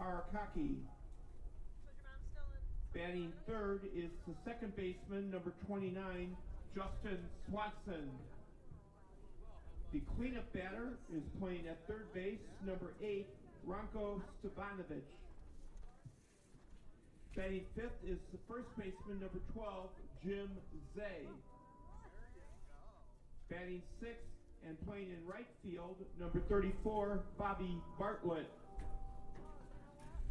Arakaki. Batting third is the second baseman, number 29, Justin Swanson. The cleanup batter is playing at third base, number 8, Ranko Stevanovic. Batting fifth is the first baseman, number 12, Jim Zay. Batting sixth and playing in right field, number 34, Bobby Bartlett.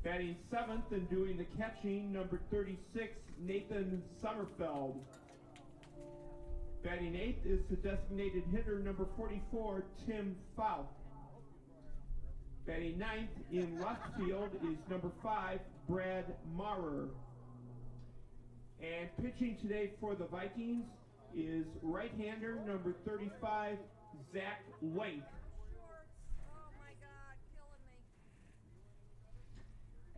Batting seventh and doing the catching, number 36, Nathan Sommerfeld. Batting eighth is the designated hitter, number 44, Tim Fouth. Batting ninth in left field is number 5, Brad Maurer. And pitching today for the Vikings is right-hander, number 35, Zach Lake.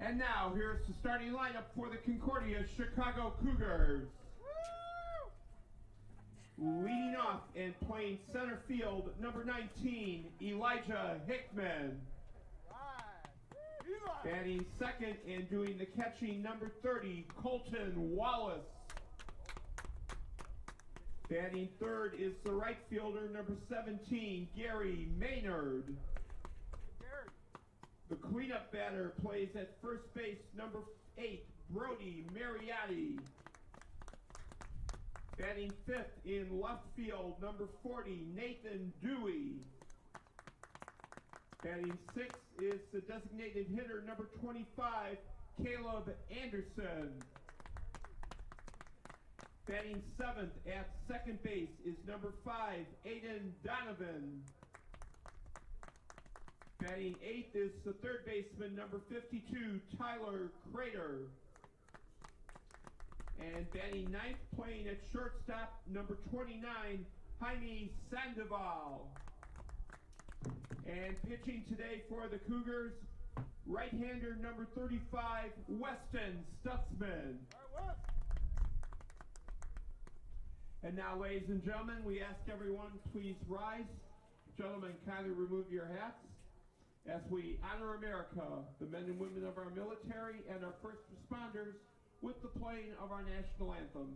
And now, here's the starting lineup for the Concordia Chicago Cougars. Leading off and playing center field, number 19, Elijah Hickman. Batting second and doing the catching, number 30, Colton Wallace. Batting third is the right fielder, number 17, Gary Maynard. The cleanup batter plays at first base, number 8, Brody Mariotti. Batting fifth in left field, number 40, Nathan Dewey. Batting sixth is the designated hitter, number 25, Caleb Anderson. Batting seventh at second base is number 5, Aiden Donovan. Batting eighth is the third baseman, number 52, Tyler Crater. And batting ninth, playing at shortstop, number 29, Jaime Sandoval. And pitching today for the Cougars, right-hander, number 35, Weston Stutzman. And now, ladies and gentlemen, we ask everyone, please rise. Gentlemen, kindly remove your hats as we honor America, the men and women of our military and our first responders with the playing of our national anthem.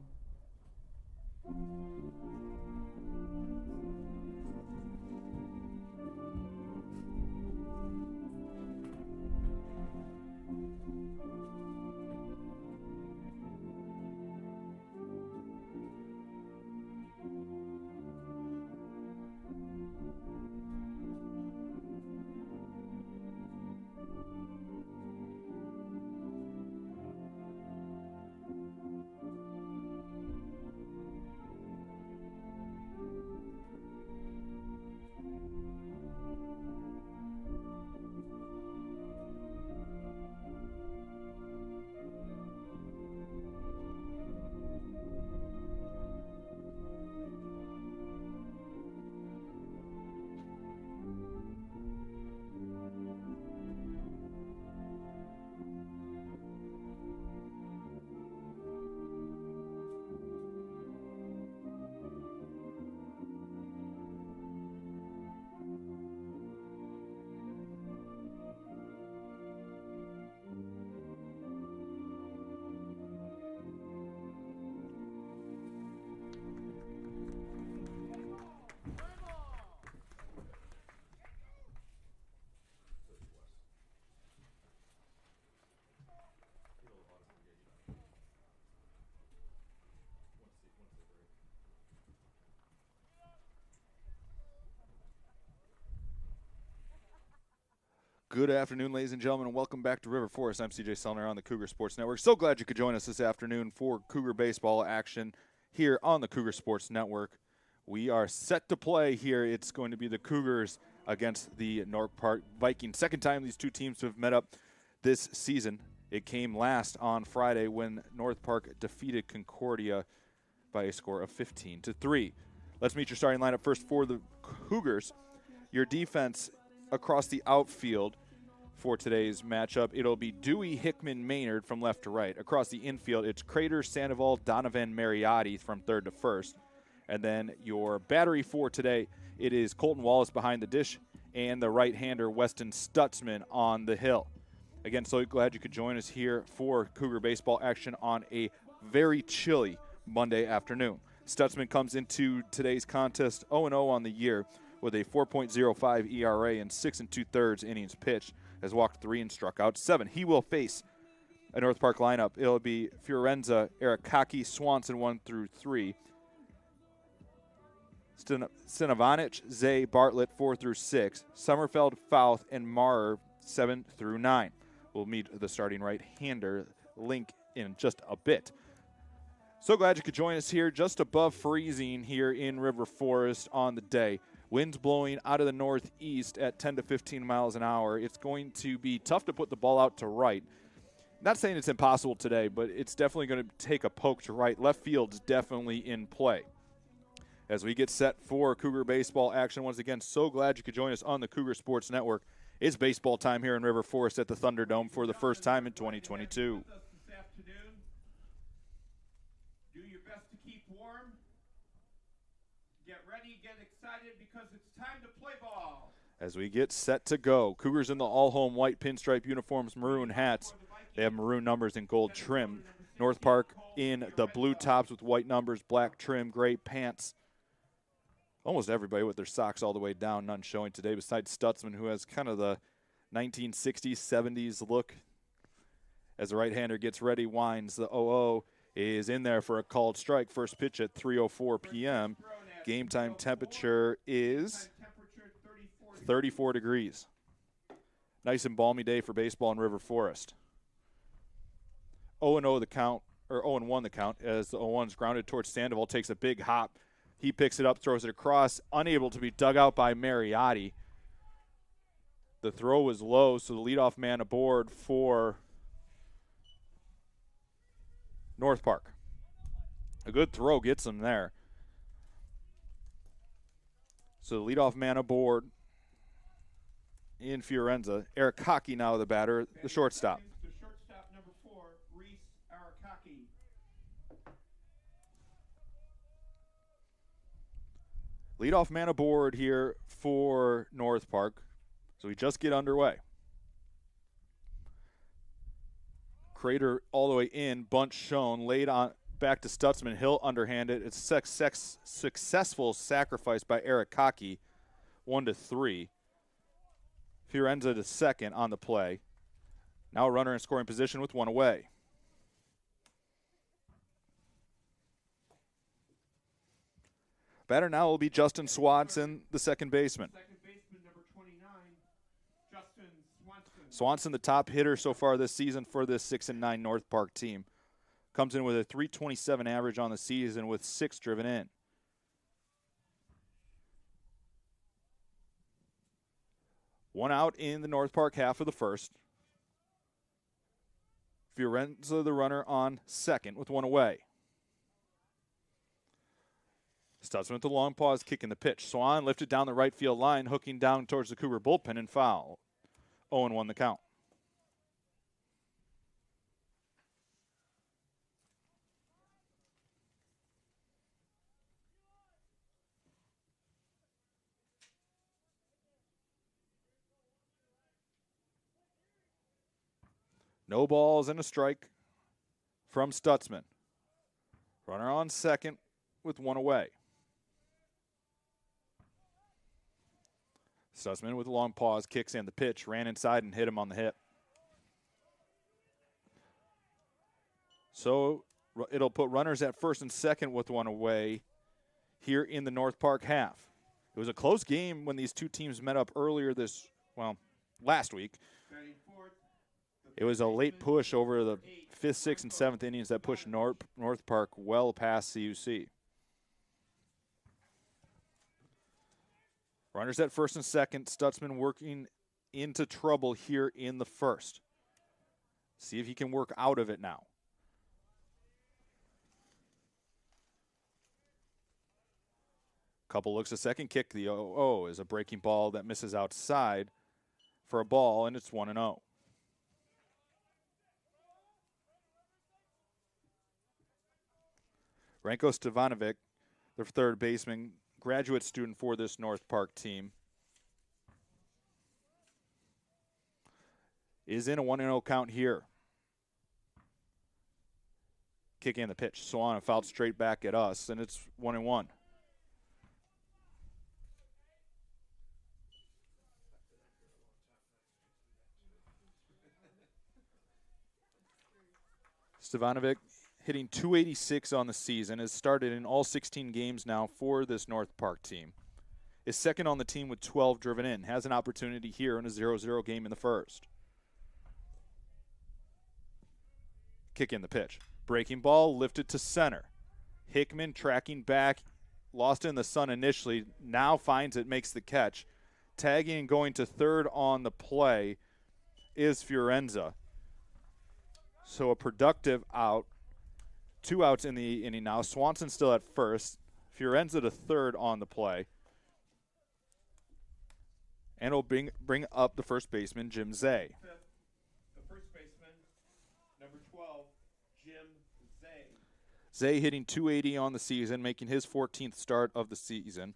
Good afternoon, ladies and gentlemen, and welcome back to River Forest. I'm CJ Sellner on the Cougar Sports Network. So glad you could join us this afternoon for Cougar baseball action here on the Cougar Sports Network. We are set to play here. It's going to be the Cougars against the North Park Vikings. Second time these two teams have met up this season. It came last on Friday when North Park defeated Concordia by a score of 15-3. Let's meet your starting lineup first for the Cougars. Your defense across the outfield for today's matchup, it'll be Dewey, Hickman, Maynard from left to right. Across the infield, it's Crater, Sandoval, Donovan, Mariotti from third to first. And then your battery for today, it is Colton Wallace behind the dish and the right-hander Weston Stutzman on the hill. Again, so glad you could join us here for Cougar baseball action on a very chilly Monday afternoon. Stutzman comes into today's contest 0-0 on the year with a 4.05 ERA and 6 2/3 innings pitched, has walked 3 and struck out 7. He will face a North Park lineup. It'll be Fiorenza, Arakaki, Swanson 1 through 3. Sinovanic, Zay, Bartlett 4 through 6. Sommerfeld, Fouth, and Maher 7 through 9. We'll meet the starting right-hander Link in just a bit. So glad you could join us here, just above freezing here in River Forest on the day. Winds blowing out of the northeast at 10 to 15 miles an hour. It's going to be tough to put the ball out to right. Not saying it's impossible today, but it's definitely going to take a poke to right. Left field's definitely in play. As we get set for Cougar baseball action, once again, so glad you could join us on the Cougar Sports Network. It's baseball time here in River Forest at the Thunderdome for the first time in 2022. Do your best to keep warm. Get ready, get excited, because it's time to play ball. As we get set to go, Cougars in the all-home white pinstripe uniforms, maroon hats. They have maroon numbers and gold trim. North Park in the blue tops with white numbers, black trim, gray pants. Almost everybody with their socks all the way down, none showing today besides Stutzman, who has kind of the 1960s, 70s look. As the right-hander gets ready, winds. The 0-0 is in there for a called strike. First pitch at 3:04 p.m. Game time temperature is 34 degrees. Nice and balmy day for baseball in River Forest. 0-0 the count, or 0-1 the count, as the 0-1's grounded towards Sandoval, takes a big hop. He picks it up, throws it across, unable to be dug out by Mariotti. The throw was low, so the leadoff man aboard for North Park. A good throw gets him there. So the leadoff man aboard in Fiorenza. Arakaki now the batter, the shortstop. The shortstop, number 4, Reese Arakaki. Leadoff man aboard here for North Park. So we just get underway. Crater all the way in, bunt shown, laid on back to Stutzman. Hill underhanded. It's a successful sacrifice by Arakaki, 1-3. Fiorenza to second on the play. Now a runner in scoring position with 1 away. Batter now will be Justin Swanson, the second baseman. Second baseman, number 29, Justin Swanson. Swanson, the top hitter so far this season for this 6-9 North Park team. Comes in with a .327 average on the season with 6 driven in. One out in the North Park half of the first. Fiorenza, the runner, on second with 1 away. Stutzman with the long pause, kicking the pitch. Swan lifted down the right field line, hooking down towards the Cougar bullpen and foul. 0-1 the count. No balls and a strike from Stutzman. Runner on second with 1 away. Stutzman with a long pause, kicks in the pitch, ran inside and hit him on the hip. So it'll put runners at first and second with 1 away here in the North Park half. It was a close game when these two teams met up earlier last week. It was a late push over the 5th, 6th, and 7th innings that pushed North Park well past CUC. Runners at first and second. Stutzman working into trouble here in the first. See if he can work out of it now. Couple looks a second, kick. The 0-0 is a breaking ball that misses outside for a ball, and it's 1-0. Ranko Stevanovic, the third baseman, graduate student for this North Park team. is in a 1-0 count here. Kick in the pitch. Swan fouled straight back at us, and it's 1-1. Stevanovic hitting .286 on the season, has started in all 16 games now for this North Park team. Is second on the team with 12 driven in. Has an opportunity here in a 0-0 game in the first. Kick in the pitch. Breaking ball lifted to center. Hickman tracking back, lost in the sun initially, now finds it, makes the catch. Tagging and going to third on the play is Fiorenza. So a productive out. 2 outs in the inning now. Swanson still at first. Fiorenza to third on the play. And it'll bring up the first baseman, Jim Zay. The first baseman, number 12, Jim Zay. Zay hitting .280 on the season, making his 14th start of the season.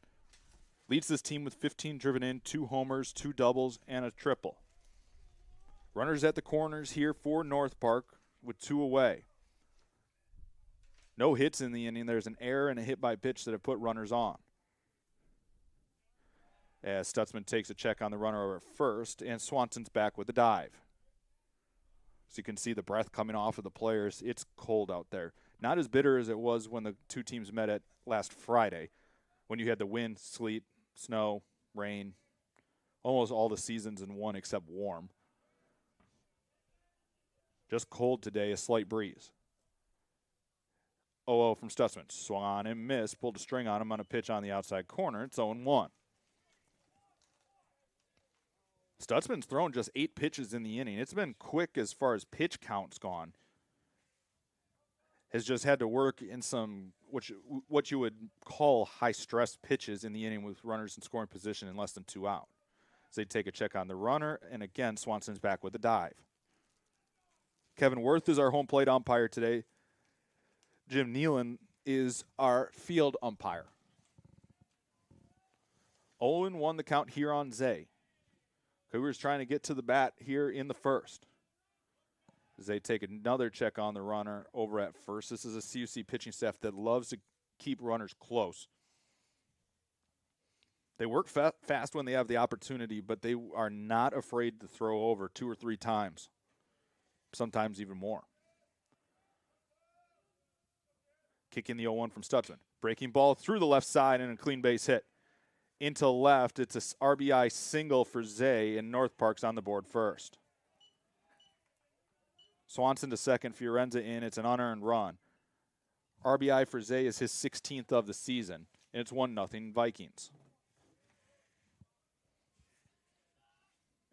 Leads this team with 15 driven in, 2 homers, 2 doubles, and a triple. Runners at the corners here for North Park with 2 away. No hits in the inning. There's an error and a hit by pitch that have put runners on. As Stutzman takes a check on the runner over first, and Swanson's back with a dive. So you can see the breath coming off of the players. It's cold out there. Not as bitter as it was when the two teams met at last Friday, when you had the wind, sleet, snow, rain, almost all the seasons in one except warm. Just cold today, a slight breeze. 0-0 from Stutzman. Swung on and missed. Pulled a string on him on a pitch on the outside corner. It's 0-1. Stutzman's thrown just 8 pitches in the inning. It's been quick as far as pitch count's gone. Has just had to work in some what you would call high-stress pitches in the inning with runners in scoring position in less than 2 out. So they take a check on the runner, and again, Swanson's back with a dive. Kevin Worth is our home plate umpire today. Jim Nealon is our field umpire. 0-1 the count here on Zay. Cougars trying to get to the bat here in the first. As they take another check on the runner over at first. This is a CUC pitching staff that loves to keep runners close. They work fast when they have the opportunity, but they are not afraid to throw over 2 or 3 times, sometimes even more. Kick in the 0-1 from Stutzman. Breaking ball through the left side and a clean base hit. Into left, it's a RBI single for Zay, and North Park's on the board first. Swanson to second, Fiorenza in. It's an unearned run. RBI for Zay is his 16th of the season, and it's 1-0 Vikings.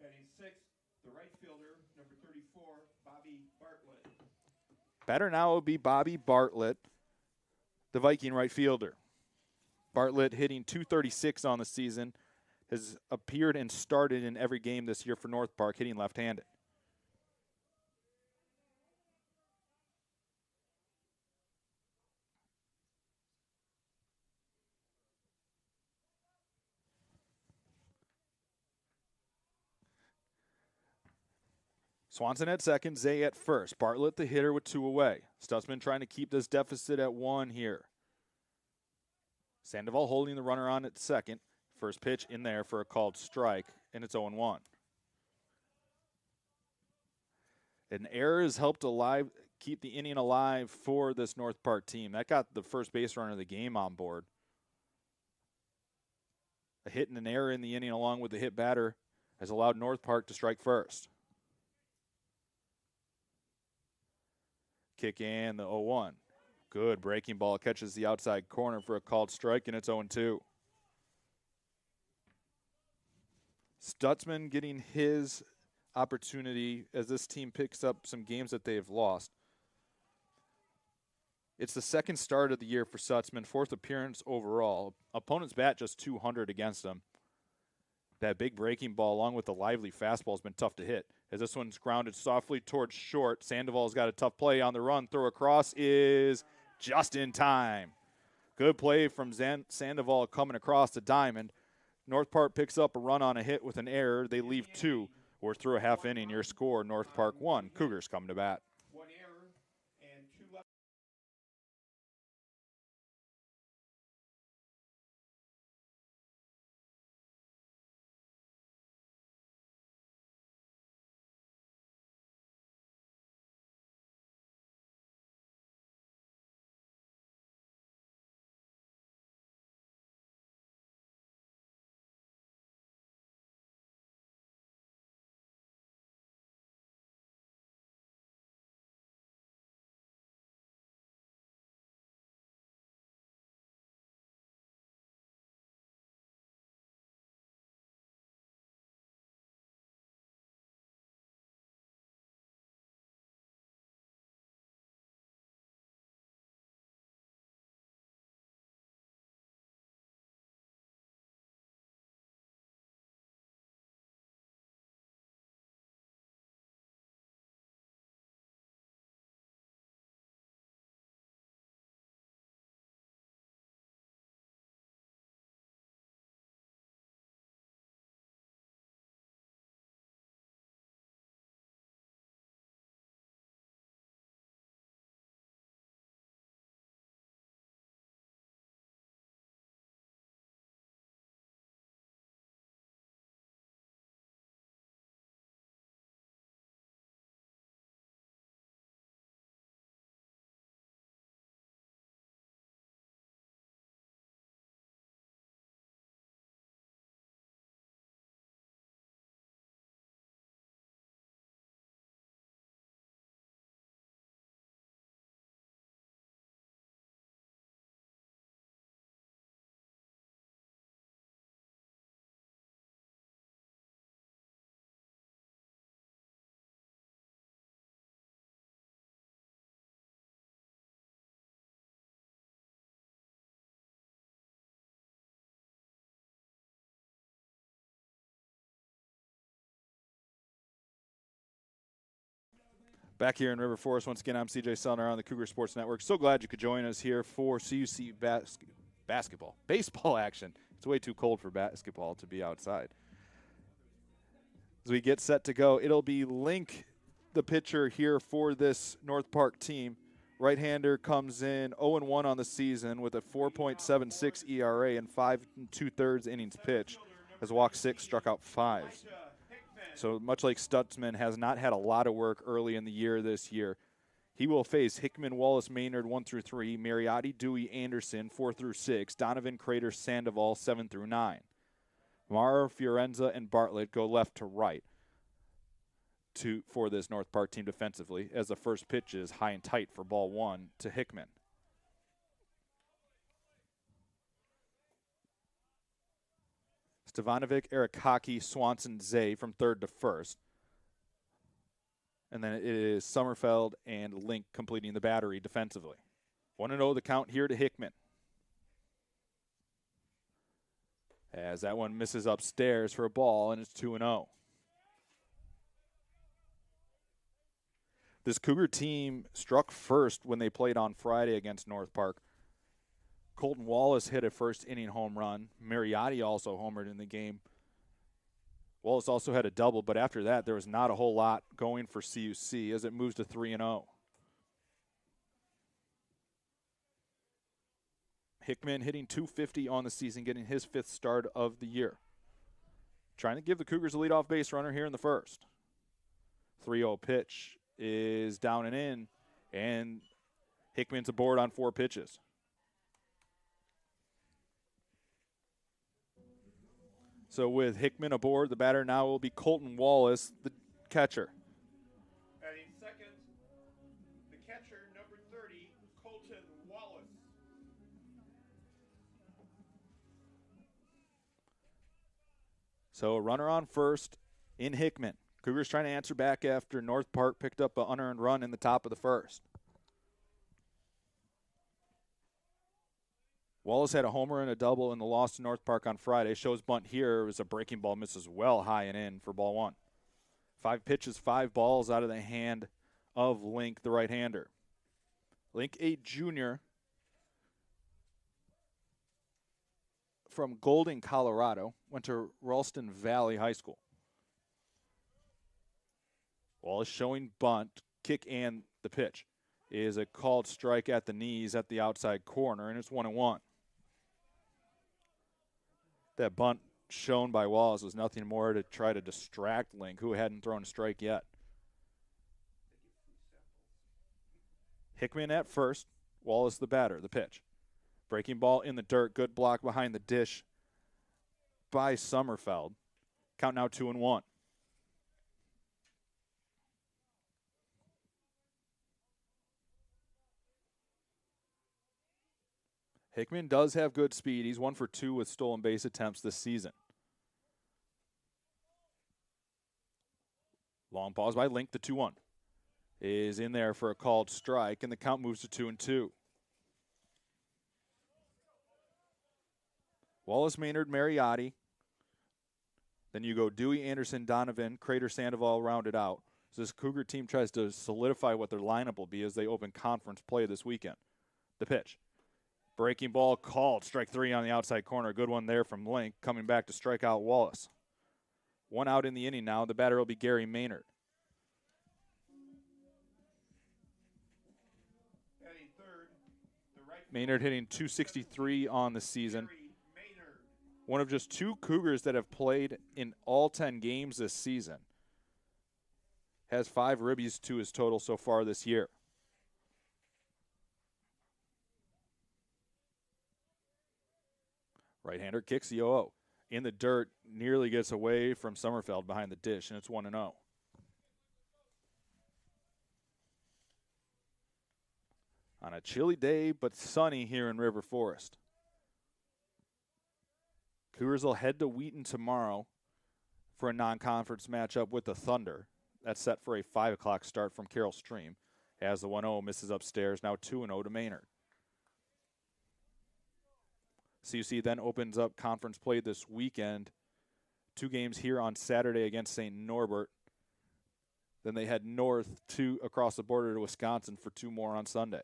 Batting 6th, the right fielder, number 34, Bobby Bartlett. Batter now will be Bobby Bartlett, the Viking right fielder. Bartlett hitting .236 on the season, has appeared and started in every game this year for North Park, hitting left-handed. Swanson at second, Zay at first. Bartlett the hitter with 2 away. Stutzman trying to keep this deficit at 1 here. Sandoval holding the runner on at second. First pitch in there for a called strike, and it's 0-1. An error has helped keep the inning alive for this North Park team. That got the first base runner of the game on board. A hit and an error in the inning along with the hit batter has allowed North Park to strike first. Kick in the 0-1. Good breaking ball. Catches the outside corner for a called strike, and it's 0-2. Stutzman getting his opportunity as this team picks up some games that they have lost. It's the second start of the year for Stutzman, 4th appearance overall. Opponents bat just 200 against him. That big breaking ball along with the lively fastball has been tough to hit. As this one's grounded softly towards short, Sandoval's got a tough play on the run. Throw across is just in time. Good play from Sandoval coming across the diamond. North Park picks up a run on a hit with an error. They leave 2. We're through a half inning. Your score, North Park 1, Cougars come to bat. One error and two left. Back here in River Forest, once again, I'm CJ Sellner on the Cougar Sports Network. So glad you could join us here for CUC baseball action. It's way too cold for basketball to be outside. As we get set to go, it'll be Link, the pitcher here for this North Park team. Right-hander comes in 0-1 on the season with a 4.76 ERA and 5 2/3 innings pitched. Has walked 6, struck out 5. So much like Stutzman, has not had a lot of work early in the year this year. He will face Hickman, Wallace, Maynard 1-3, Mariotti, Dewey, Anderson 4-6, Donovan, Crater, Sandoval 7-9. Mara, Fiorenza, and Bartlett go left to right for this North Park team defensively, as the first pitch is high and tight for ball 1 to Hickman. Stevanovic, Erikaki, Swanson, Zay from third to first. And then it is Sommerfeld and Link completing the battery defensively. 1-0 the count here to Hickman. As that one misses upstairs for a ball, and it's 2-0. This Cougar team struck first when they played on Friday against North Park. Colton Wallace hit a first-inning home run. Mariotti also homered in the game. Wallace also had a double, but after that, there was not a whole lot going for CUC as it moves to 3-0. Hickman hitting .250 on the season, getting his 5th start of the year. Trying to give the Cougars a leadoff base runner here in the first. 3-0 pitch is down and in, and Hickman's aboard on 4 pitches. So with Hickman aboard, the batter now will be Colton Wallace, the catcher. Batting second, the catcher, number 30, Colton Wallace. So a runner on first in Hickman. Cougars trying to answer back after North Park picked up an unearned run in the top of the first. Wallace had a homer and a double in the loss to North Park on Friday. Shows bunt here. It was a breaking ball, misses well high and in for ball 1. 5 pitches, 5 balls out of the hand of Link, the right-hander. Link, a junior from Golden, Colorado, went to Ralston Valley High School. Wallace showing bunt, kick, and the pitch is a called strike at the knees at the outside corner, and it's 1-1. That bunt shown by Wallace was nothing more to try to distract Link, who hadn't thrown a strike yet. Hickman at first, Wallace the batter, the pitch. Breaking ball in the dirt, good block behind the dish by Sommerfeld. Count now 2-1. Hickman does have good speed. He's 1 for 2 with stolen base attempts this season. Long pause by Link, the 2-1. Is in there for a called strike, and the count moves to 2-2. Wallace, Maynard, Mariotti. Then you go Dewey, Anderson, Donovan, Crater, Sandoval rounded out. So this Cougar team tries to solidify what their lineup will be as they open conference play this weekend. The pitch. Breaking ball called. Strike 3 on the outside corner. Good one there from Link. Coming back to strike out Wallace. 1 out in the inning now. The batter will be Gary Maynard. Maynard hitting .263 on the season. One of just 2 Cougars that have played in all 10 games this season. Has 5 ribbies to his total so far this year. Right-hander kicks the 0-0. In the dirt, nearly gets away from Sommerfeld behind the dish, and it's 1-0. On a chilly day, but sunny here in River Forest. Cougars will head to Wheaton tomorrow for a non-conference matchup with the Thunder. That's set for a 5 o'clock start from Carroll Stream as the 1-0 misses upstairs, now 2-0 to Maynard. CUC then opens up conference play this weekend. 2 games here on Saturday against St. Norbert. Then they head north across the border to Wisconsin for 2 more on Sunday.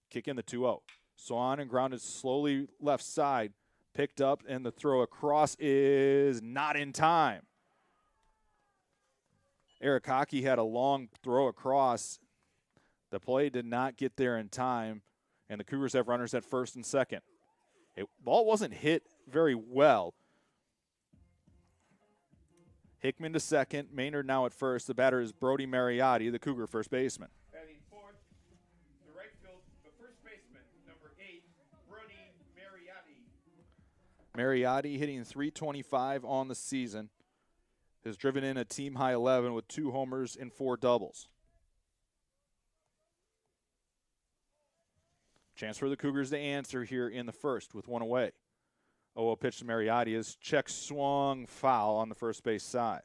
Kick in the 2-0. Swan and grounded slowly left side. Picked up, and the throw across is not in time. Eric Hockey had a long throw across. The play did not get there in time, and the Cougars have runners at first and second. Ball wasn't hit very well. Hickman to second, Maynard now at first. The batter is Brody Mariotti, the Cougar first baseman. Batting fourth, the right field, the first baseman, number 8, Brody Mariotti. Mariotti hitting .325 on the season. Has driven in a team-high 11 with 2 homers and 4 doubles. Chance for the Cougars to answer here in the first with 1 away. 0-0 pitch to Mariotti is check swung foul on the first base side.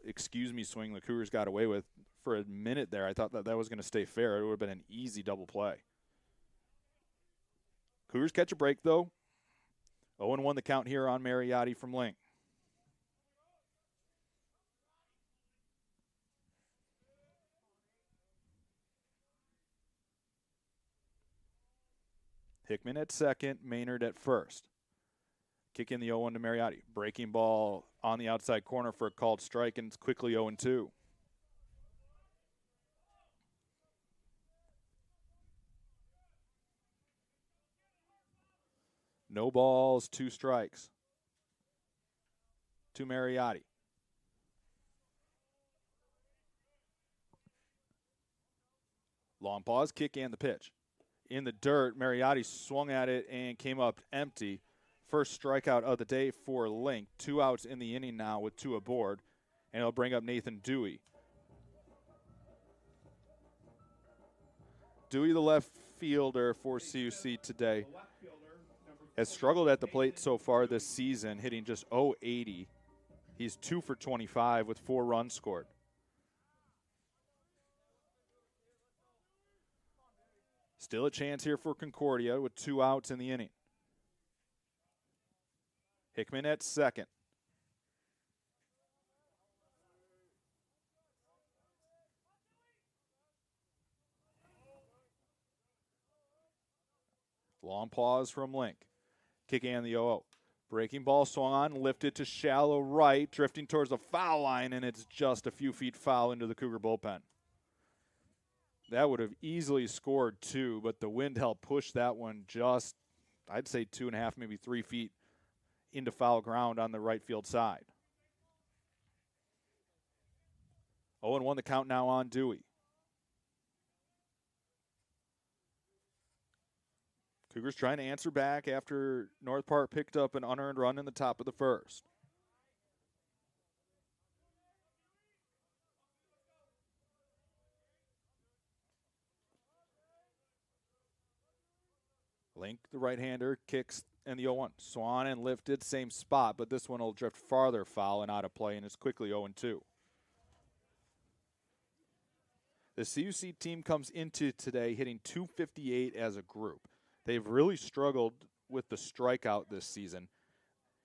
Excuse me swing the Cougars got away with for a minute there. I thought that was going to stay fair. It would have been an easy double play. Cougars catch a break, though. 0-1 the count here on Mariotti from Link. Hickman at second, Maynard at first. Kick in the 0-1 to Mariotti. Breaking ball on the outside corner for a called strike, and it's quickly 0-2. No balls, 2 strikes to Mariotti. Long pause, kick and the pitch. In the dirt, Mariotti swung at it and came up empty. First strikeout of the day for Link. 2 outs in the inning now with 2 aboard. And it'll bring up Nathan Dewey. Dewey, the left fielder for CUC today, has struggled at the plate so far this season, hitting just .080. He's 2 for 25 with 4 runs scored. Still a chance here for Concordia with 2 outs in the inning. Hickman at second. Long pause from Link. Kick and the 0-0. Breaking ball swung on, lifted to shallow right, drifting towards the foul line, and it's just a few feet foul into the Cougar bullpen. That would have easily scored 2, but the wind helped push that one just, I'd say 2.5, maybe 3 feet into foul ground on the right field side. 0-1 the count now on Dewey. Cougars trying to answer back after North Park picked up an unearned run in the top of the first. Link, the right-hander, kicks and the 0-1. Swan and lifted, same spot, but this one will drift farther foul and out of play, and it's quickly 0-2. The CUC team comes into today hitting .258 as a group. They've really struggled with the strikeout this season.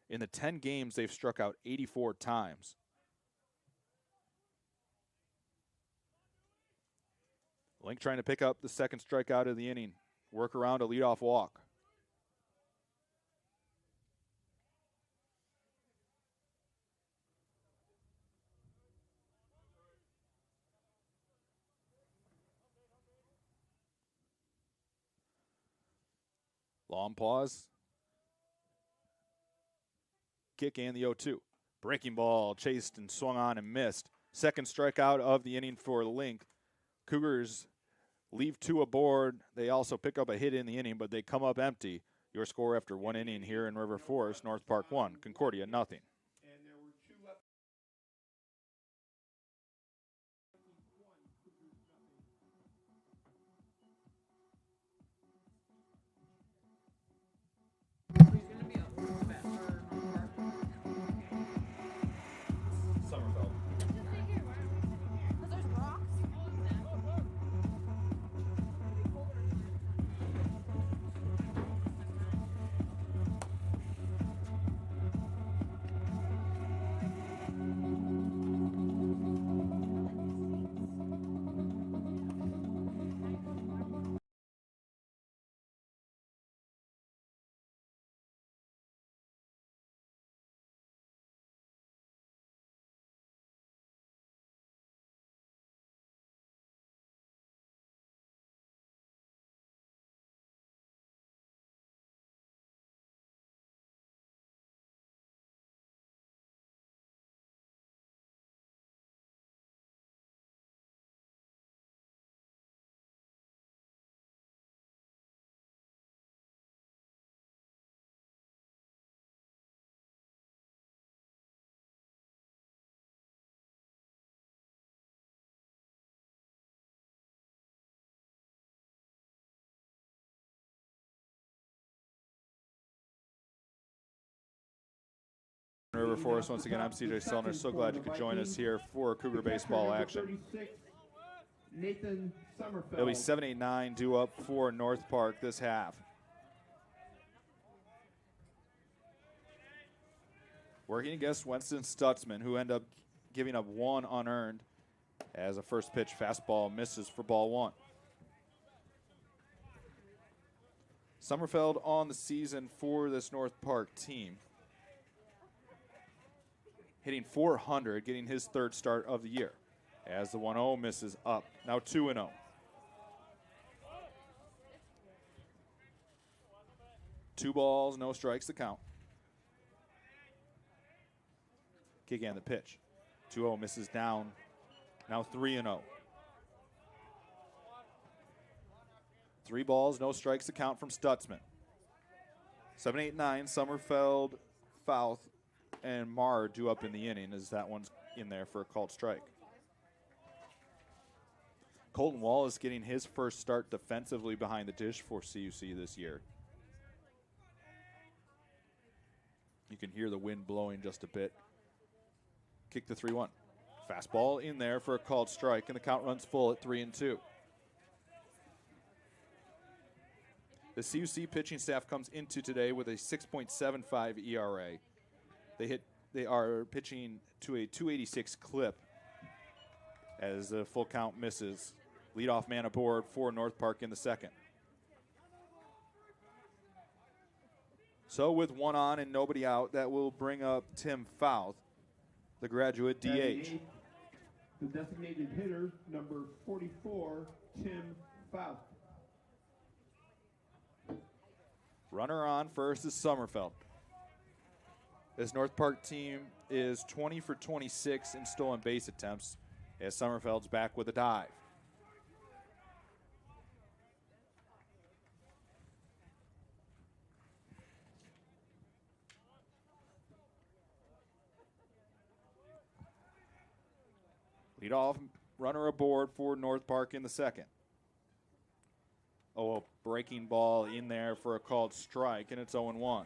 In the 10 games, they've struck out 84 times. Link trying to pick up the second strikeout of the inning. Work around a leadoff walk. Long pause. Kick and the 0-2. Breaking ball chased and swung on and missed. Second strikeout of the inning for Link. Cougars leave 2 aboard. They also pick up a hit in the inning, but they come up empty. Your score after 1 inning here in River Forest, North Park 1, Concordia 0. And there were 2 left. Summerfeld. River Forest, once again, I'm CJ Sellner. So glad you could join us here for Cougar baseball action. Nathan Summerfeld. It'll be 7-8-9 due up for North Park this half. Working against Winston Stutzman, who ended up giving up 1 unearned as a first pitch fastball misses for ball 1. Summerfeld on the season for this North Park team, hitting .400, getting his 3rd start of the year. As the 1-0 misses up, now 2-0. Two balls, no strikes to count. Kick and the pitch. 2-0 misses down, now 3-0. 3 balls, no strikes to count from Stutzman. 7-8-9, Summerfeld, Fouth, and Marr due up in the inning as that one's in there for a called strike. Colton Wall is getting his first start defensively behind the dish for CUC this year. You can hear the wind blowing just a bit. Kick the 3-1. Fastball in there for a called strike, and the count runs full at 3-2. The CUC pitching staff comes into today with a 6.75 ERA. They are pitching to a 286 clip as the full count misses. Leadoff man aboard for North Park in the second. So with one on and nobody out, that will bring up Tim Fouth, the graduate DH. The designated hitter, number 44, Tim Fouth. Runner on first is Summerfeld. This North Park team is 20 for 26 in stolen base attempts as Summerfeld's back with a dive. Leadoff runner aboard for North Park in the second. Oh, a breaking ball in there for a called strike, and it's 0-1.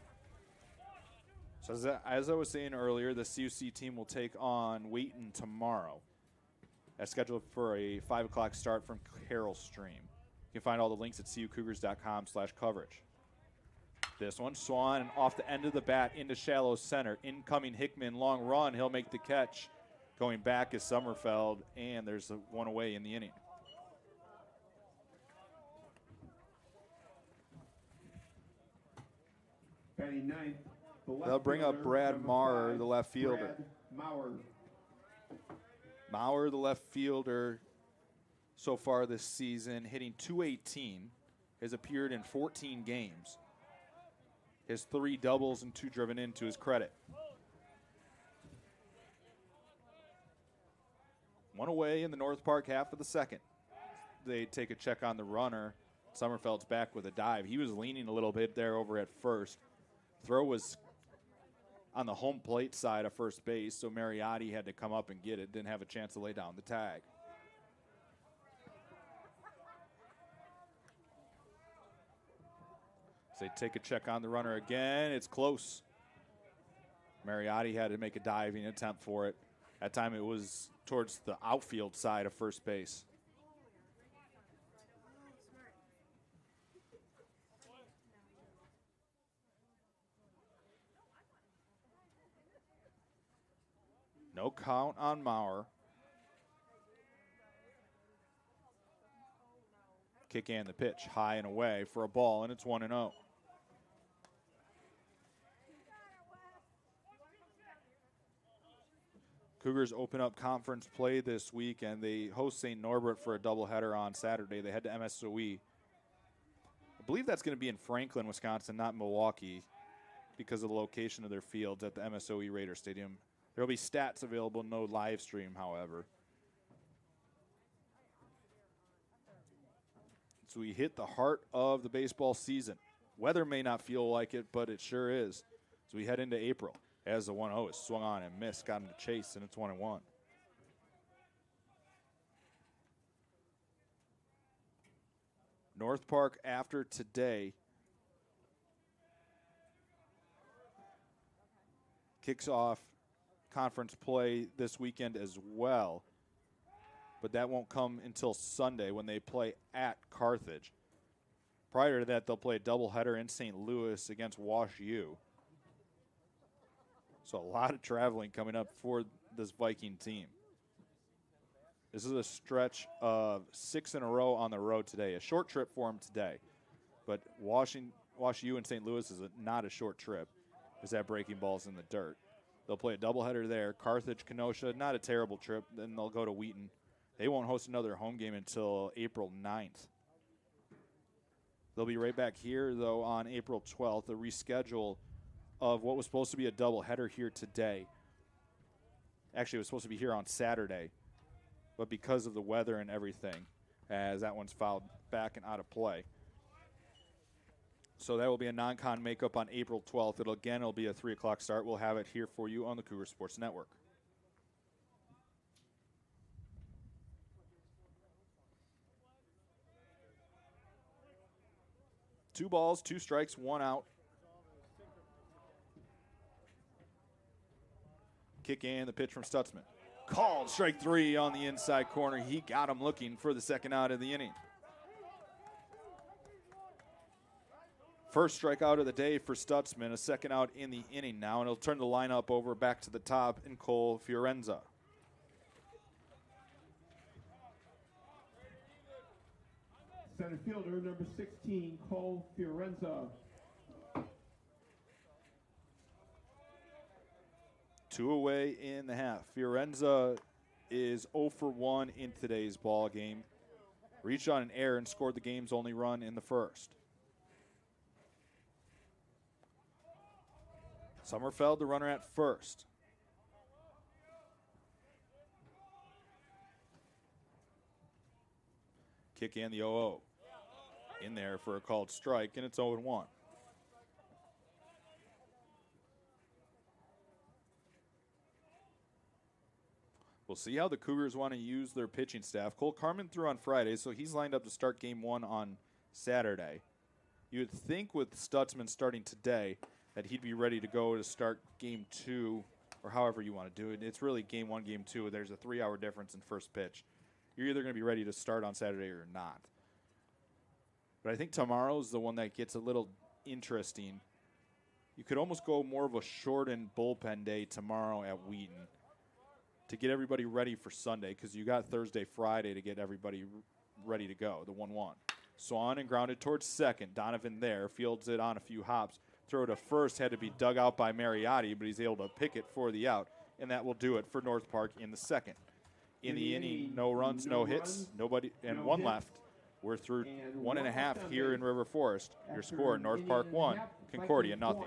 So as I was saying earlier, the CUC team will take on Wheaton tomorrow. That's scheduled for a 5 o'clock start from Carroll Stream. You can find all the links at cucougars.com/coverage. This one, Swan, and off the end of the bat into shallow center. Incoming Hickman, long run. He'll make the catch. Going back is Summerfeld, and there's one away in the inning. Batting ninth, they'll bring up Brad Maurer, the left fielder. Maurer, the left fielder, so far this season, hitting .218, has appeared in 14 games. His 3 doubles and 2 driven in to his credit. One away in the North Park half of the second. They take a check on the runner. Summerfeld's back with a dive. He was leaning a little bit there over at first. Throw was on the home plate side of first base, so Mariotti had to come up and get it. Didn't have a chance to lay down the tag. So they take a check on the runner again. It's close. Mariotti had to make a diving attempt for it. That time it was towards the outfield side of first base. No count on Maurer. Kick and the pitch, high and away for a ball, and it's 1-0. Cougars open up conference play this week, and they host St. Norbert for a doubleheader on Saturday. They head to MSOE. I believe that's going to be in Franklin, Wisconsin, not Milwaukee, because of the location of their fields at the MSOE Raider Stadium. There will be stats available, no live stream, however. So we hit the heart of the baseball season. Weather may not feel like it, but it sure is. So we head into April. As the 1-0 is swung on and missed, got him to chase, and it's 1-1. North Park after today kicks off conference play this weekend as well, but that won't come until Sunday when they play at Carthage. Prior to that, they'll play a doubleheader in St. Louis against Wash U. So a lot of traveling coming up for this Viking team. This is a stretch of 6 in a row on the road today. A short trip for them today. But Wash U and St. Louis is not a short trip, as that breaking ball's in the dirt. They'll play a doubleheader there. Carthage, Kenosha, not a terrible trip. Then they'll go to Wheaton. They won't host another home game until April 9th. They'll be right back here, though, on April 12th, a reschedule of what was supposed to be a doubleheader here today. Actually, it was supposed to be here on Saturday, but because of the weather and everything, as that one's fouled back and out of play. So that will be a non-con makeup on April 12th. It'll be a 3 o'clock start. We'll have it here for you on the Cougar Sports Network. Two balls, 2 strikes, 1 out. Kick and the pitch from Stutzman. Called strike 3 on the inside corner. He got him looking for the second out of the inning. First strikeout of the day for Stutzman, a second out in the inning now, and he'll turn the lineup over back to the top in Cole Fiorenza. Center fielder, number 16, Cole Fiorenza. 2 away in the half. Fiorenza is 0 for 1 in today's ball game. Reached on an error and scored the game's only run in the first. Sommerfeld, the runner at first. Kick in the 0-0. In there for a called strike, and it's 0-1. We'll see how the Cougars want to use their pitching staff. Cole Carmen threw on Friday, so he's lined up to start game 1 on Saturday. You would think with Stutzman starting today that he'd be ready to go to start game 2, or however you want to do it. It's really game 1, game 2. There's a 3-hour difference in first pitch. You're either going to be ready to start on Saturday or not. But I think tomorrow's the one that gets a little interesting. You could almost go more of a shortened bullpen day tomorrow at Wheaton to get everybody ready for Sunday, because you got Thursday, Friday to get everybody ready to go, the 1-1. Swan and grounded towards second. Donovan there, fields it on a few hops. Throw to first, had to be dug out by Mariotti, but he's able to pick it for the out, and that will do it for North Park in the second. In the inning, no runs, no hits, nobody, and one left. We're through 1.5 here in River Forest. Your score, North Park 1, Concordia nothing.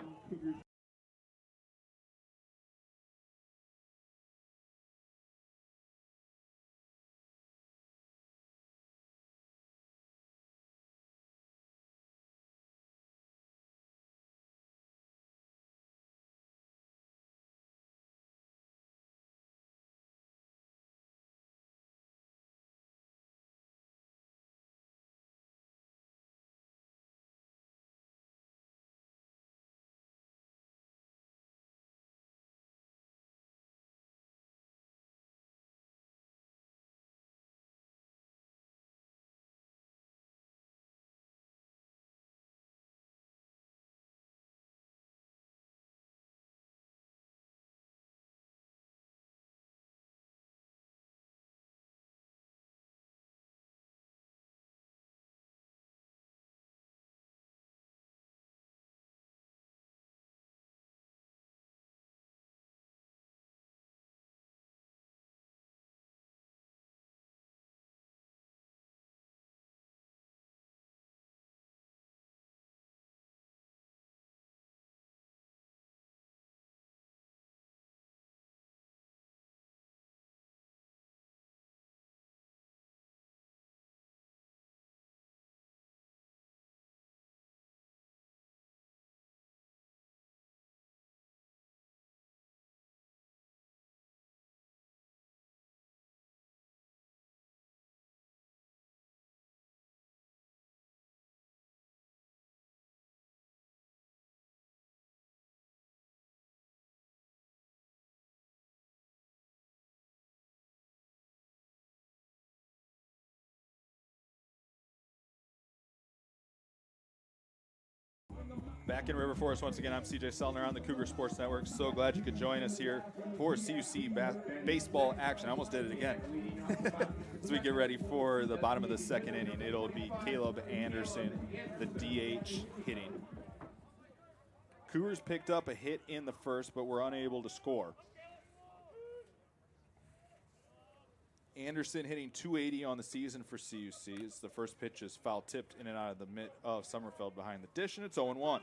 Back in River Forest once again, I'm CJ Sellner on the Cougar Sports Network. So glad you could join us here for CUC baseball action. I almost did it again. As we get ready for the bottom of the second inning, it'll be Caleb Anderson, the DH, hitting. Cougars picked up a hit in the first, but were unable to score. Anderson hitting .280 on the season for CUC. As the first pitch is foul tipped in and out of the mitt of Sommerfeld behind the dish, and it's 0-1.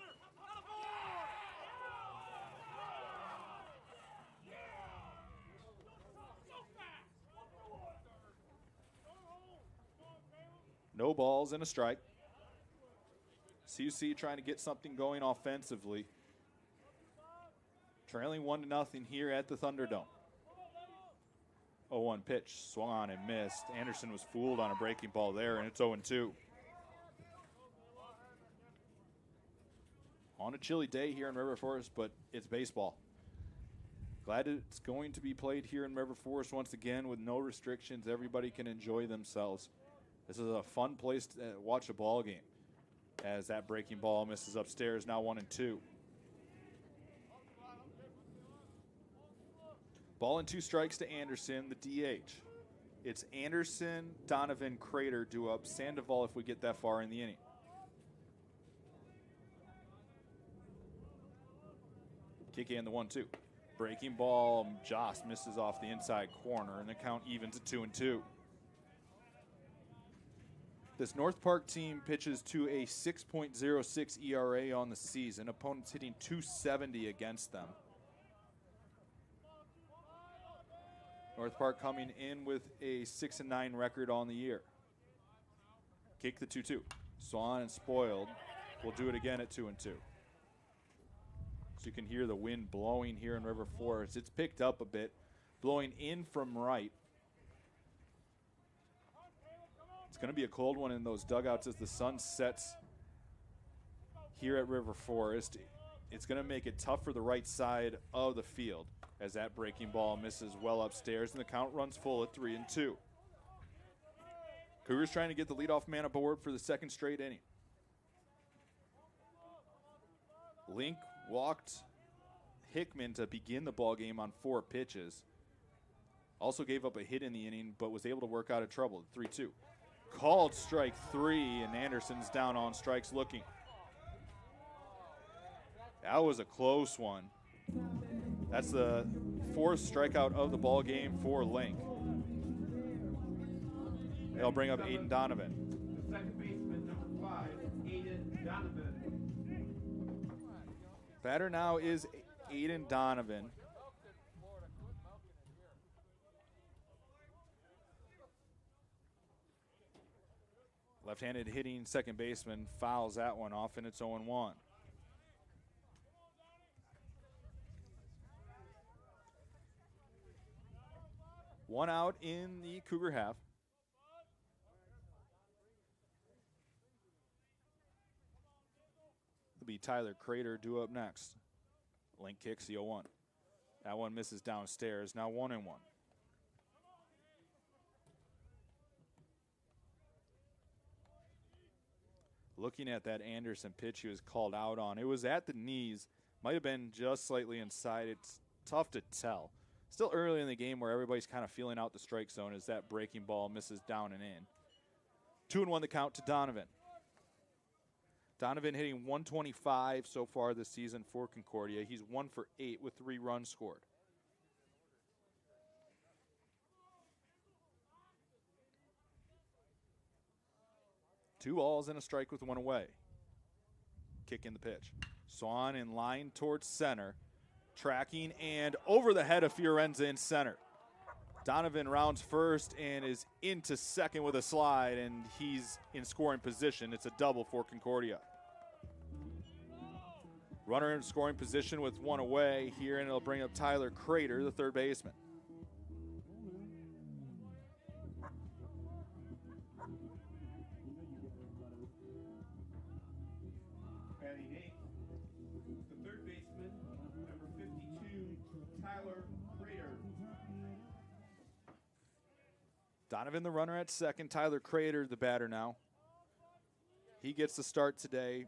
No balls and a strike. CUC trying to get something going offensively. Trailing 1-0 here at the Thunderdome. 0-1 pitch, swung on and missed. Anderson was fooled on a breaking ball there, and it's 0-2. On a chilly day here in River Forest, but it's baseball. Glad it's going to be played here in River Forest once again with no restrictions. Everybody can enjoy themselves. This is a fun place to watch a ball game. As that breaking ball misses upstairs, now 1-2. Ball and 2 strikes to Anderson, the DH. It's Anderson, Donovan, Crater due up. Sandoval if we get that far in the inning. Kick in the 1-2. Breaking ball, Jost misses off the inside corner, and the count evens at 2-2. This North Park team pitches to a 6.06 ERA on the season. Opponents hitting .270 against them. North Park coming in with a 6-9 record on the year. Kick the 2-2. Swan and Spoiled will do it again at 2-2. So you can hear the wind blowing here in River Forest. It's picked up a bit, blowing in from right. It's going to be a cold one in those dugouts as the sun sets here at River Forest. It's going to make it tough for the right side of the field as that breaking ball misses well upstairs, and the count runs full at 3-2. Cougars trying to get the leadoff man aboard for the second straight inning. Link walked Hickman to begin the ball game on 4 pitches. Also gave up a hit in the inning, but was able to work out of trouble at 3-2. Called strike 3, and Anderson's down on strikes looking. That was a close one. That's the 4th strikeout of the ball game for Link. They'll bring up Aiden Donovan. The second baseman, number 5, Aiden Donovan. Batter now is Aiden Donovan. Left-handed hitting second baseman fouls that one off, and it's 0-1. One out in the Cougar half. It'll be Tyler Crater due up next. Link kicks the 0-1. That one misses downstairs. Now 1-1. Looking at that Anderson pitch he was called out on, it was at the knees. Might have been just slightly inside. It's tough to tell. Still early in the game where everybody's kind of feeling out the strike zone as that breaking ball misses down and in. 2-1 the count to Donovan. Donovan hitting 125 so far this season for Concordia. He's 1 for 8 with 3 runs scored. Two balls and a strike with 1 away. Kick in the pitch. Swan in line towards center. Tracking and over the head of Fiorenza in center. Donovan rounds first and is into second with a slide, and he's in scoring position. It's a double for Concordia. Runner in scoring position with 1 away here, and it'll bring up Tyler Crater, the third baseman. Batting 8th, the third baseman, number 52, Tyler Crater. Donovan, the runner at second. Tyler Crater, the batter now. He gets the start today.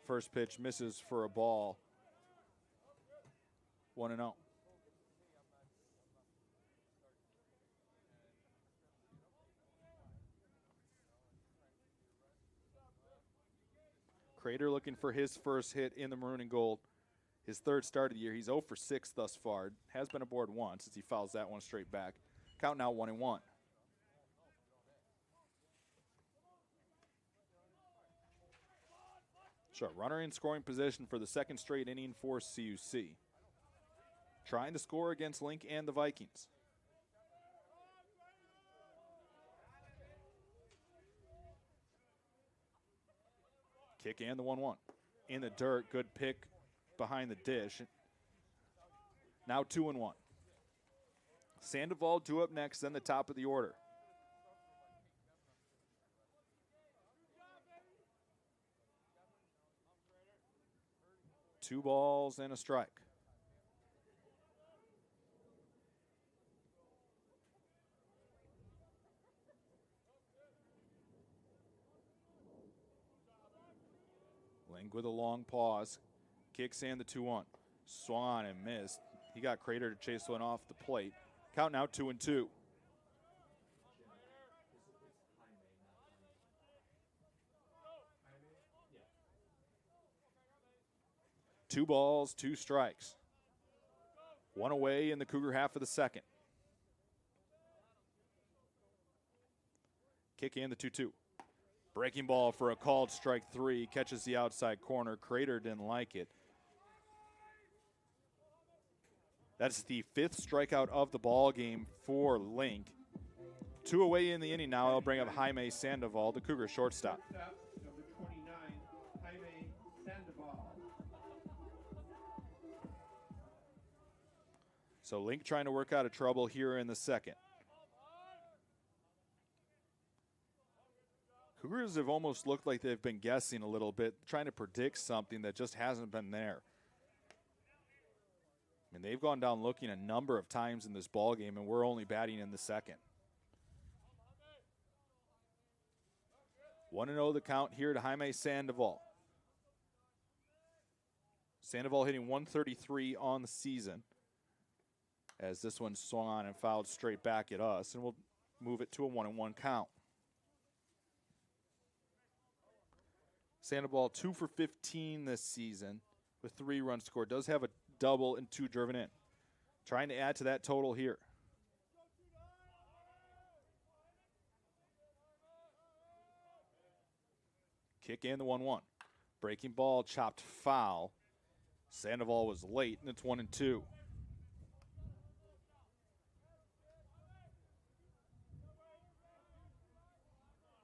First pitch misses for a ball. 1-0. Crater looking for his first hit in the maroon and gold. His 3rd start of the year. He's 0 for 6 thus far. Has been aboard once as he fouls that one straight back. Count now 1-1. Sure, runner in scoring position for the second straight inning for CUC. Trying to score against Link and the Vikings. Kick and the 1-1. In the dirt, good pick behind the dish. Now 2-1. Sandoval due up next, then the top of the order. Two balls and a strike. Link with a long pause. Kicks in the 2-1. Swan and missed. He got Crater to chase one off the plate. Count now 2-2. 2 balls, 2 strikes. 1 away in the Cougar half of the second. Kick in the 2-2. Breaking ball for a called strike 3. Catches the outside corner. Crater didn't like it. That's the 5th strikeout of the ball game for Link. 2 away in the inning now. They'll bring up Jaime Sandoval, the Cougar shortstop. Number 29, Jaime Sandoval. So Link trying to work out of trouble here in the second. Cougars have almost looked like they've been guessing a little bit, trying to predict something that just hasn't been there. I mean, they've gone down looking a number of times in this ball game, and we're only batting in the second. 1-0 the count here to Jaime Sandoval. Sandoval hitting 133 on the season, as this one swung on and fouled straight back at us, and we'll move it to a 1-1 count. Sandoval 2 for 15 this season with 3 runs scored. Does have a double and 2 driven in. Trying to add to that total here. Kick in the 1-1. Breaking ball, chopped foul. Sandoval was late, and it's 1-2.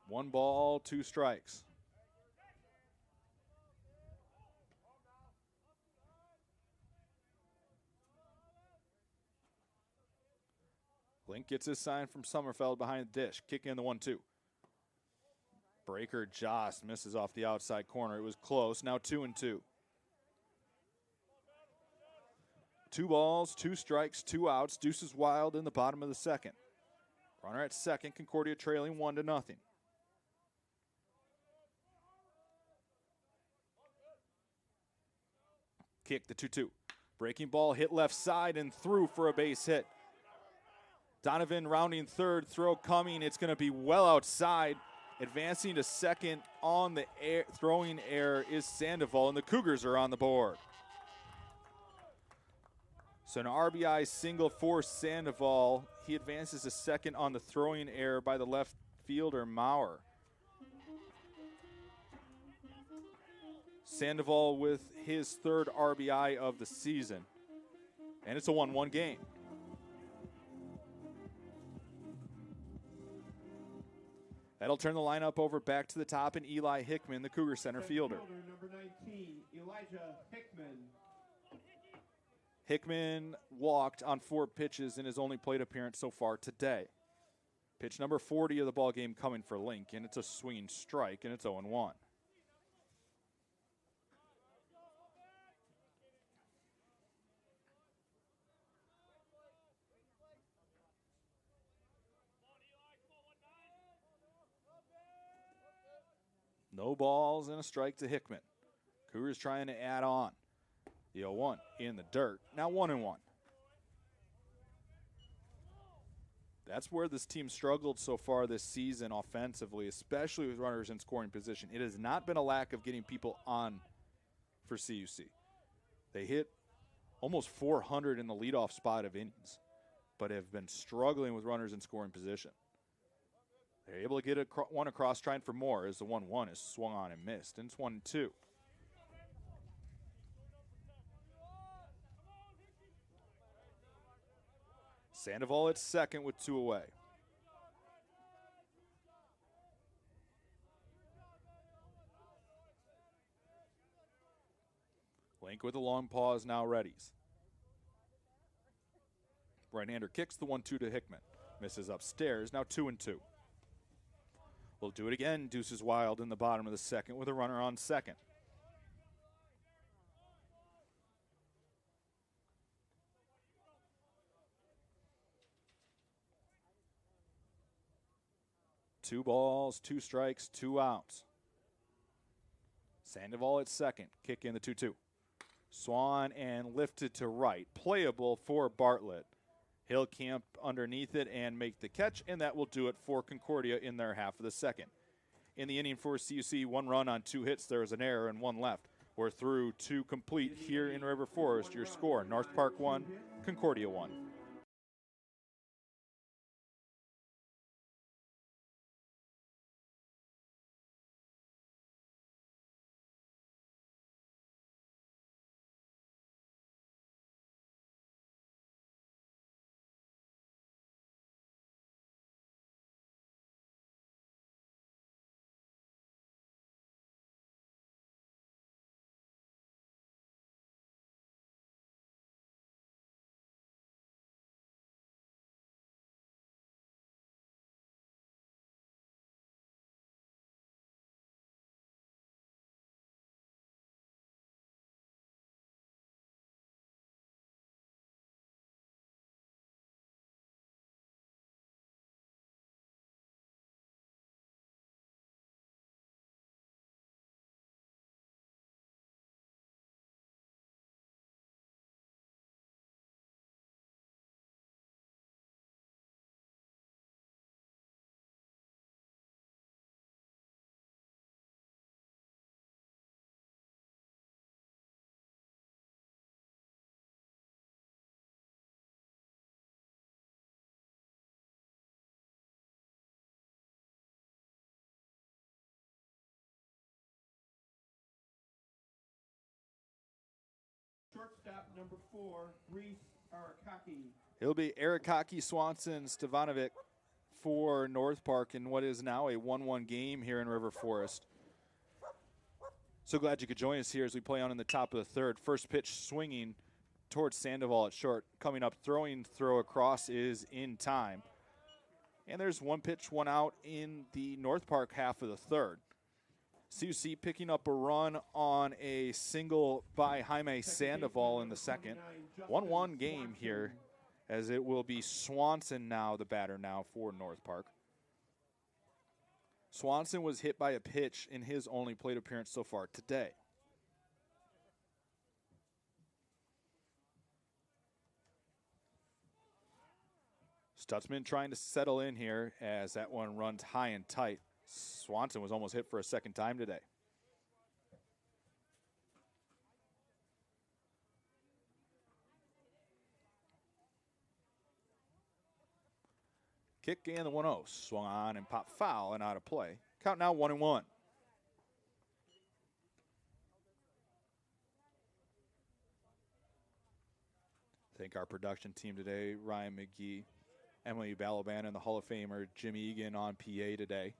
One ball, 2 strikes. Link gets his sign from Sommerfeld behind the dish. Kick in the 1-2. Breaker just misses off the outside corner. It was close. Now 2-2. 2 balls, 2 strikes, 2 outs. Deuces wild in the bottom of the second. Runner at second. Concordia trailing 1-0. Kick the 2-2. Breaking ball hit left side and through for a base hit. Donovan rounding third, throw coming. It's going to be well outside. Advancing to second on the air, throwing error is Sandoval, and the Cougars are on the board. So an RBI single for Sandoval. He advances to second on the throwing error by the left fielder, Maurer. Sandoval with his 3rd RBI of the season. And it's a 1-1 game. That'll turn the lineup over back to the top, and Eli Hickman, the Cougar center fielder. Number 19, Elijah Hickman. Hickman walked on 4 pitches in his only plate appearance so far today. Pitch number 40 of the ball game coming for Link, and it's a swinging strike, and it's 0-1. No balls and a strike to Hickman. Cougars trying to add on. The 0-1 in the dirt. Now 1-1. That's where this team struggled so far this season offensively, especially with runners in scoring position. It has not been a lack of getting people on for CUC. They hit almost 400 in the leadoff spot of innings, but have been struggling with runners in scoring position. They're able to get one across, trying for more as the 1-1 is swung on and missed. And it's 1-2. Sandoval at second with 2 away. Link with a long pause, now readies. Right-hander kicks the 1-2 to Hickman. Misses upstairs, now 2-2. We'll do it again. Deuces wild in the bottom of the second with a runner on second. Two balls, 2 strikes, 2 outs. Sandoval at second. Kick in the 2-2. Swan and lifted to right. Playable for Bartlett. He'll camp underneath it and make the catch, and that will do it for Concordia in their half of the second. In the inning for CUC, 1 run on 2 hits. There was an error and 1 left. We're through to complete here in River Forest. Your score, North Park 1, Concordia 1. Shortstop number 4, Reese Arakaki. It'll be Arakaki, Swanson, Stevanovic for North Park in what is now a 1-1 game here in River Forest. So glad you could join us here as we play on in the top of the third. First pitch swinging towards Sandoval at short. Coming up, throw across is in time. And there's one pitch, one out in the North Park half of the third. CUC picking up a run on a single by Jaime Sandoval in the second. 1-1 game here, as it will be Swanson now, the batter now for North Park. Swanson was hit by a pitch in his only plate appearance so far today. Stutzman trying to settle in here as that one runs high and tight. Swanson was almost hit for a second time today. Kick and the 1-0. Swung on and popped foul and out of play. Count now 1-1. Thank our production team today, Ryan McGee, Emily Balaban, and the Hall of Famer Jimmy Egan on PA today.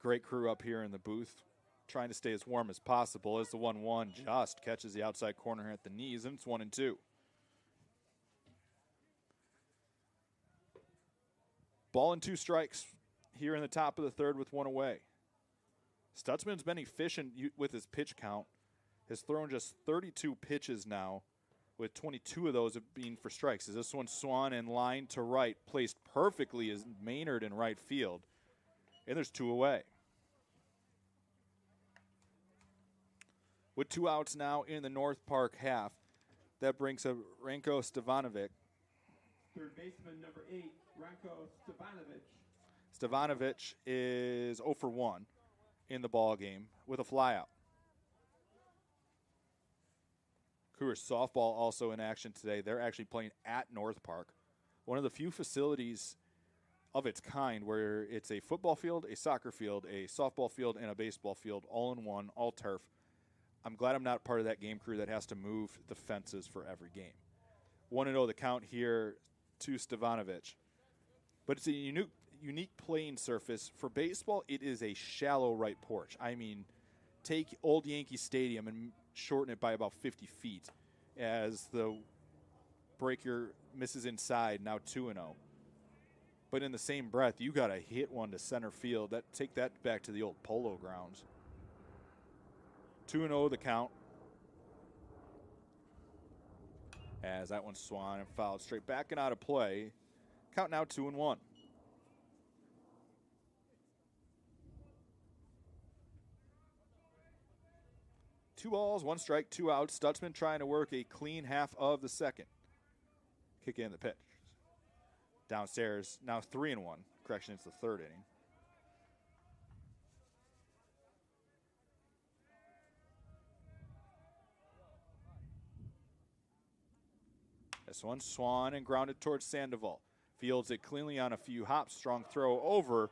Great crew up here in the booth, trying to stay as warm as possible as the 1-1 just catches the outside corner at the knees, and it's 1-2. Ball and 2 strikes here in the top of the third with one away. Stutzman's been efficient with his pitch count. Has thrown just 32 pitches now, with 22 of those being for strikes. As this one swung in line to right, placed perfectly as Maynard in right field. And there's 2 away. With 2 outs now in the North Park half, that brings up Ranko Stevanovic. Third baseman number 8, Ranko Stevanovic. Stevanovic is 0 for 1 in the ball game with a flyout. Cougars softball also in action today. They're actually playing at North Park, one of the few facilities of its kind where it's a football field, a soccer field, a softball field, and a baseball field all in one, all turf. I'm glad I'm not part of that game crew that has to move the fences for every game. 1-0 the count here to Stevanovic. But it's a unique playing surface. For baseball, it is a shallow right porch. I mean, take Old Yankee Stadium and shorten it by about 50 feet as the breaker misses inside, now 2-0. But in the same breath, you got to hit one to center field. Take that back to the old Polo Grounds. 2-0 the count. As that one swung and fouled straight back and out of play. Count now 2-1. Two balls, 1 strike, 2 outs. Stutzman trying to work a clean half of the second. Kick in the pitch. Downstairs, now 3-1. Correction, it's the third inning. this one. Swan and grounded towards Sandoval. Fields it cleanly on a few hops. Strong throw over.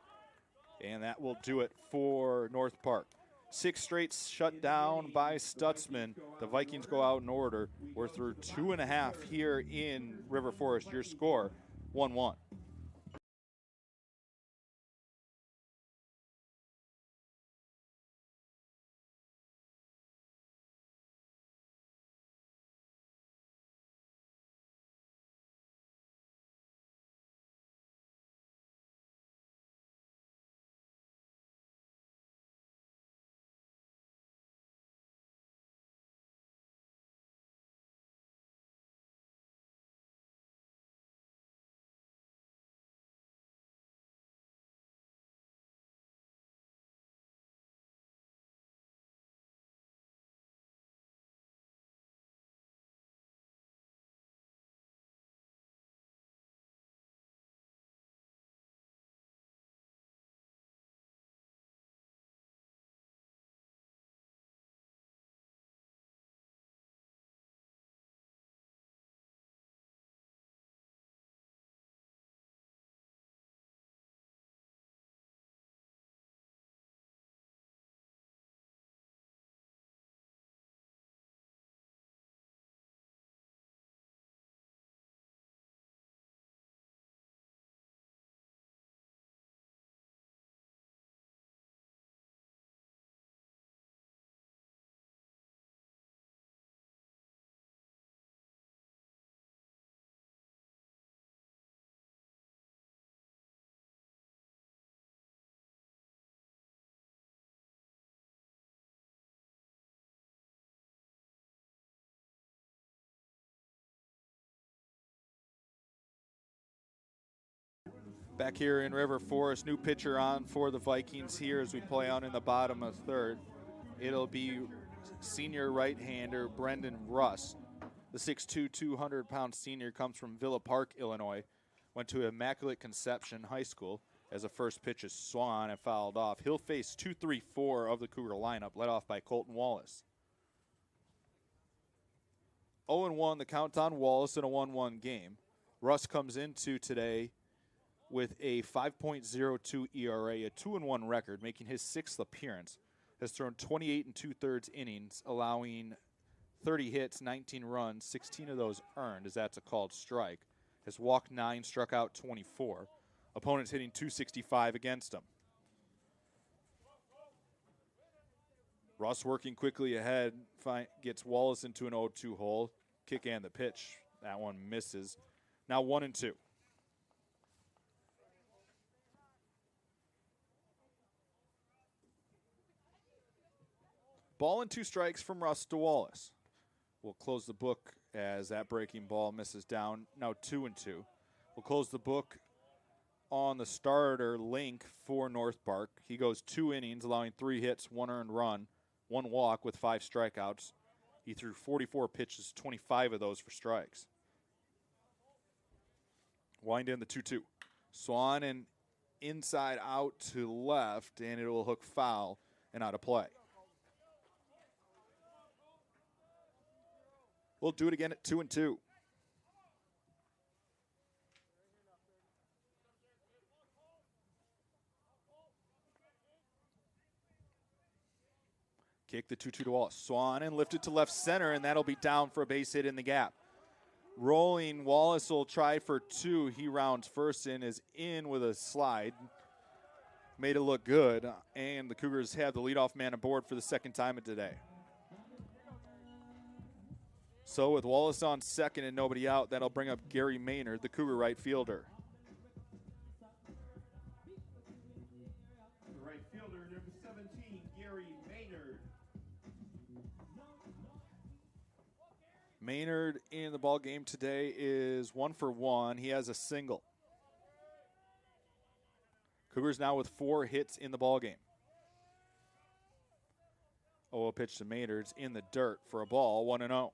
And that will do it for North Park. 6 straight shut down by Stutzman. The Vikings go out in order. We're through 2.5 here in River Forest. Your score, 1-1. Back here in River Forest, new pitcher on for the Vikings here as we play on in the bottom of third. It'll be senior right-hander Brendan Russ. The 6'2", 200-pound senior comes from Villa Park, Illinois. Went to Immaculate Conception High School. As a first pitch is Swan and fouled off. He'll face 2-3-4 of the Cougar lineup, led off by Colton Wallace. 0-1 the count on Wallace in a 1-1 game. Russ comes into today with a 5.02 ERA, a 2-1 record, making his 6th appearance. Has thrown 28 2/3 innings, allowing 30 hits, 19 runs, 16 of those earned, as that's a called strike. Has walked 9, struck out 24. Opponents hitting .265 against him. Russ working quickly ahead, gets Wallace into an 0-2 hole. Kick and the pitch. That one misses. Now 1-2. Ball and 2 strikes from Russ to Wallace. We'll close the book as that breaking ball misses down. Now 2-2. We'll close the book on the starter, Link, for North Park. He goes 2 innings, allowing 3 hits, 1 earned run, 1 walk with 5 strikeouts. He threw 44 pitches, 25 of those for strikes. Wind in the 2-2. Swan and inside out to left, and it will hook foul and out of play. We'll do it again at 2-2. Kick the 2-2 to Wallace. Swan and lifted to left center, and that'll be down for a base hit in the gap. Rolling, Wallace will try for 2. He rounds first and is in with a slide. Made it look good, and the Cougars have the leadoff man aboard for the second time of today. So with Wallace on second and nobody out, that'll bring up Gary Maynard, the Cougar right fielder. The right fielder, number 17, Gary Maynard. Maynard in the ball game today is 1 for 1. He has a single. Cougars now with 4 hits in the ball game. Oh, a pitch to Maynard's in the dirt for a ball, 1-0.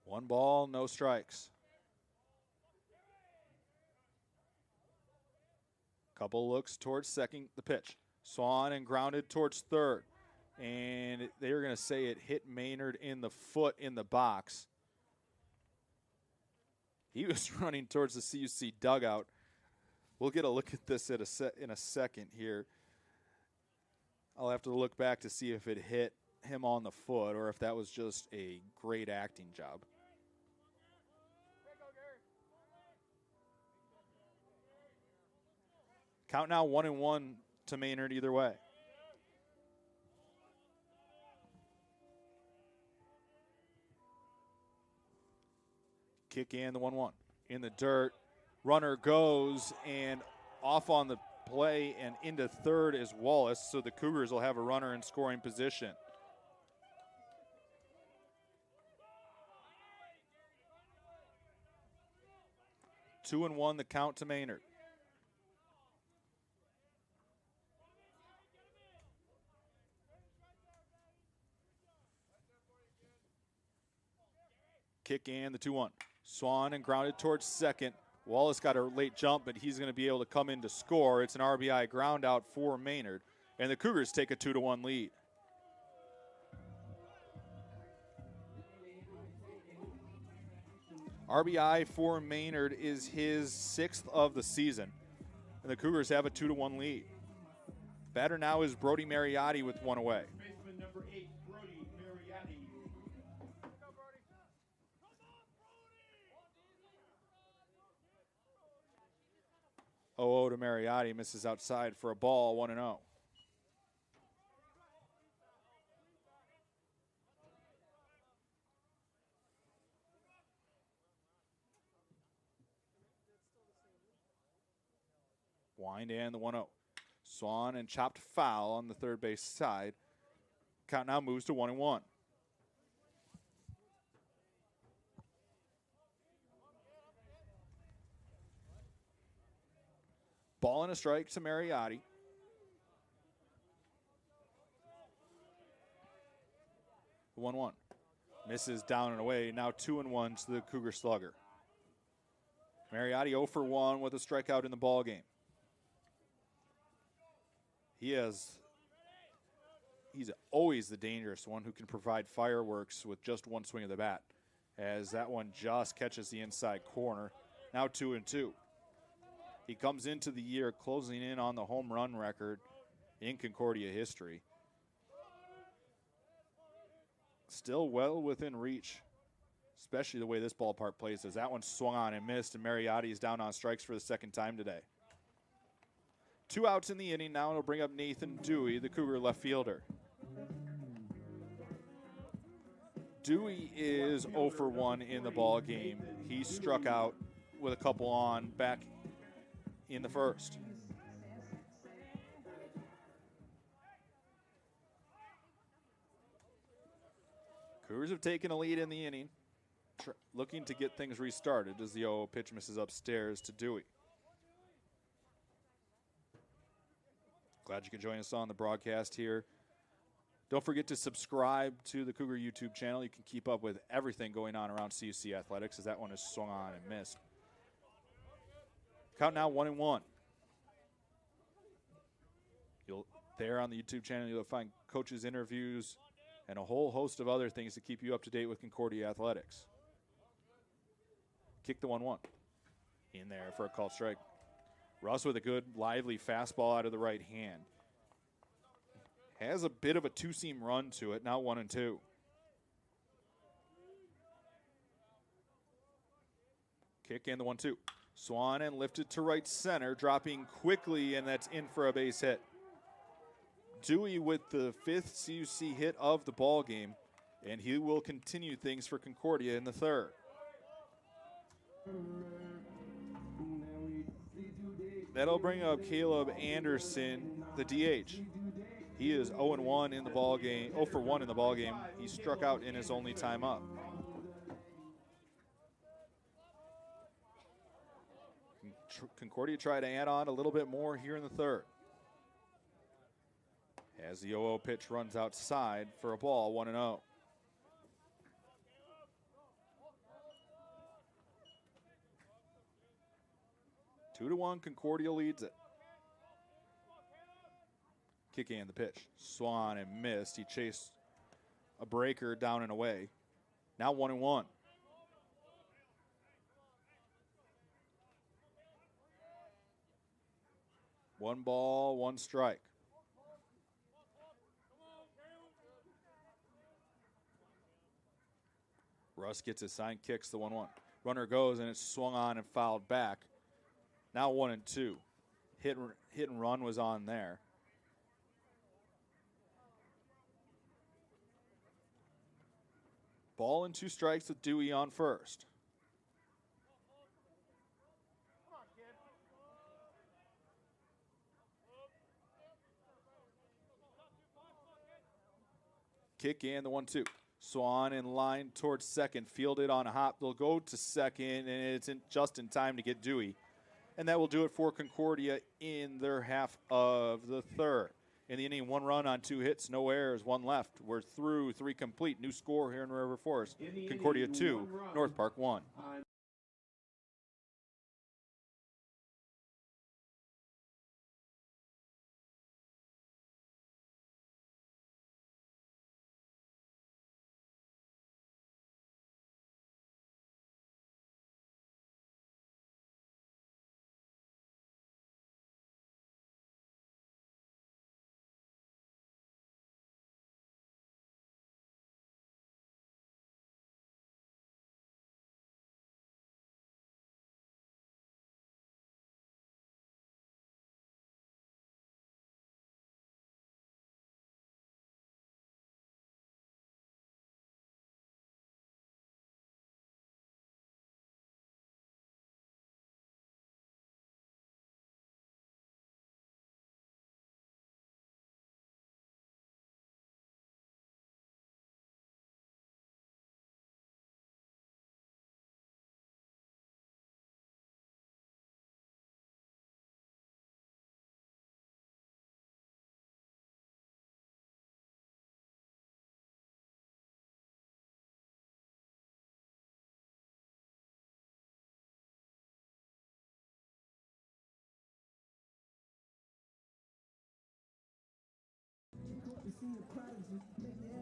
One ball, no strikes. Couple looks towards second, the pitch. Swung and grounded towards third. And they're going to say it hit Maynard in the foot in the box. He was running towards the CUC dugout. We'll get a look at this in a second here. I'll have to look back to see if it hit him on the foot or if that was just a great acting job. Count now 1-1 to Maynard either way. Kick in the 1-1. In the dirt, runner goes and off on the play and into third is Wallace, so the Cougars will have a runner in scoring position. Two and one, the count to Maynard. Kick in the 2-1. Swan and grounded towards second. Wallace got a late jump, but he's going to be able to come in to score. It's an RBI ground out for Maynard, and the Cougars take a 2-1 lead. RBI for Maynard is his 6th of the season, and the Cougars have a 2-1 lead. Batter now is Brody Mariotti with one away. Baseman number 8, Brody Mariotti. 0-0 to Mariotti, misses outside for a ball, 1-0. Wind and the 1-0. Swan and chopped foul on the third base side. Count now moves to 1-1. Ball and a strike to Mariotti. The 1-1. Misses down and away. Now 2-1 to the Cougar slugger. Mariotti 0 for 1 with a strikeout in the ball game. He's always the dangerous one who can provide fireworks with just one swing of the bat, as that one just catches the inside corner. Now 2-2. He comes into the year closing in on the home run record in Concordia history. Still well within reach, especially the way this ballpark plays, as that one swung on and missed, and Mariotti is down on strikes for the second time today. 2 outs in the inning. Now it'll bring up Nathan Dewey, the Cougar left fielder. Dewey is 0 for 1 in the ball game. He struck out with a couple on back in the first. Cougars have taken a lead in the inning, looking to get things restarted as the 0-0 pitch misses upstairs to Dewey. Glad you could join us on the broadcast here. Don't forget to subscribe to the Cougar YouTube channel. You can keep up with everything going on around CUC athletics, as that one is swung on and missed. Count now 1-1. There on the YouTube channel, you'll find coaches' interviews and a whole host of other things to keep you up to date with Concordia athletics. Kick the 1-1. In there for a called strike. Russ with a good, lively fastball out of the right hand. Has a bit of a two-seam run to it, now 1-2. Kick in the 1-2. Swan and lifted to right center, dropping quickly, and that's in for a base hit. Dewey with the 5th CUC hit of the ball game, and he will continue things for Concordia in the third. That'll bring up Caleb Anderson, the DH. He is 0-1 in the ball game, 0 for 1 in the ball game. He struck out in his only time up. Concordia try to add on a little bit more here in the third. As the 0-0 pitch runs outside for a ball, 1-0. Two to 1, Concordia leads it. Kick and the pitch. Swung and missed. He chased a breaker down and away. Now 1-1. One ball, one strike. Russ gets his sign, kicks the 1-1. Runner goes, and it's swung on and fouled back. Now 1-2. Hit and run was on there. Ball and 2 strikes with Dewey on first. Kick and the 1-2. Swan in line towards second, fielded on a hop. They'll go to second, and it's just in time to get Dewey. And that will do it for Concordia in their half of the third. In the inning, 1 run on 2 hits, no errors, 1 left. We're through 3 complete. New score here in River Forest. Concordia 2, North Park 1.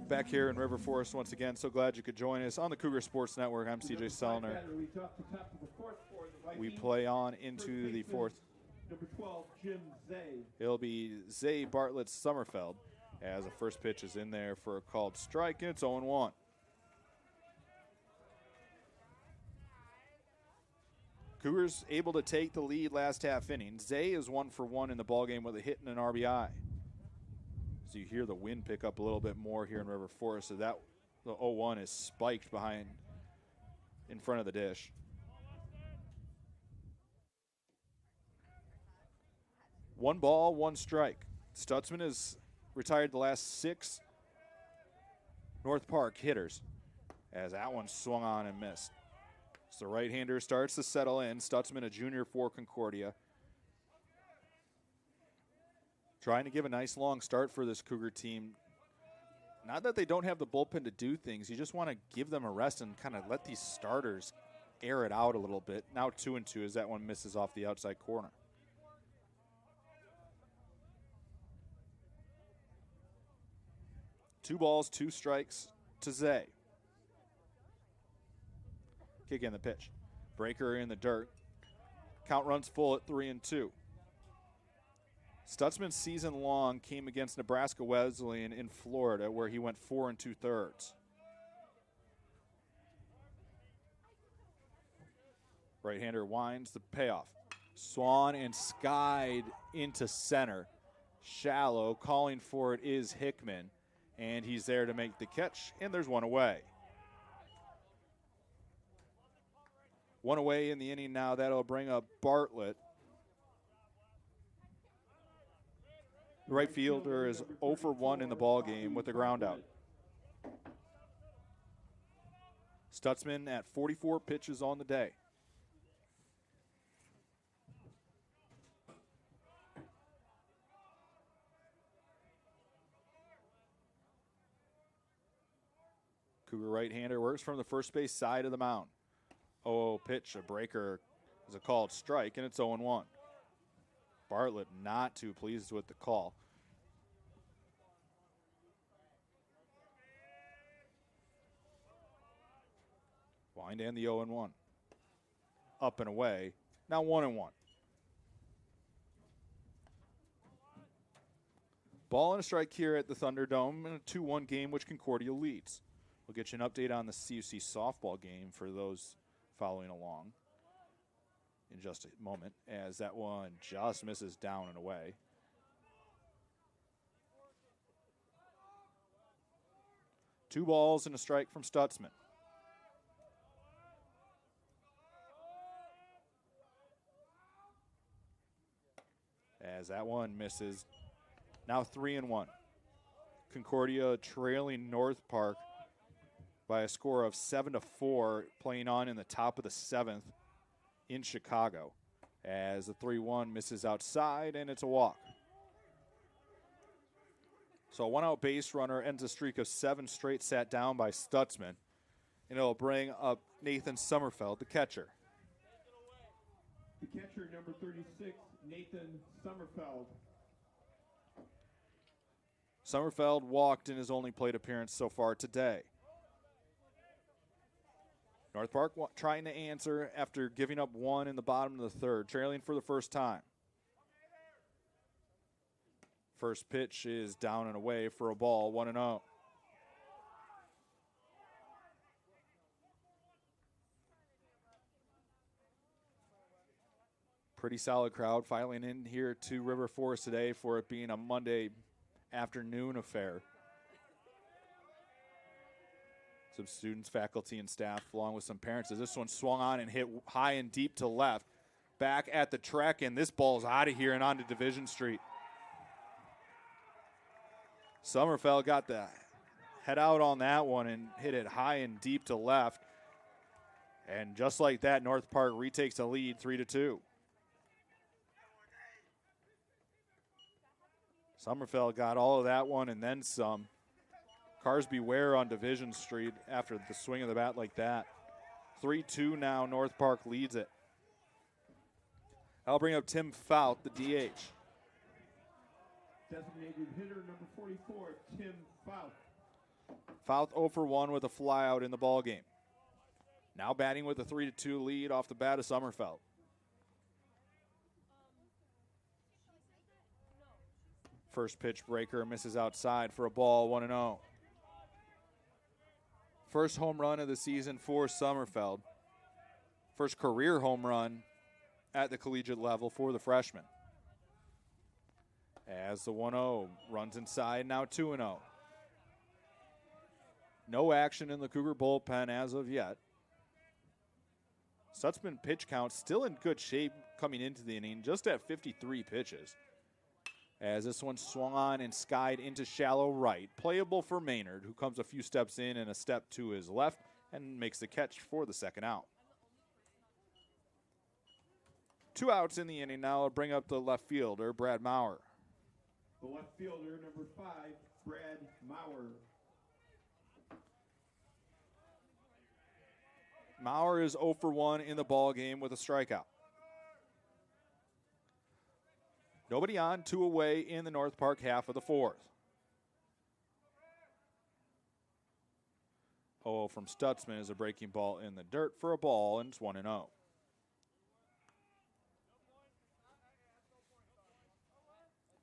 Back here in River Forest once again. So glad you could join us on the Cougar Sports Network. I'm CJ Sellner. We play on into the fourth. Number 12, Jim Zay. It'll be Zay Bartlett Summerfeld as the first pitch is in there for a called strike, and it's 0-1. Cougars able to take the lead last half inning. Zay is 1 for 1 in the ballgame with a hit and an RBI. So you hear the wind pick up a little bit more here in River Forest. So that the 0-1 is spiked behind in front of the dish. One ball, one strike. Stutzman has retired the last 6 North Park hitters as that one swung on and missed. So the right-hander starts to settle in. Stutzman, a junior for Concordia. Trying to give a nice long start for this Cougar team. Not that they don't have the bullpen to do things. You just want to give them a rest and kind of let these starters air it out a little bit. Now 2-2 as that one misses off the outside corner. Two balls, 2 strikes to Zay. Kick in the pitch. Breaker in the dirt. Count runs full at 3-2. Stutzman's season long came against Nebraska Wesleyan in Florida, where he went 4 2/3. Right-hander winds the payoff. Swan and skied into center. Shallow, calling for it is Hickman, and he's there to make the catch, and there's one away. One away in the inning now. That'll bring up Bartlett. The right fielder is 0 for 1 in the ball game with a ground out. Stutzman at 44 pitches on the day. Cougar right-hander works from the first base side of the mound. Oh, pitch, a breaker is a called strike, and it's 0-1. Bartlett not too pleased with the call. Wind and the 0-1. Up and away. Now 1-1. Ball and a strike here at the Thunderdome in a 2-1 game, which Concordia leads. We'll get you an update on the CUC softball game for those following along in just a moment, as that one just misses down and away. Two balls and a strike from Stutzman. As that one misses. Now 3-1. Concordia trailing North Park by a score of 7-4, playing on in the top of the 7th in Chicago. As the 3-1 misses outside, and it's a walk. So a one-out base runner ends a streak of 7 straight sat down by Stutzman, and it'll bring up Nathan Sommerfeld, the catcher. The catcher, number 36, Nathan Sommerfeld. Sommerfeld walked in his only plate appearance so far today. North Park trying to answer after giving up one in the bottom of the third, trailing for the first time. First pitch is down and away for a ball, 1-0. Pretty solid crowd filing in here to River Forest today for it being a Monday afternoon affair. Some students, faculty, and staff, along with some parents, as this one swung on and hit high and deep to left. Back at the track, and this ball's out of here and onto Division Street. Sommerfeld got the head out on that one and hit it high and deep to left. And just like that, North Park retakes the lead 3-2. Sommerfeld got all of that one and then some. Cars beware on Division Street after the swing of the bat like that. 3-2 now, North Park leads it. I'll bring up Tim Fout, the DH. Designated hitter, number 44, Tim Fout. Fout 0 for 1 with a flyout in the ballgame. Now batting with a 3-2 lead off the bat of Sommerfeld. First pitch breaker misses outside for a ball, 1-0. First home run of the season for Sommerfeld. First career home run at the collegiate level for the freshman. As the 1-0 runs inside, now 2-0. No action in the Cougar bullpen as of yet. Stutzman pitch count still in good shape coming into the inning, just at 53 pitches. As this one swung on and skied into shallow right. Playable for Maynard, who comes a few steps in and a step to his left and makes the catch for the second out. 2 outs in the inning. Now I'll bring up the left fielder, Brad Maurer. The left fielder, number 5, Brad Maurer. Maurer is 0 for 1 in the ball game with a strikeout. Nobody on, 2 away in the North Park half of the 4th. 0 from Stutzman is a breaking ball in the dirt for a ball, and it's 1-0.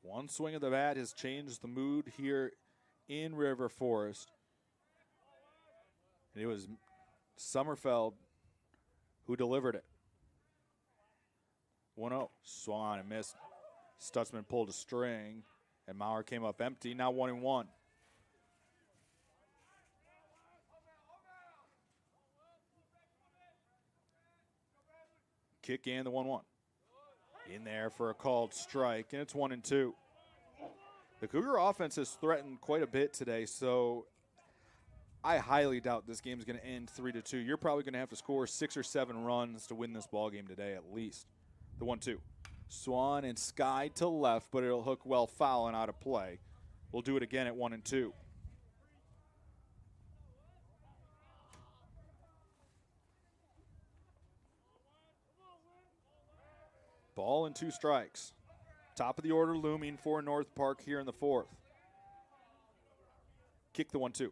One swing of the bat has changed the mood here in River Forest. And it was Sommerfeld who delivered it. 1-0, swung on and missed. Stutzman pulled a string, and Maurer came up empty. Now 1-1. Kick and the 1-1. In there for a called strike, and it's 1-2. The Cougar offense has threatened quite a bit today, so I highly doubt this game is going to end 3-2. You're probably going to have to score 6 or 7 runs to win this ball game today at least. The 1-2. Swan and skied to left, but it'll hook well foul and out of play. We'll do it again at 1-2. Ball and 2 strikes. Top of the order looming for North Park here in the 4th. Kick the 1-2.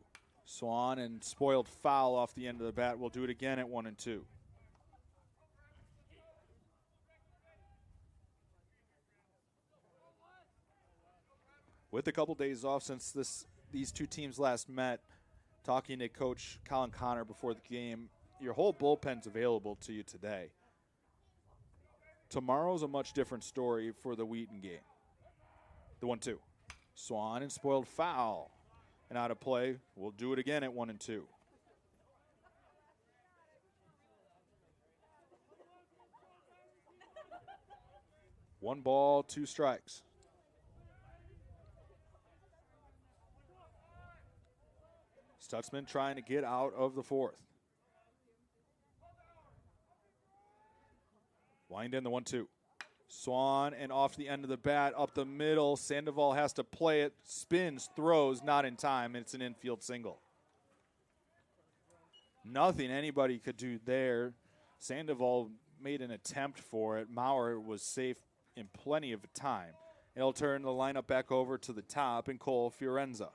Swan and spoiled foul off the end of the bat. We'll do it again at 1-2. With a couple days off since these two teams last met, talking to Coach Colin Connor before the game, your whole bullpen's available to you today. Tomorrow's a much different story for the Wheaton game. The 1-2. Swan and spoiled foul. And out of play. We'll do it again at 1-2. One ball, 2 strikes. Stutzman trying to get out of the 4th. Wind in the 1-2. Swan and off the end of the bat, up the middle. Sandoval has to play it, spins, throws, not in time, and it's an infield single. Nothing anybody could do there. Sandoval made an attempt for it. Maurer was safe in plenty of time. It'll turn the lineup back over to the top and Cole Fiorenza.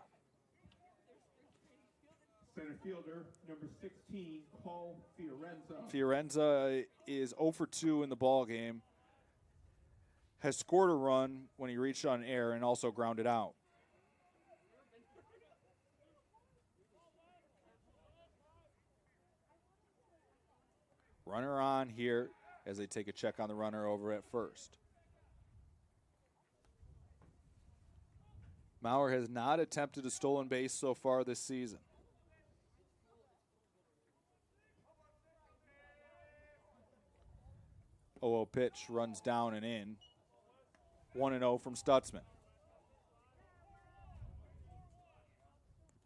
Center fielder, number 16, Cole Fiorenza. Fiorenza is 0 for 2 in the ball game. Has scored a run when he reached on air and also grounded out. Runner on here as they take a check on the runner over at first. Maurer has not attempted a stolen base so far this season. Oh, pitch runs down and in. 1-0 from Stutzman.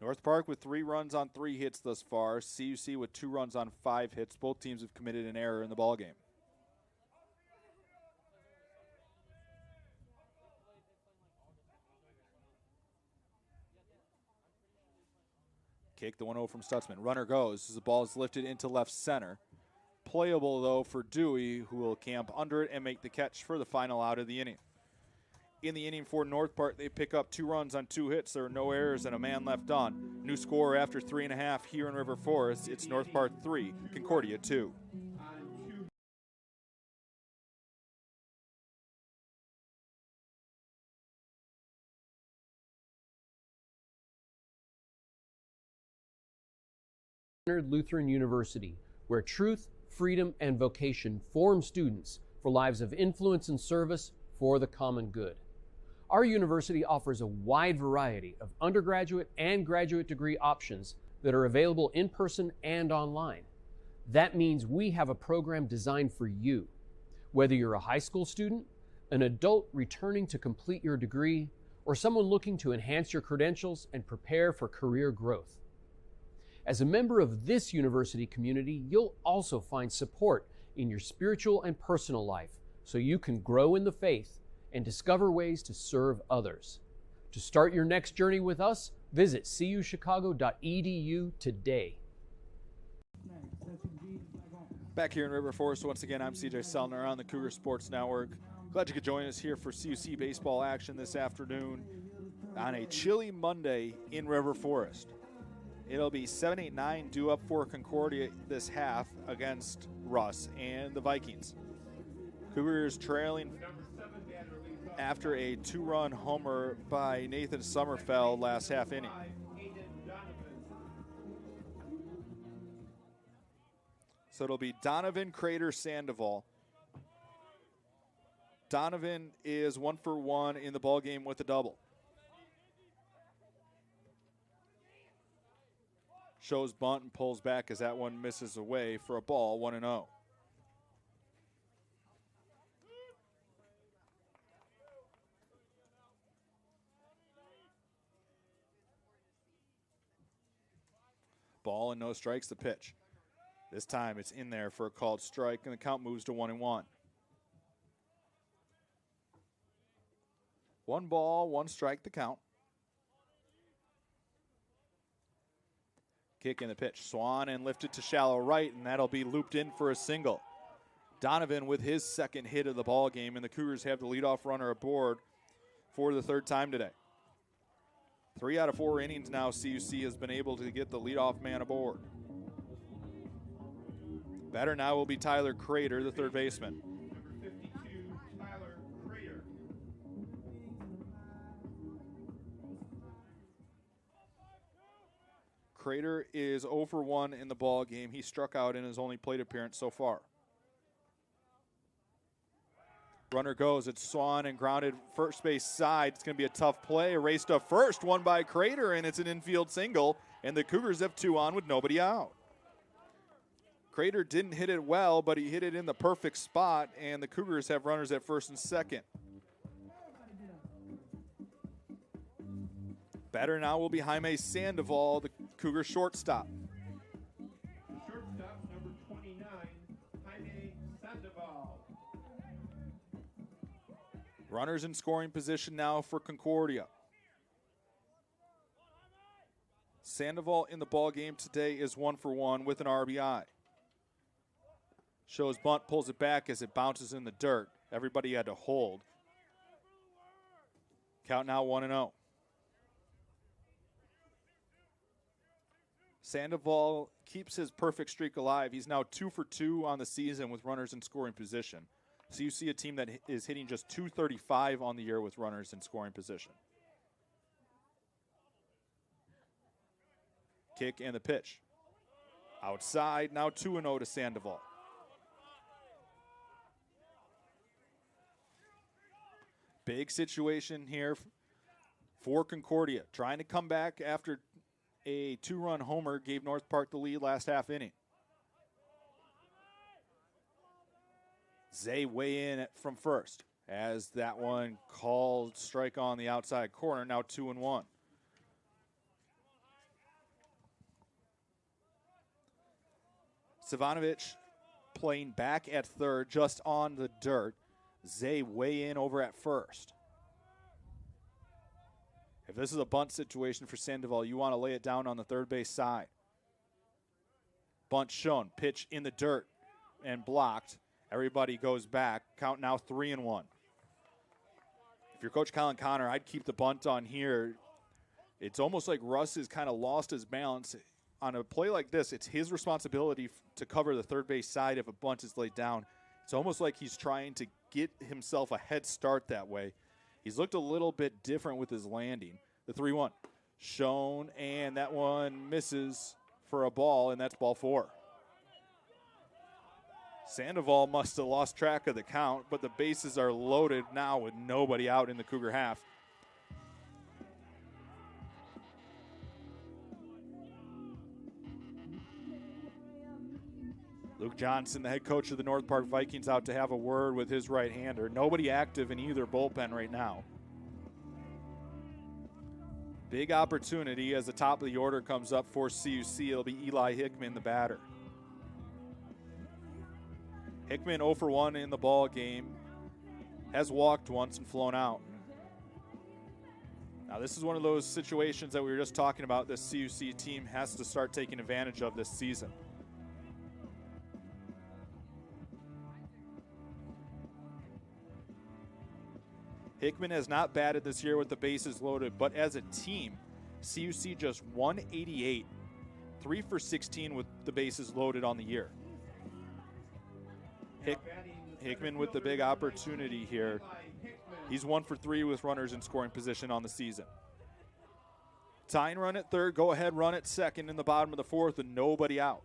North Park with 3 runs on 3 hits thus far. CUC with 2 runs on 5 hits. Both teams have committed an error in the ballgame. Kick the 1-0 from Stutzman. Runner goes as the ball is lifted into left center. Playable, though, for Dewey, who will camp under it and make the catch for the final out of the inning. In the inning for North Park, they pick up 2 runs on 2 hits. There are no errors and a man left on. New score after 3.5 here in River Forest. It's North Park 3, Concordia 2. Lutheran University, where truth, freedom, and vocation form students for lives of influence and service for the common good. Our university offers a wide variety of undergraduate and graduate degree options that are available in person and online. That means we have a program designed for you. Whether you're a high school student, an adult returning to complete your degree, or someone looking to enhance your credentials and prepare for career growth. As a member of this university community, you'll also find support in your spiritual and personal life so you can grow in the faith and discover ways to serve others. To start your next journey with us, visit cuchicago.edu today. Back here in River Forest, once again, I'm CJ Selner on the Cougar Sports Network. Glad you could join us here for CUC baseball action this afternoon on a chilly Monday in River Forest. It'll be 7-8-9 due up for Concordia this half against Russ and the Vikings. Cougars trailing after a 2-run homer by Nathan Sommerfeld last half inning. So it'll be Donovan, Crater, Sandoval. Donovan is 1 for 1 in the ballgame with a double. Shows bunt and pulls back as that one misses away for a ball, 1-0. Ball and no strikes, the pitch. This time it's in there for a called strike, and the count moves to 1-1. 1 ball, 1 strike, the count. Kick in the pitch. Swan and lifted to shallow right, and that'll be looped in for a single. Donovan with his second hit of the ball game, and the Cougars have the leadoff runner aboard for the 3rd time today. 3 out of 4 innings now, CUC has been able to get the leadoff man aboard. Batter now will be Tyler Crater, the third baseman. Number 52, Tyler Crater. Crater is 0 for 1 in the ball game. He struck out in his only plate appearance so far. Runner goes. It's Swan and grounded first base side. It's going to be a tough play. A race to first, won by Crater, and it's an infield single. And the Cougars have 2 on with nobody out. Crater didn't hit it well, but he hit it in the perfect spot, and the Cougars have runners at first and second. Batter now will be Jaime Sandoval, the Cougar shortstop. Shortstop, number 29, Jaime Sandoval. Runners in scoring position now for Concordia. Sandoval in the ball game today is 1 for 1 with an RBI. Shows bunt, pulls it back as it bounces in the dirt. Everybody had to hold. Count now 1-0. Sandoval keeps his perfect streak alive. He's now 2 for 2 on the season with runners in scoring position. So you see a team that is hitting just .235 on the year with runners in scoring position. Kick and the pitch. Outside, now 2-0 to Sandoval. Big situation here for Concordia. Trying to come back after a 2-run homer gave North Park the lead last half inning. Zay weigh in from first as that one called strike on the outside corner. Now 2-1. Savanovic playing back at third, just on the dirt. Zay weigh in over at first. If this is a bunt situation for Sandoval, you want to lay it down on the third base side. Bunt shown, pitch in the dirt and blocked. Everybody goes back. Count now 3-1. If you're Coach Colin Connor, I'd keep the bunt on here. It's almost like Russ has kind of lost his balance. On a play like this, it's his responsibility to cover the third base side if a bunt is laid down. It's almost like he's trying to get himself a head start that way. He's looked a little bit different with his landing. The 3-1 shown, and that one misses for a ball, and that's ball 4. Sandoval must have lost track of the count, but the bases are loaded now with nobody out in the Cougar half. Luke Johnson, the head coach of the North Park Vikings, out to have a word with his right-hander. Nobody active in either bullpen right now. Big opportunity as the top of the order comes up for CUC. It'll be Eli Hickman, the batter. Hickman 0 for 1 in the ball game. Has walked once and flown out. Now this is one of those situations that we were just talking about. This CUC team has to start taking advantage of this season. Hickman has not batted this year with the bases loaded, but as a team, CUC just 188, 3 for 16 with the bases loaded on the year. Hickman with the big opportunity here. He's 1 for 3 with runners in scoring position on the season. Tying run at third, go ahead run at second in the bottom of the 4th, and nobody out.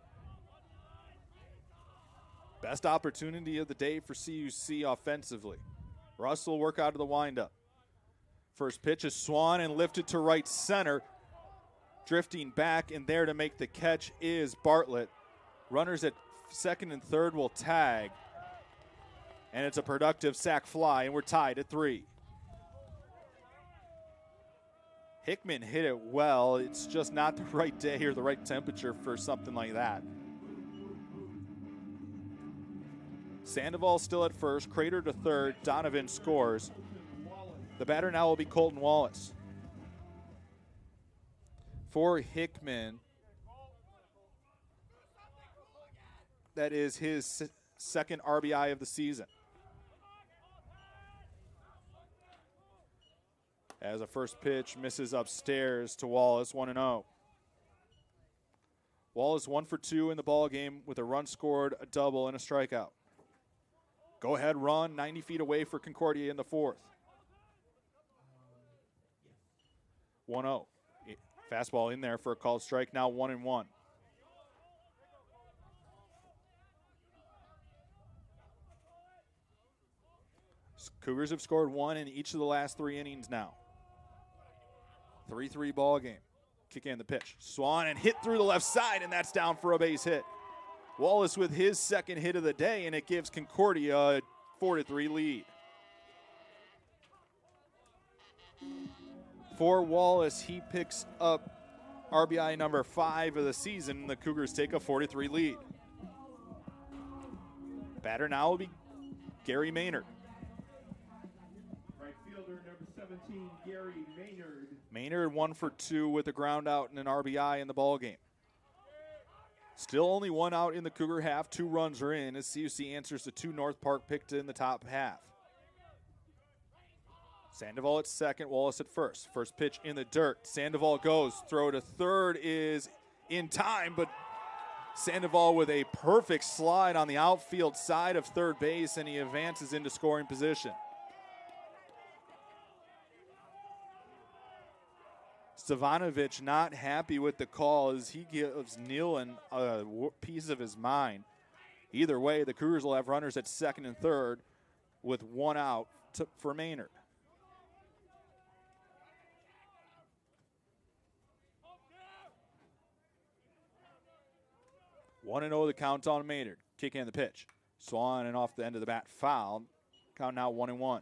Best opportunity of the day for CUC offensively. Russell work out of the windup. First pitch is Swan and lifted to right center. Drifting back, and there to make the catch is Bartlett. Runners at second and third will tag. And it's a productive sac fly, and we're tied at 3. Hickman hit it well. It's just not the right day or the right temperature for something like that. Sandoval still at first, Crater to third, Donovan scores. The batter now will be Colton Wallace. For Hickman, that is his second RBI of the season. as a first pitch misses upstairs to Wallace, 1-0. Wallace 1 for 2 in the ball game with a run scored, a double, and a strikeout. Go ahead run 90 feet away for Concordia in the fourth. 1-0. Fastball in there for a called strike, now 1-1. Cougars have scored 1 in each of the last 3 innings now. 3-3 ball game. Kick in the pitch. Swan and hit through the left side, and that's down for a base hit. Wallace with his second hit of the day, and it gives Concordia a 4-3 lead. For Wallace, he picks up RBI number 5 of the season. The Cougars take a 4-3 lead. Batter now will be Gary Maynard. Right fielder number 17, Gary Maynard. Maynard 1 for 2 with a ground out and an RBI in the ball game. Still only 1 out in the Cougar half. 2 runs are in as CUC answers to 2 North Park picked in the top half. Sandoval at second, Wallace at first. First pitch in the dirt. Sandoval goes. Throw to third is in time, but Sandoval with a perfect slide on the outfield side of third base, and he advances into scoring position. Stevanovic not happy with the call as he gives Nealon a piece of his mind. Either way, the Cougars will have runners at second and third with 1 out for Maynard. One and 0 the count on Maynard. Kick in the pitch. Swan and off the end of the bat foul. Count now 1-1.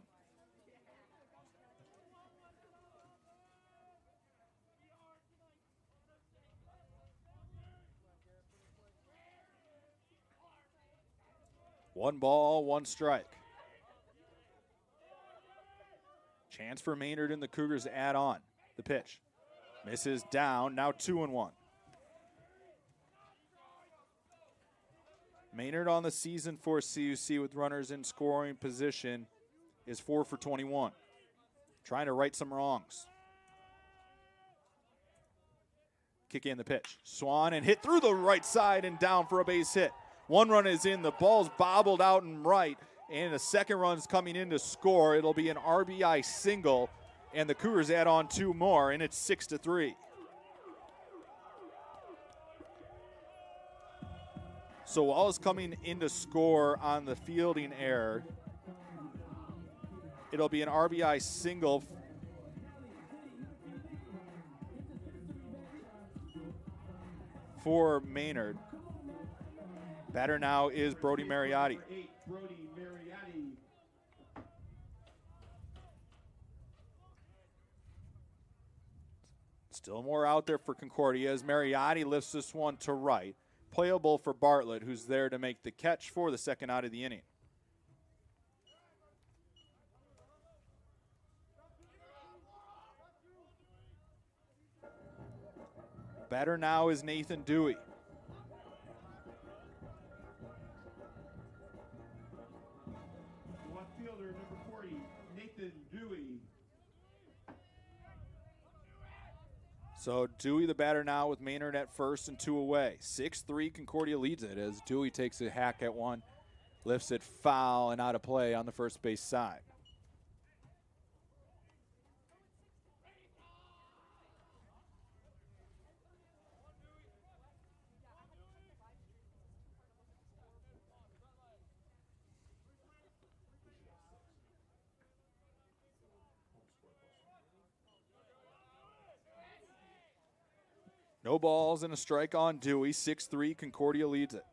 One ball, 1 strike. Chance for Maynard and the Cougars to add on. The pitch. Misses down, now 2-1. Maynard on the season for CUC with runners in scoring position is 4 for 21. Trying to right some wrongs. Kick in the pitch. Swan and hit through the right side and down for a base hit. 1 run is in. The ball's bobbled out and right, and a second run's coming in to score. It'll be an RBI single, and the Cougars add on 2 more, and it's 6-3. So Wallace coming in to score on the fielding error. It'll be an RBI single for Maynard. Batter now is Brody Mariotti. 8, Brody Mariotti. Still more out there for Concordia as Mariotti lifts this one to right. Playable for Bartlett, who's there to make the catch for the second out of the inning. Batter now is Nathan Dewey. Left fielder number 40, Nathan Dewey. So Dewey the batter now with Maynard at first and 2 away. 6-3 Concordia leads it as Dewey takes a hack at one, lifts it foul and out of play on the first base side. No balls and a strike on Dewey. 6-3, Concordia leads it.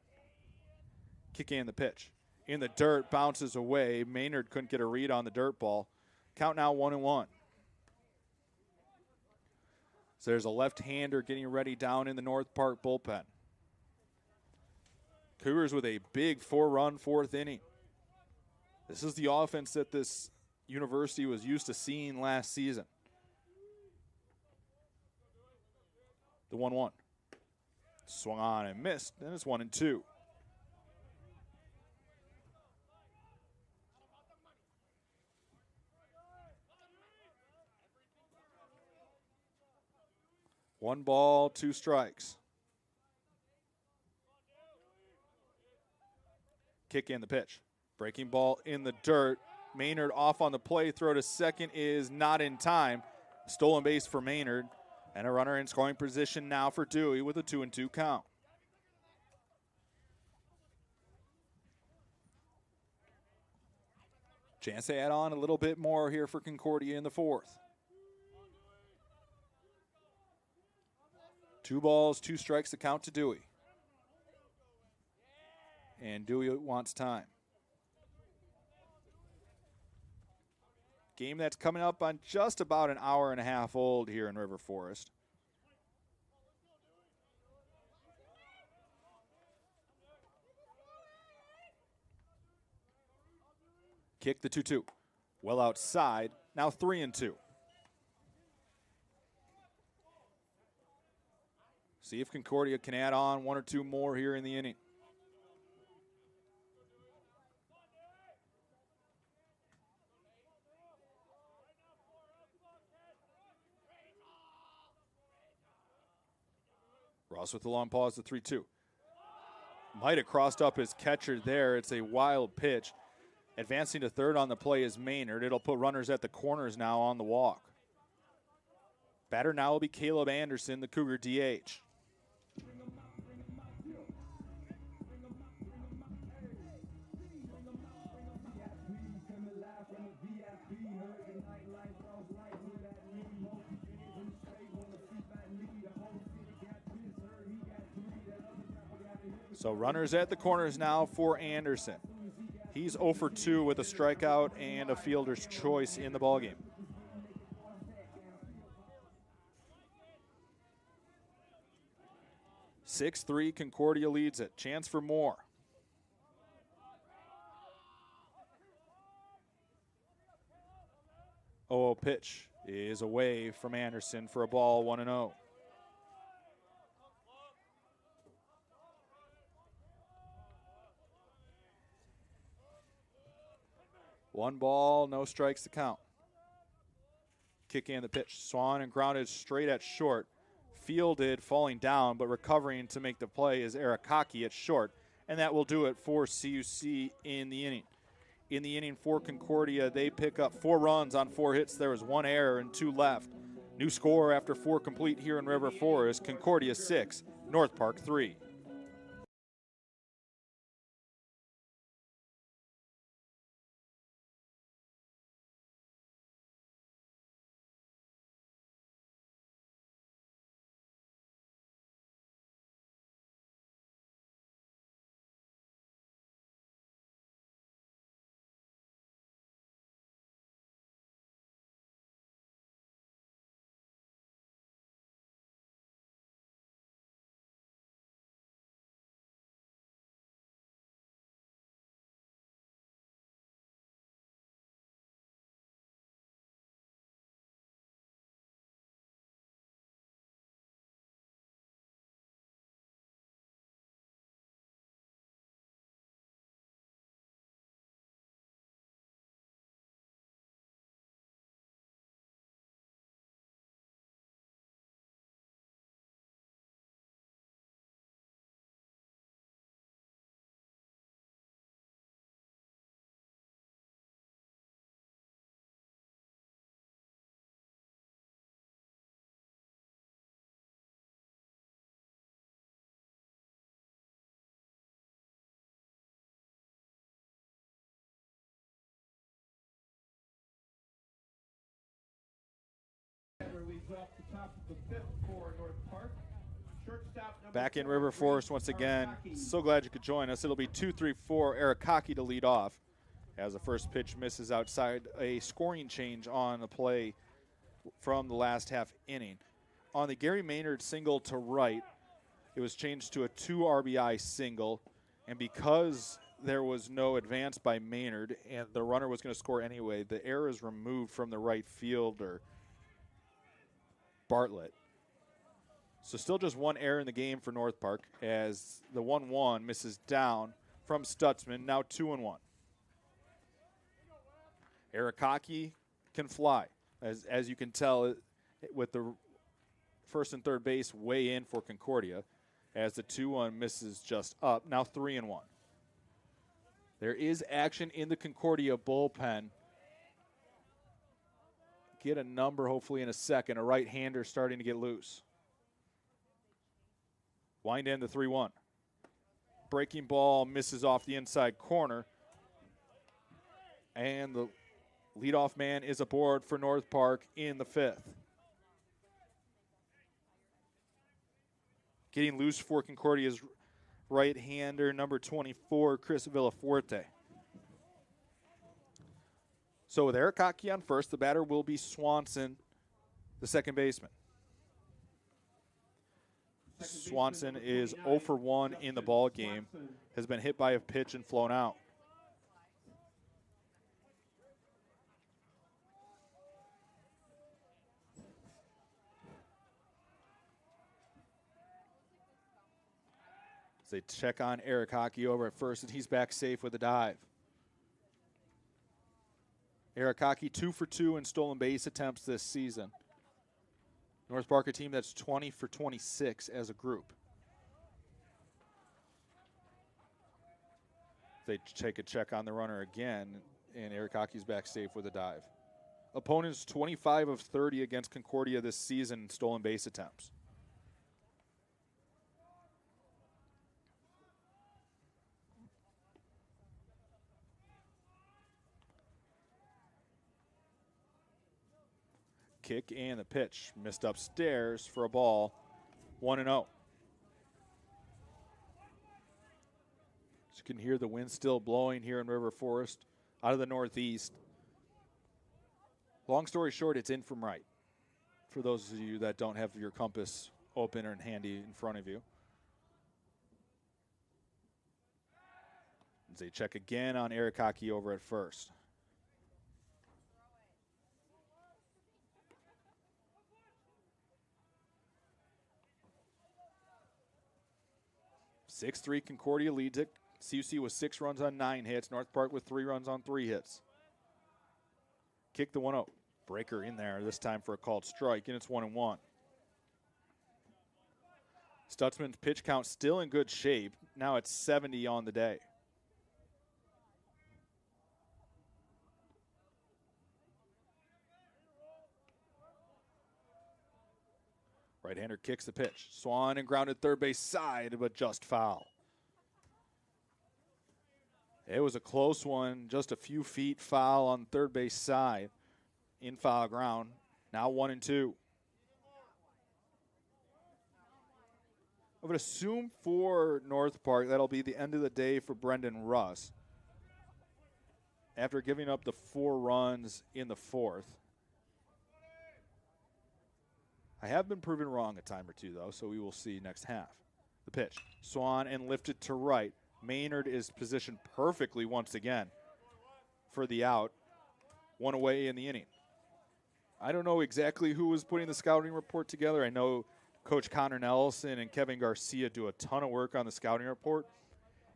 Kick in the pitch. In the dirt, bounces away. Maynard couldn't get a read on the dirt ball. Count now 1-1. So there's a left-hander getting ready down in the North Park bullpen. Cougars with a big 4-run fourth inning. This is the offense that this university was used to seeing last season. The 1-1. Swung on and missed, and it's 1-2. 1 ball, 2 strikes. Kick in the pitch. Breaking ball in the dirt. Maynard off on the play. Throw to second is not in time. Stolen base for Maynard. And a runner in scoring position now for Dewey with a 2-2 count. Chance to add on a little bit more here for Concordia in the 4th. 2 balls, 2 strikes to count to Dewey. And Dewey wants time. Game that's coming up on just about an hour and a half old here in River Forest. Kick the 2-2. Well outside. Now 3-2. See if Concordia can add on 1 or 2 more here in the inning. Ross with the long pause, the 3-2. Might have crossed up his catcher there. It's a wild pitch. Advancing to third on the play is Maynard. It'll put runners at the corners now on the walk. Batter now will be Caleb Anderson, the Cougar DH. So runners at the corners now for Anderson. He's 0 for 2 with a strikeout and a fielder's choice in the ballgame. (6-3) Concordia leads it. Chance for more. Oh, pitch is away from Anderson for a ball, 1-0. One ball, no strikes to count. Kick in the pitch. Swan and grounded straight at short. Fielded, falling down, but recovering to make the play is Arakaki at short. And that will do it for CUC in the inning. In the inning for Concordia, they pick up 4 runs on 4 hits. There was 1 error and 2 left. New score after 4 complete here in River Forest. Concordia 6, North Park 3. Back in River Forest once again. So glad you could join us. It'll be 2-3-4 Arakaki to lead off as the first pitch misses outside. A scoring change on the play from the last half inning. On the Gary Maynard single to right, it was changed to a 2 RBI single, and because there was no advance by Maynard and the runner was going to score anyway, the error is removed from the right fielder, Bartlett. So still just 1 error in the game for North Park as the 1-1 misses down from Stutzman, now 2-1. Arakaki can fly, as you can tell with the first and third base way in for Concordia as the 2-1 misses just up. Now 3-1. There is action in the Concordia bullpen. Get a number hopefully in a second. A right-hander starting to get loose. Wind in the 3-1. Breaking ball misses off the inside corner. And the leadoff man is aboard for North Park in the 5th. Getting loose for Concordia's right-hander, number 24, Chris Villafuerte. So with Eric Hockey on first, the batter will be Swanson, the second baseman. Swanson is 0 for 1 in the ball game, has been hit by a pitch and flown out. As they check on Eric Hockey over at first, and he's back safe with a dive. Eric Hockey 2 for 2 in stolen base attempts this season. North Park, a team that's 20 for 26 as a group. They take a check on the runner again, and Eric Hockey's back safe with a dive. Opponents 25 of 30 against Concordia this season in stolen base attempts. Kick and the pitch missed upstairs for a ball. 1-0. As you can hear, the wind still blowing here in River Forest out of the northeast. Long story short, it's in from right for those of you that don't have your compass open or handy in front of you. As they check again on Eric Hockey over at first. (6-3) Concordia leads it. CUC with 6 runs on 9 hits. North Park with 3 runs on 3 hits. Kick the 1-0. Breaker in there this time for a called strike, and it's 1-1. Stutzman's pitch count still in good shape. Now it's 70 on the day. Right-hander kicks the pitch. Swan and grounded third base side, but just foul. It was a close one, just a few feet foul on third base side in foul ground. Now 1-2. I would assume for North Park that'll be the end of the day for Brendan Russ. After giving up the 4 runs in the 4th. I have been proven wrong a time or two, though, so we will see next half. The pitch. Swan and lifted to right. Maynard is positioned perfectly once again for the out. 1 away in the inning. I don't know exactly who was putting the scouting report together. I know Coach Connor Nelson and Kevin Garcia do a ton of work on the scouting report.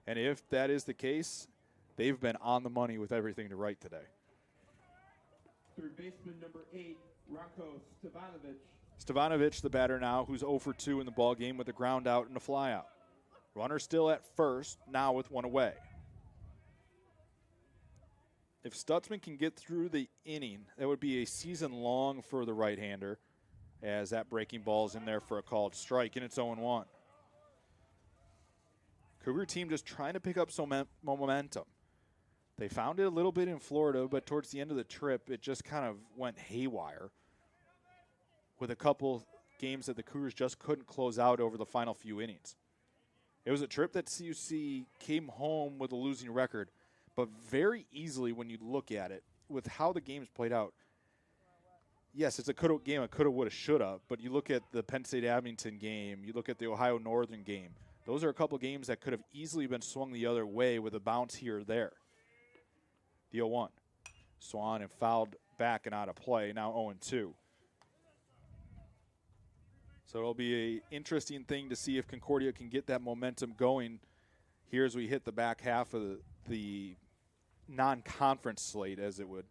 And if that is the case, they've been on the money with everything to write today. Third baseman number 8, Rocco Stevanovic. Stevanovic, the batter now, who's 0 for 2 in the ball game with a ground out and a fly out. Runner still at first, now with 1 away. If Stutzman can get through the inning, that would be a season long for the right-hander, as that breaking ball is in there for a called strike, and it's 0-1. Cougar team just trying to pick up some momentum. They found it a little bit in Florida, but towards the end of the trip, it just kind of went haywire with a couple games that the Cougars just couldn't close out over the final few innings. It was a trip that CUC came home with a losing record, but very easily when you look at it, with how the games played out, yes, it's a game, a coulda, woulda, shoulda, but you look at the Penn State Abington game, you look at the Ohio Northern game, those are a couple games that could have easily been swung the other way with a bounce here or there. The 0-1. Swan and fouled back and out of play, now 0-2. So it'll be an interesting thing to see if Concordia can get that momentum going here as we hit the back half of the non-conference slate, as it would.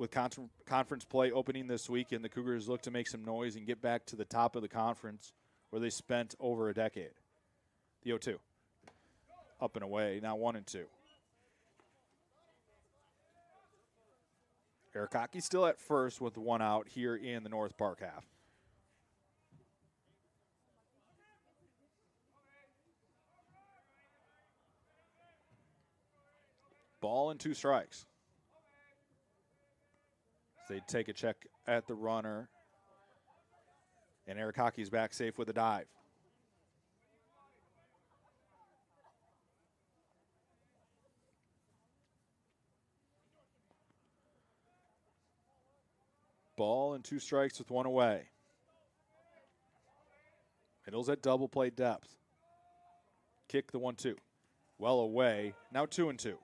With conference play opening this weekend, the Cougars look to make some noise and get back to the top of the conference where they spent over a decade. The 0-2. Up and away, now 1-2. Eric Hockey still at first with one out here in the North Park half. Ball and 2 strikes. They take a check at the runner. And Eric Hockey's back safe with a dive. Ball and 2 strikes with 1 away. Middle's at double play depth. Kick the 1-2. Well away. Now 2-2.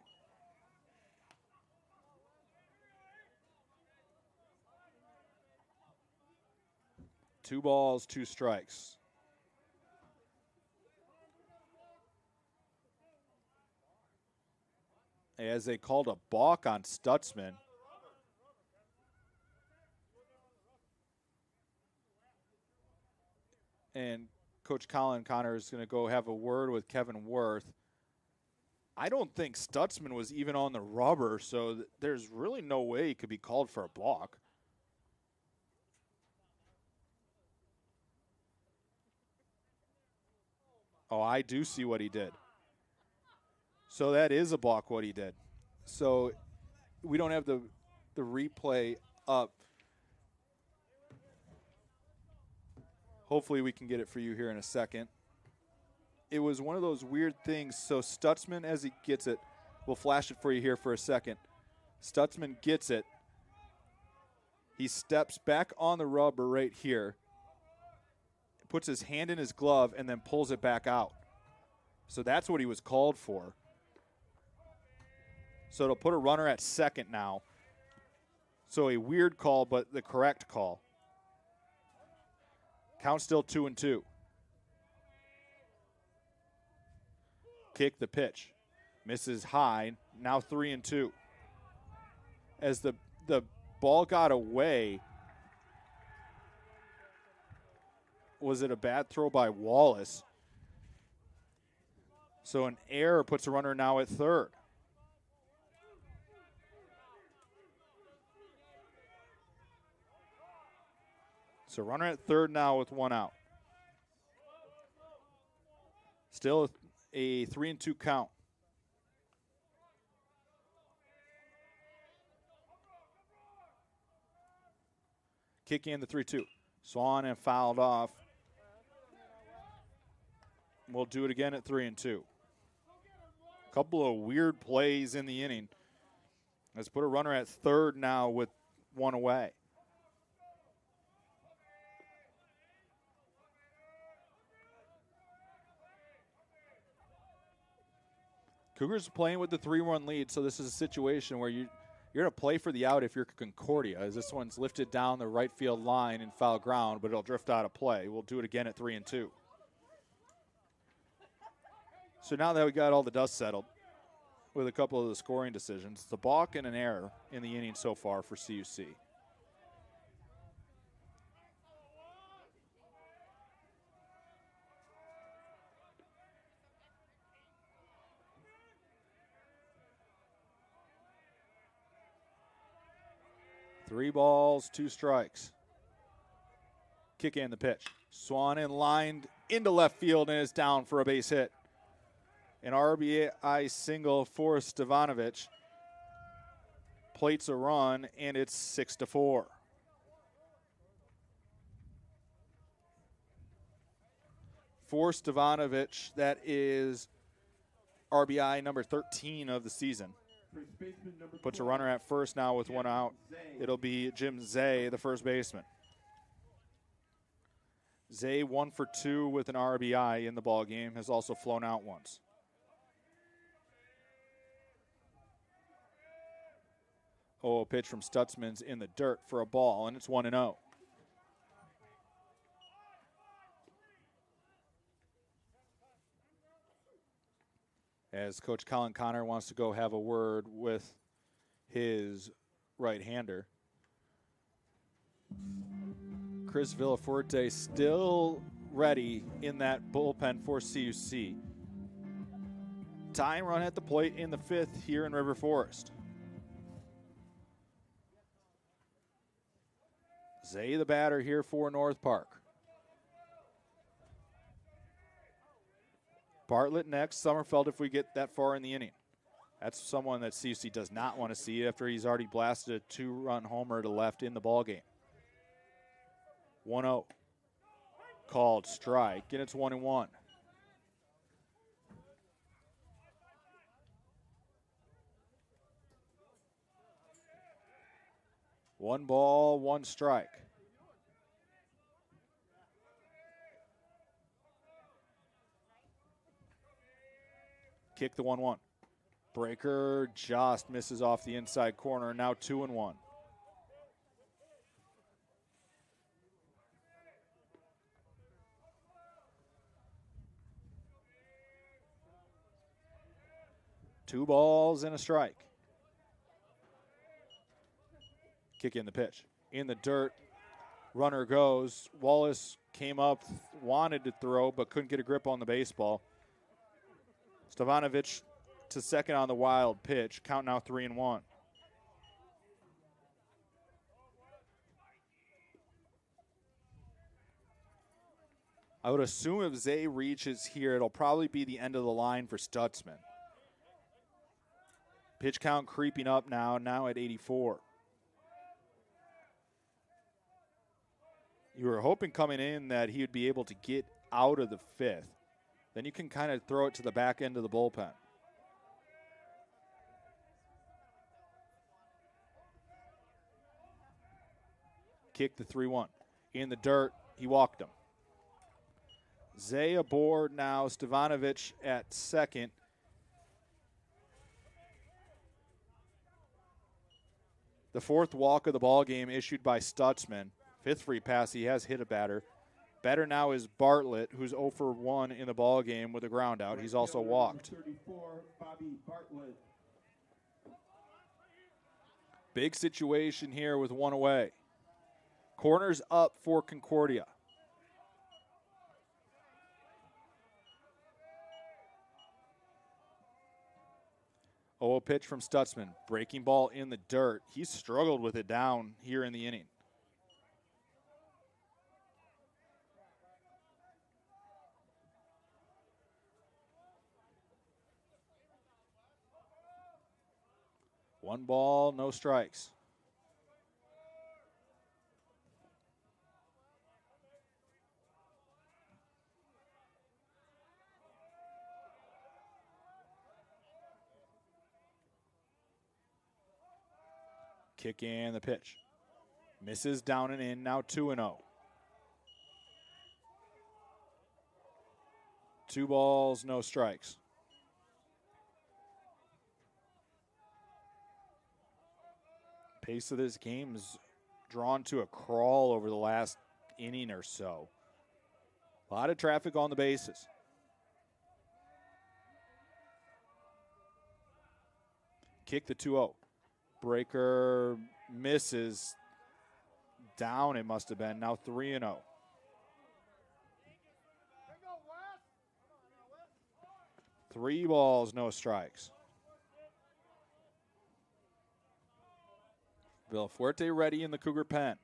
2 balls, 2 strikes. As they called a balk on Stutzman. And Coach Colin Connor is going to go have a word with Kevin Worth. I don't think Stutzman was even on the rubber, so there's really no way he could be called for a balk. Oh, I do see what he did. So that is a balk, what he did. So we don't have the replay up. Hopefully we can get it for you here in a second. It was one of those weird things. So Stutzman, as he gets it, we'll flash it for you here for a second. Stutzman gets it. He steps back on the rubber right here, puts his hand in his glove, and then pulls it back out. So that's what he was called for. So it'll put a runner at second now. So a weird call, but the correct call. Count still 2-2. Kick the pitch. Misses high. Now 3-2. As the ball got away, was it a bad throw by Wallace? So an error puts a runner now at third. So runner at third now with 1 out. Still a 3-2 count. Kick in the 3-2. Swan and fouled off. We'll do it again at 3-2. A couple of weird plays in the inning. Let's put a runner at third now with 1 away. Cougars are playing with the 3-1 lead, so this is a situation where you're going to play for the out if you're Concordia, as this one's lifted down the right field line in foul ground, but it'll drift out of play. We'll do it again at 3-2. So now that we got all the dust settled with a couple of the scoring decisions, it's a balk and an error in the inning so far for CUC. Three balls, 2 strikes. Kick in the pitch. Swan in lined into left field and is down for a base hit. An RBI single for Stevanovic. Plates a run, and it's 6-4. For Stevanovic, that is RBI number 13 of the season. Puts a runner at first now with 1 out. It'll be Jim Zay, the first baseman. Zay 1 for 2 with an RBI in the ball game, has also flown out once. Oh, a pitch from Stutzman's in the dirt for a ball, and it's 1-0. As Coach Colin Connor wants to go have a word with his right-hander. Chris Villafuerte still ready in that bullpen for CUC. Tying run at the plate in the 5th here in River Forest. Zay the batter here for North Park. Bartlett next, Summerfeld if we get that far in the inning. That's someone that CUC does not want to see after he's already blasted a 2-run homer to left in the ballgame. 1-0. Called strike, and it's 1-1. One ball, one strike. Kick the 1-1. Breaker just misses off the inside corner. Now 2-1. Two balls and a strike. Kick in the pitch. In the dirt. Runner goes. Wallace came up, wanted to throw, but couldn't get a grip on the baseball. Stevanovic to second on the wild pitch. Count now 3-1. I would assume if Zay reaches here, it'll probably be the end of the line for Stutzman. Pitch count creeping up now at 84. You were hoping coming in that he would be able to get out of the 5th. Then you can kind of throw it to the back end of the bullpen. Kick the 3-1. In the dirt, he walked him. Zay aboard now, Stevanovic at second. The 4th walk of the ball game issued by Stutzman. 5th free pass, he has hit a batter. Batter now is Bartlett, who's 0 for 1 in the ball game with a ground out. He's also walked. 34, Bobby Bartlett. Big situation here with one away. Corners up for Concordia. Oh, a pitch from Stutzman. Breaking ball in the dirt. He's struggled with it down here in the inning. One ball, no strikes. Kick in the pitch. Misses down and in, now 2-0. 2 balls, no strikes. Pace of this game is drawn to a crawl over the last inning or so. A lot of traffic on the bases. Kick the 2-0. Breaker misses. Down it must have been. Now 3-0. Three balls, no strikes. Villafuerte ready in the Cougar pen.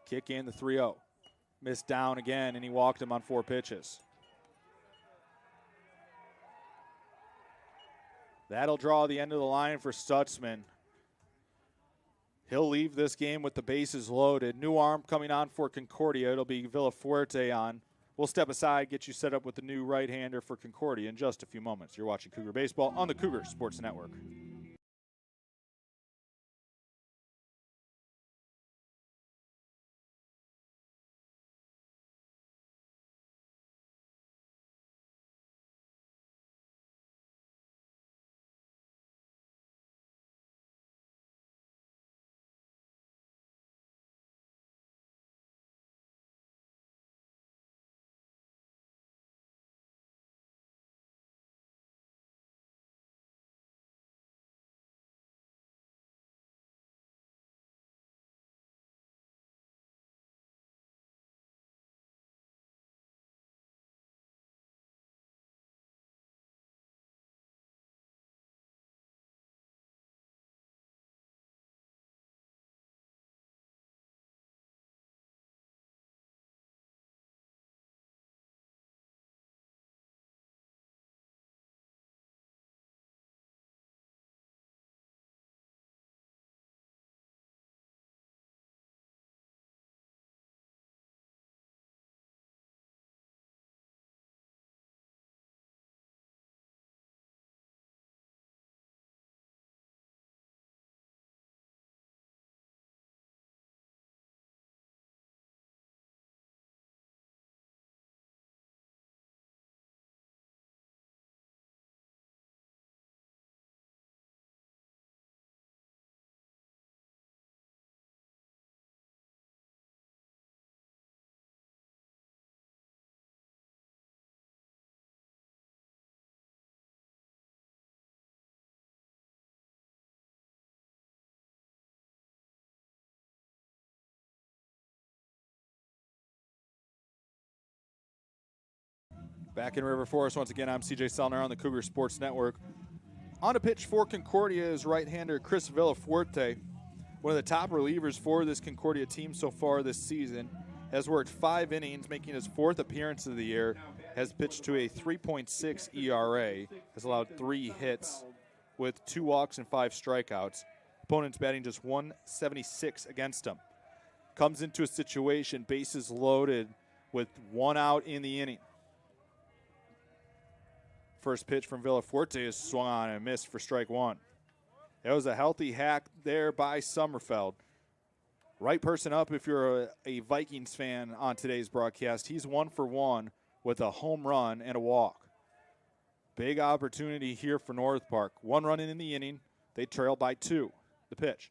Kick in the 3-0. Missed down again, and he walked him on 4 pitches. That'll draw the end of the line for Stutzman. He'll leave this game with the bases loaded. New arm coming on for Concordia. It'll be Villafuerte on. We'll step aside, get you set up with the new right-hander for Concordia in just a few moments. You're watching Cougar Baseball on the Cougar Sports Network. Back in River Forest once again, I'm CJ Sellner on the Cougar Sports Network. On a pitch for Concordia is right-hander Chris Villafuerte, one of the top relievers for this Concordia team so far this season. Has worked 5 innings, making his 4th appearance of the year. Has pitched to a 3.6 ERA. Has allowed 3 hits with 2 walks and 5 strikeouts. Opponents batting just 176 against him. Comes into a situation, bases loaded, with 1 out in the inning. First pitch from Villafuerte is swung on and missed for strike 1. That was a healthy hack there by Sommerfeld. Right person up if you're a Vikings fan on today's broadcast. He's 1 for 1 with a home run and a walk. Big opportunity here for North Park. 1 run in the inning. They trail by 2. The pitch.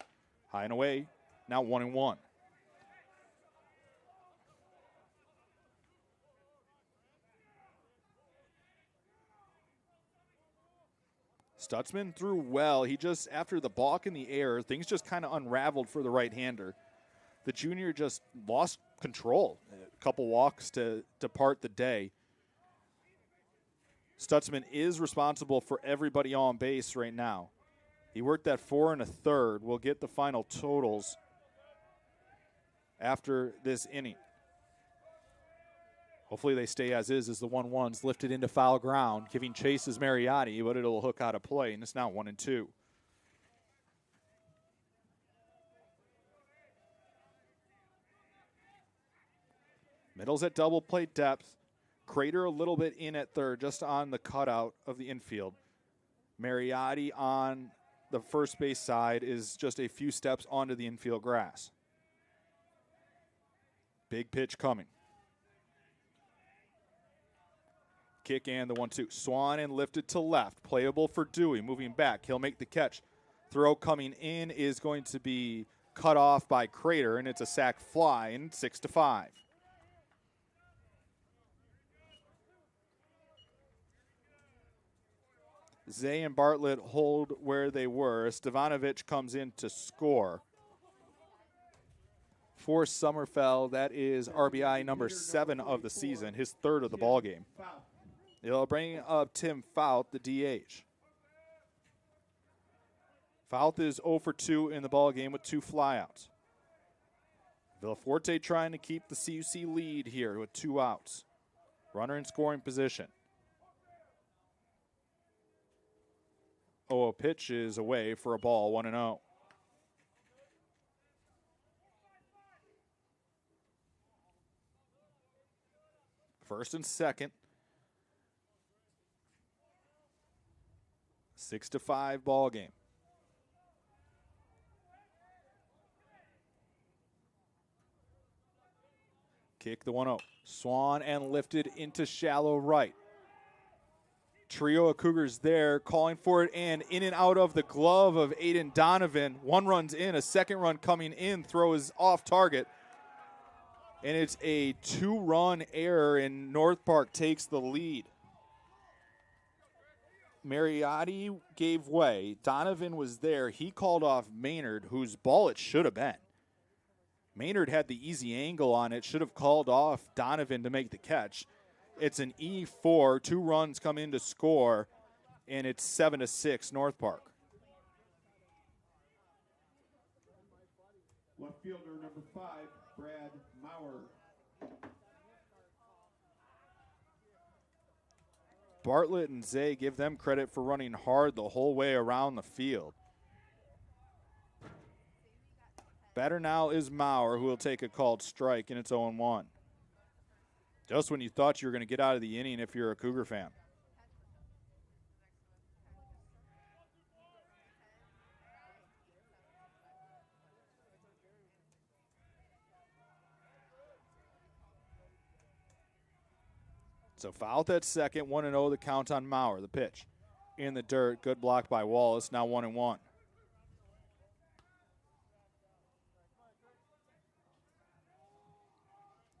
High and away. Now 1-1. Stutzman threw well. He just, after the balk in the air, things just kind of unraveled for the right-hander. The junior just lost control. A couple walks to part the day. Stutzman is responsible for everybody on base right now. He worked that 4 1/3. We'll get the final totals after this inning. Hopefully they stay as is as the 1-1's lifted into foul ground, giving chase is Mariotti, but it'll hook out of play, and it's now 1-2. Middle's at double plate depth. Crater a little bit in at third, just on the cutout of the infield. Mariotti on the first base side is just a few steps onto the infield grass. Big pitch coming. Kick and the 1-2. Swan and lifted to left. Playable for Dewey. Moving back. He'll make the catch. Throw coming in is going to be cut off by Crater, and it's a sac fly, and 6-5. Zay and Bartlett hold where they were. Stevanovic comes in to score. For Sommerfeld, that is RBI number 7 of the season, his 3rd of the ball game. They'll bring up Tim Fouth, the DH. Fouth is 0 for 2 in the ball game with 2 flyouts. Villafuerte trying to keep the CUC lead here with 2 outs. Runner in scoring position. A pitch is away for a ball, 1-0. First and second. 6-5 ball game. Kick the 1-0. Swan and lifted into shallow right. Trio of Cougars there calling for it, and in and out of the glove of Aiden Donovan. 1 run's in, a 2nd run coming in. Throw is off target. And it's a 2-run error, and North Park takes the lead. Mariotti gave way. Donovan was there. He called off Maynard, whose ball it should have been. Maynard had the easy angle on it, should have called off Donovan to make the catch. It's an E4. 2 runs come in to score, and it's 7-6 North Park. Left fielder number 5, Brad Maurer. Bartlett and Zay, give them credit for running hard the whole way around the field. Batter now is Maurer, who will take a called strike, and it's 0-1. Just when you thought you were going to get out of the inning if you're a Cougar fan. So Fouth at second, 1-0 the count on Maurer. The pitch in the dirt, good block by Wallace, now 1-1.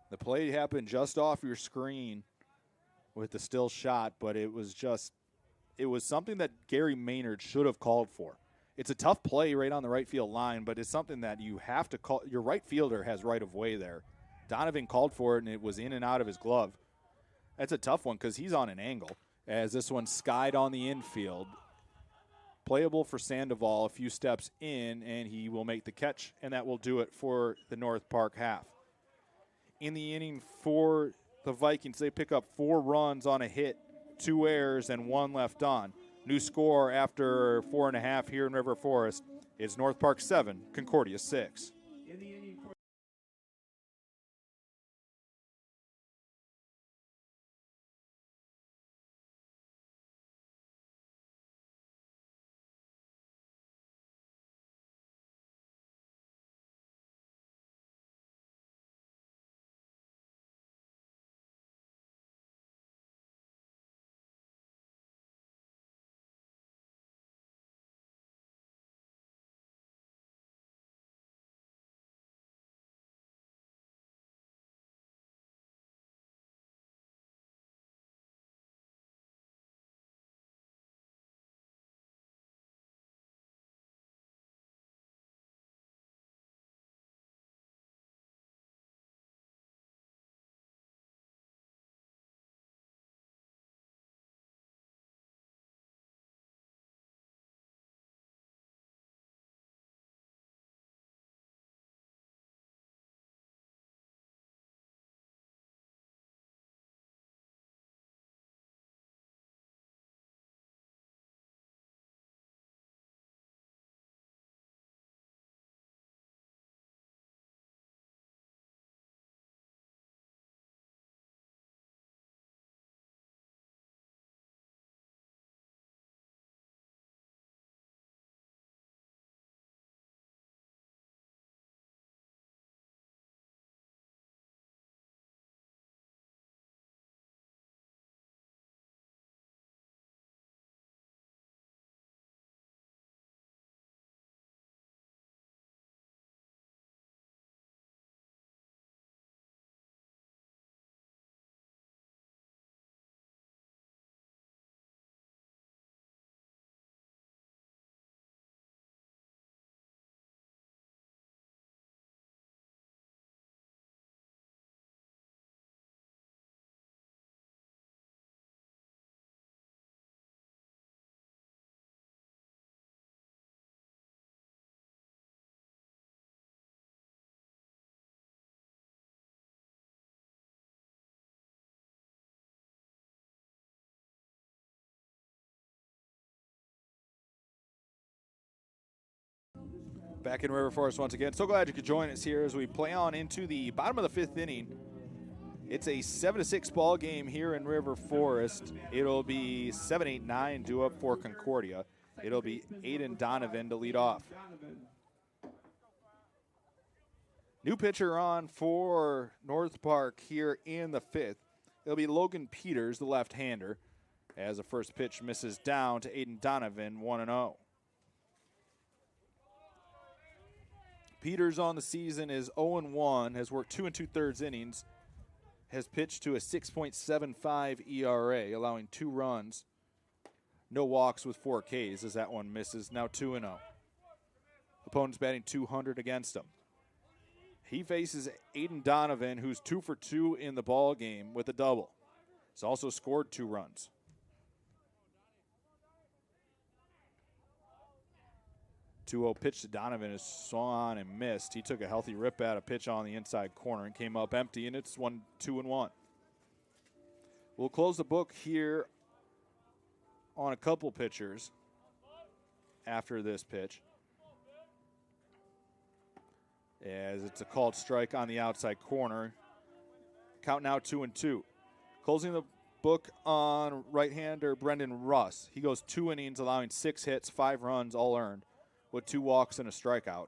The play happened just off your screen with the still shot, but it was something that Gary Maynard should have called for. It's a tough play right on the right field line, but it's something that you have to call. Your right fielder has right of way there. Donovan called for it, and it was in and out of his glove. That's a tough one because he's on an angle, as this one's skied on the infield. Playable for Sandoval, a few steps in, and he will make the catch, and that will do it for the North Park half. In the inning for the Vikings, they pick up 4 runs on a hit, 2 errors, and 1 left on. New score after 4.5 here in River Forest is North Park 7, Concordia 6. In the inning for Back in River Forest once again. So glad you could join us here as we play on into the bottom of the 5th inning. It's a 7-6 ball game here in River Forest. It'll be 7-8-9 due up for Concordia. It'll be Aiden Donovan to lead off. New pitcher on for North Park here in the 5th. It'll be Logan Peters, the left-hander, as the first pitch misses down to Aiden Donovan, 1-0. Peters on the season is 0-1, has worked 2 2/3 innings, has pitched to a 6.75 ERA, allowing 2 runs, no walks with 4 Ks as that one misses, now 2-0. Opponent's batting 200 against him. He faces Aiden Donovan, who's 2 for 2 in the ball game with a double. He's also scored 2 runs. 2-0 pitch to Donovan is swung and missed. He took a healthy rip at a pitch on the inside corner and came up empty, and it's 2-1. We'll close the book here on a couple pitchers after this pitch, as it's a called strike on the outside corner. Count now 2-2. Closing the book on right-hander Brendan Russ. He goes 2 innings, allowing 6 hits, 5 runs, all earned, with 2 walks and a strikeout.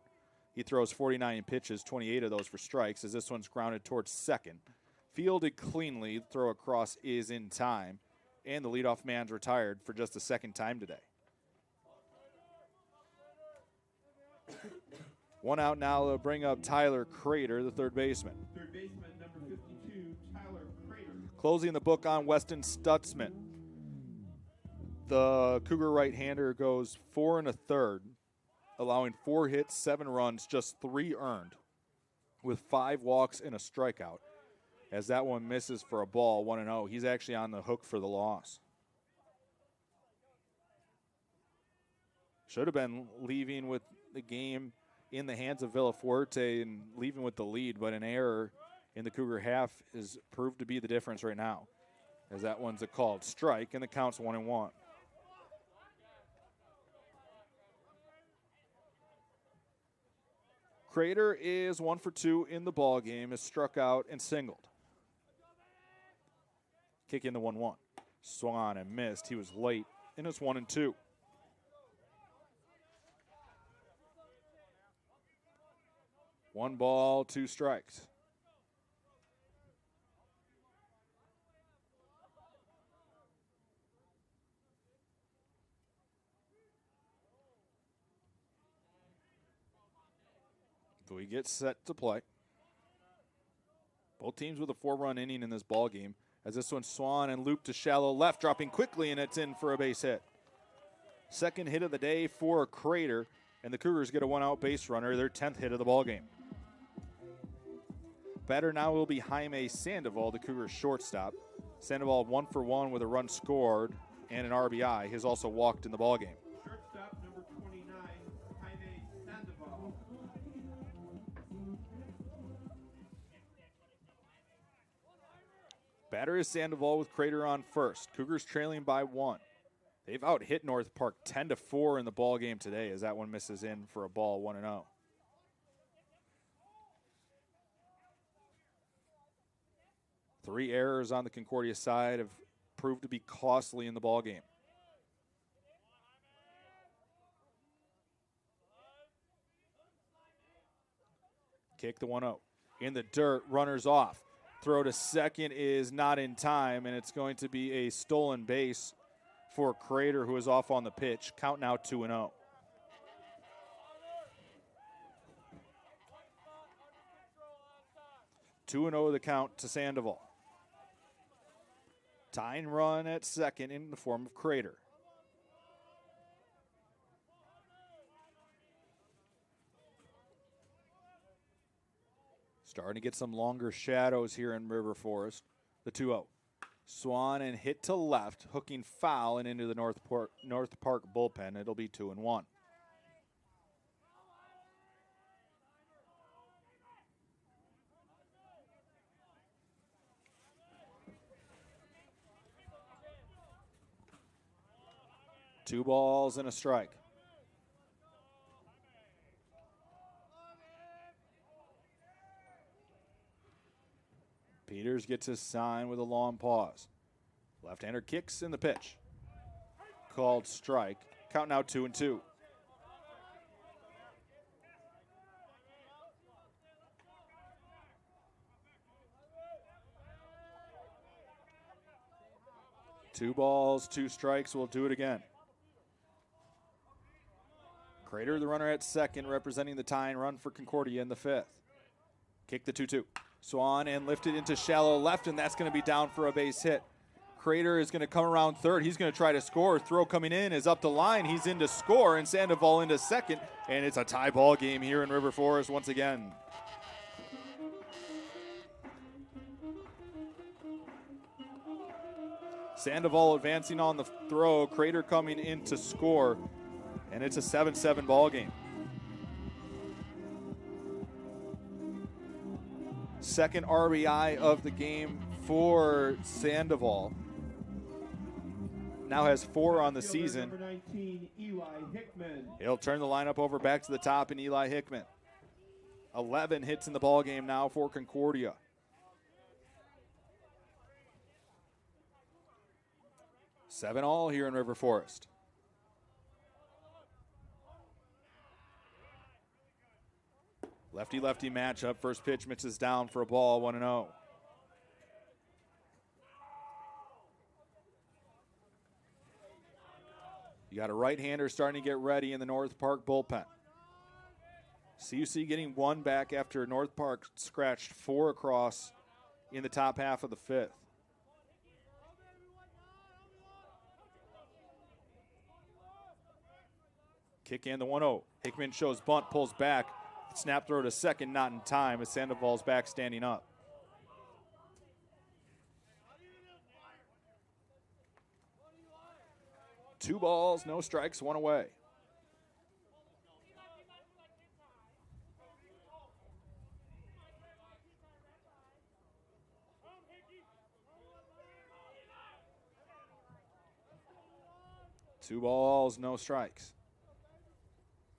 He throws 49 pitches, 28 of those for strikes, as this one's grounded towards second. Fielded cleanly, throw across is in time, and the leadoff man's retired for just the 2nd time today. 1 out now to bring up Tyler Crater, the third baseman. third baseman, number 52, Tyler Crater. Closing the book on Weston Stutzman. The Cougar right-hander goes 4 1/3, allowing 4 hits, 7 runs, just 3 earned, with 5 walks and a strikeout. as that one misses for a ball, 1-0. He's actually on the hook for the loss. Should have been leaving with the game in the hands of Villafuerte and leaving with the lead, but an error in the Cougar half is proved to be the difference right now, as that one's a called strike, and the count's 1-1. Crater is 1 for 2 in the ball game, is struck out and singled. Kick in the 1-1. Swung on and missed. He was late, and it's 1-2. One ball, 2 strikes. So we get set to play. Both teams with a 4-run inning in this ball game, as this one swung and looped to shallow left, dropping quickly, and it's in for a base hit. Second hit of the day for Crater, and the Cougars get a 1-out base runner, their 10th hit of the ball game. Batter now will be Jaime Sandoval, the Cougars shortstop. Sandoval 1 for 1 with a run scored and an RBI. He's also walked in the ball game. Shortstop number 29, Jaime Sandoval. Batter is Sandoval with Crater on first. Cougars trailing by 1. They've out-hit North Park 10-4 in the ball game today, as that one misses in for a ball, 1-0. Three errors on the Concordia side have proved to be costly in the ball game. Kick the 1-0. In the dirt, runners off. Throw to second is not in time, and it's going to be a stolen base for Crater, who is off on the pitch. Count now 2-0. The count to Sandoval. Tying run at second in the form of Crater. Starting to get some longer shadows here in River Forest. The 2-0. Swan and hit to left, hooking foul and into the North Park bullpen. It'll be 2-1. Two balls and a strike. Peters gets his sign with a long pause. Left-hander kicks in the pitch. Called strike. Count now 2-2. Two balls, 2 strikes. We'll do it again. Crater, the runner at second, representing the tying run for Concordia in the 5th. Kick the 2-2. Swan and lifted into shallow left, and that's going to be down for a base hit. Crater is going to come around third. He's going to try to score. Throw coming in is up the line. He's in to score, and Sandoval into second, and it's a tie ball game here in River Forest once again. Sandoval advancing on the throw. Crater coming in to score. And it's a 7-7 ball game. Second RBI of the game for Sandoval. Now has 4 on the season. Number 19, Eli Hickman. He'll turn the lineup over back to the top in Eli Hickman. 11 hits in the ball game now for Concordia. Seven all here in River Forest. Lefty-lefty matchup. First pitch misses down for a ball, 1-0. You got a right-hander starting to get ready in the North Park bullpen. CUC getting 1 back after North Park scratched 4 across in the top half of the 5th. Kick in the 1-0. Hickman shows bunt, pulls back. Snap throw to second, not in time, as Sandoval's back standing up. 2 balls, no strikes, 1 away. Two balls, no strikes.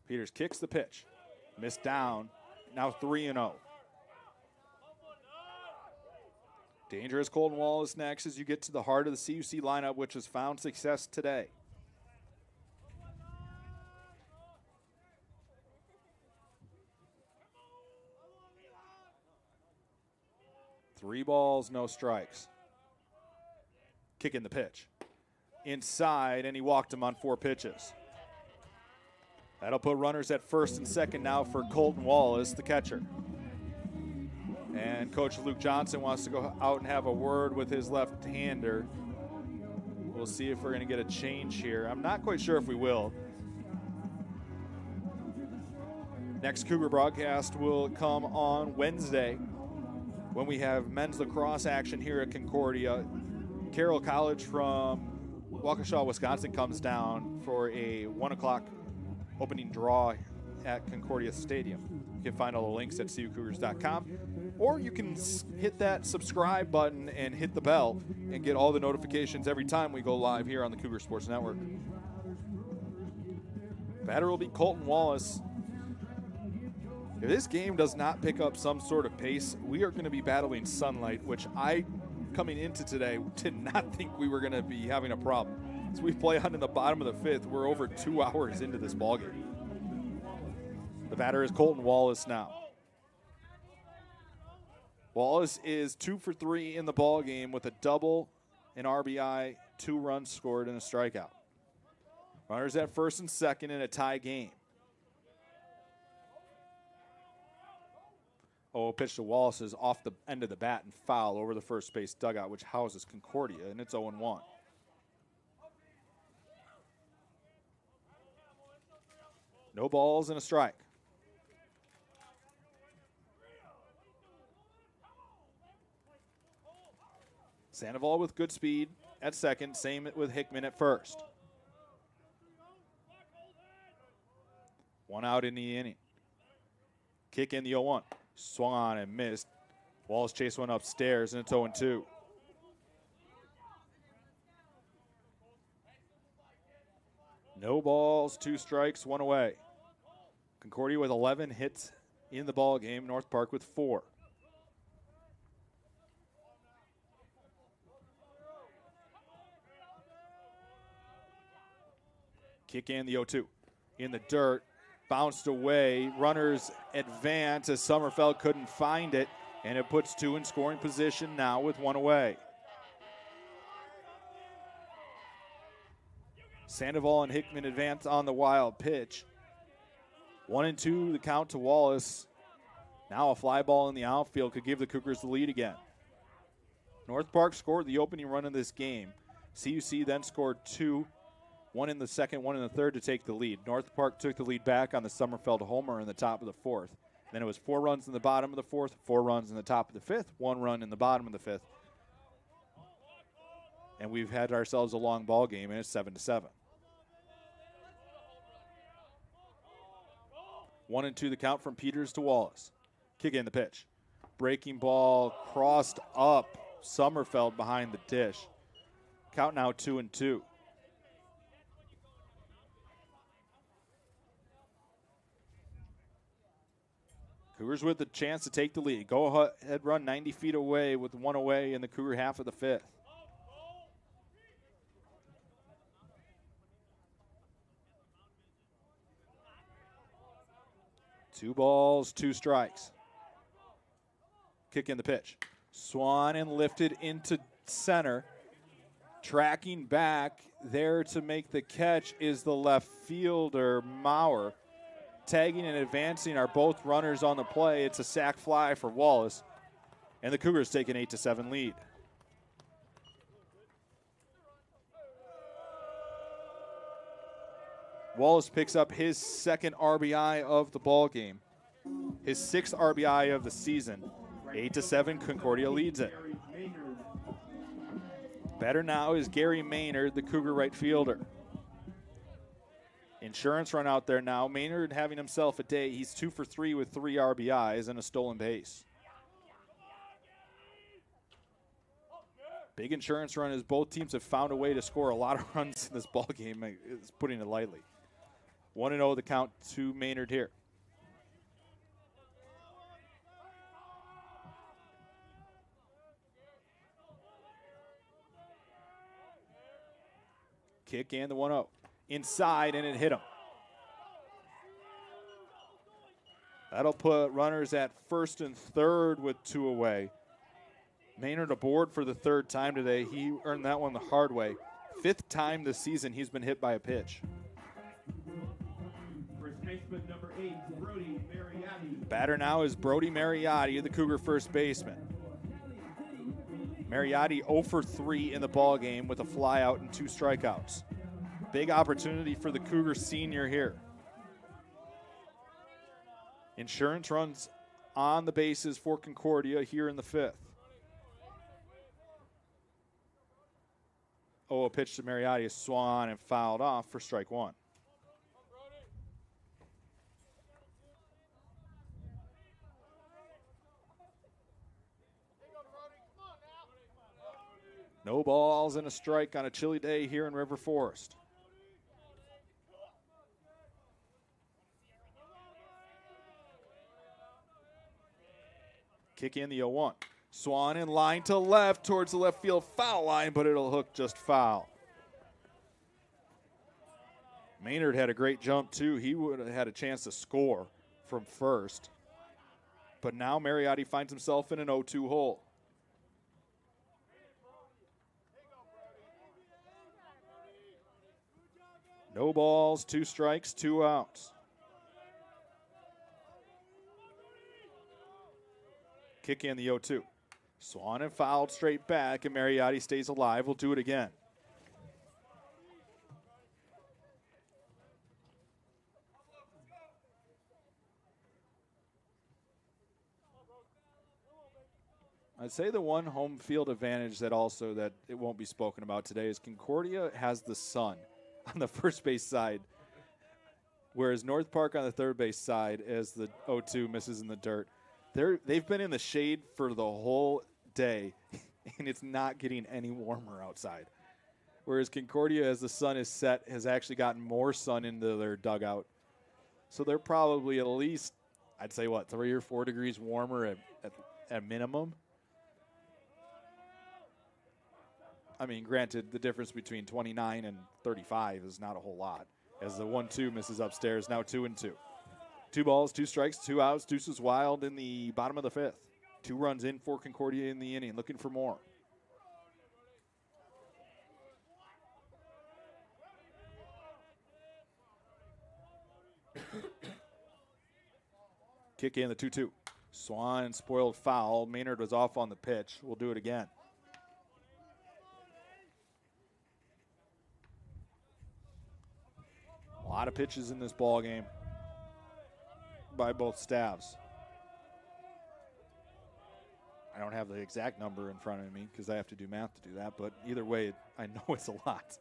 Peters kicks the pitch. Missed down. Now 3-0. Dangerous Colton Wallace next as you get to the heart of the CUC lineup, which has found success today. Three balls, no strikes. Kicking the pitch. Inside, and he walked him on 4 pitches. That'll put runners at first and second now for Colton Wallace, the catcher. And Coach Luke Johnson wants to go out and have a word with his left-hander. We'll see if we're going to get a change here. I'm not quite sure if we will. Next Cougar broadcast will come on Wednesday when we have men's lacrosse action here at Concordia. Carroll College from Waukesha, Wisconsin comes down for a 1 o'clock opening draw at Concordia Stadium. You can find all the links at CUCougars.com, or you can hit that subscribe button and hit the bell and get all the notifications every time we go live here on the Cougar Sports Network. Batter will be Colton Wallace. If this game does not pick up some sort of pace, we are going to be battling sunlight, which I, coming into today, did not think we were going to be having a problem. As we play on in the bottom of the 5th, we're over 2 hours into this ballgame. The batter is Colton Wallace now. Wallace is 2 for 3 in the ballgame with a double, an RBI, 2 runs scored, and a strikeout. Runners at first and second in a tie game. Oh, pitch to Wallace is off the end of the bat and foul over the first base dugout, which houses Concordia, and it's 0-1. No balls and a strike. Sandoval with good speed at second, same with Hickman at first. 1 out in the inning. Kick in the 0-1. Swung on and missed. Wallace chased one upstairs, and it's 0-2. No balls, 2 strikes, 1 away. Concordia with 11 hits in the ball game. North Park with 4. Kick in the 0-2. In the dirt. Bounced away. Runners advance as Sommerfeld couldn't find it, and it puts 2 in scoring position now with 1 away. Sandoval and Hickman advance on the wild pitch. 1-2 the count to Wallace. Now a fly ball in the outfield could give the Cougars the lead again. North Park scored the opening run of this game. CUC then scored 2. 1 in the second, 1 in the third to take the lead. North Park took the lead back on the Sommerfeld homer in the top of the 4th. Then it was 4 runs in the bottom of the 4th, 4 runs in the top of the 5th, 1 run in the bottom of the 5th. And we've had ourselves a long ball game, and it's 7-7. 1-2 the count from Peters to Wallace. Kick in the pitch. Breaking ball crossed up. Sommerfeld behind the dish. Count now 2-2. Cougars with the chance to take the lead. Go ahead, run 90 feet away with 1 away in the Cougar half of the 5th. Two balls, 2 strikes. Kick in the pitch. Swan and lifted into center. Tracking back there to make the catch is the left fielder, Maurer. Tagging and advancing are both runners on the play. It's a sac fly for Wallace, and the Cougars take an 8-7 lead. Wallace picks up his 2nd RBI of the ball game, his 6th RBI of the season. 8-7, Concordia leads it. Better now is Gary Maynard, the Cougar right fielder. Insurance run out there now. Maynard having himself a day. He's 2 for 3 with 3 RBIs and a stolen base. Big insurance run as both teams have found a way to score a lot of runs in this ball game. It's putting it lightly. 1-0 the count to Maynard here. Kick and the 1-0. Inside, and it hit him. That'll put runners at first and third with 2 away. Maynard aboard for the 3rd time today. He earned that one the hard way. 5th time this season he's been hit by a pitch. First baseman number 8, Brody Mariotti. Batter now is Brody Mariotti, the Cougar first baseman. Mariotti 0 for 3 in the ball game with a fly out and 2 strikeouts. Big opportunity for the Cougar senior here. Insurance runs on the bases for Concordia here in the 5th. Oh, a pitch to Mariotti is swung and fouled off for strike 1. No balls and a strike on a chilly day here in River Forest. Kick in the 0-1. Swan in line to left towards the left field foul line, but it'll hook just foul. Maynard had a great jump too. He would have had a chance to score from first. But now Mariotti finds himself in an 0-2 hole. No balls, 2 strikes, 2 outs. Kick in the 0-2. Swan and fouled straight back, and Mariotti stays alive. We'll do it again. I'd say the one home field advantage that it won't be spoken about today is Concordia has the sun on the first base side, whereas North Park on the third base side, as the 0-2 misses in the dirt. They've been in the shade for the whole day, and it's not getting any warmer outside. Whereas Concordia, as the sun is set, has actually gotten more sun into their dugout. So they're probably at least, I'd say, 3 or 4 degrees warmer at minimum. I mean, granted, the difference between 29 and 35 is not a whole lot, as the 1-2 misses upstairs, now 2-2. 2 balls, 2 strikes, 2 outs. Deuces wild in the bottom of the 5th. 2 runs in for Concordia in the inning, looking for more. Kick in the 2-2. Swan spoiled foul. Maynard was off on the pitch. We'll do it again. A lot of pitches in this ball game by both staffs. I don't have the exact number in front of me because I have to do math to do that, but either way, I know it's a lot.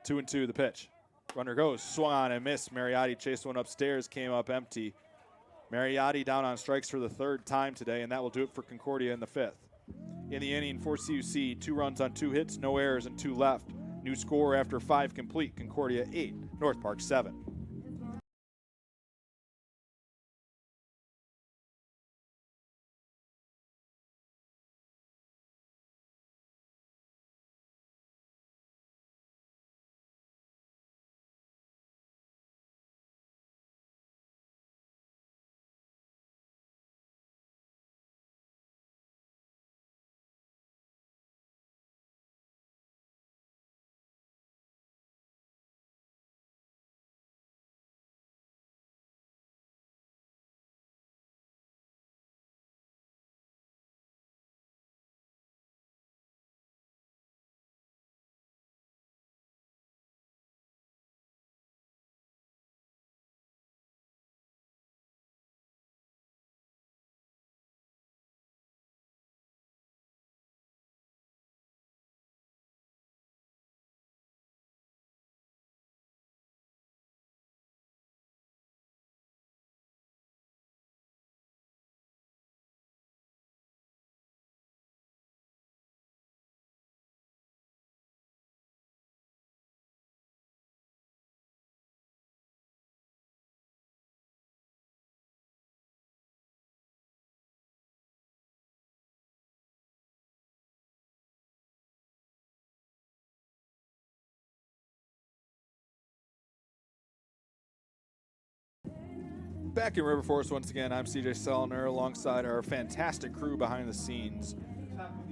2-2 the pitch. Runner goes, swung on and missed. Mariotti chased one upstairs, came up empty. Mariotti down on strikes for the 3rd time today, and that will do it for Concordia in the 5th. In the inning for CUC, 2 runs on 2 hits, no errors, and 2 left. New score after 5 complete, Concordia 8, North Park 7. Back in River Forest once again, I'm CJ Sellner alongside our fantastic crew behind the scenes.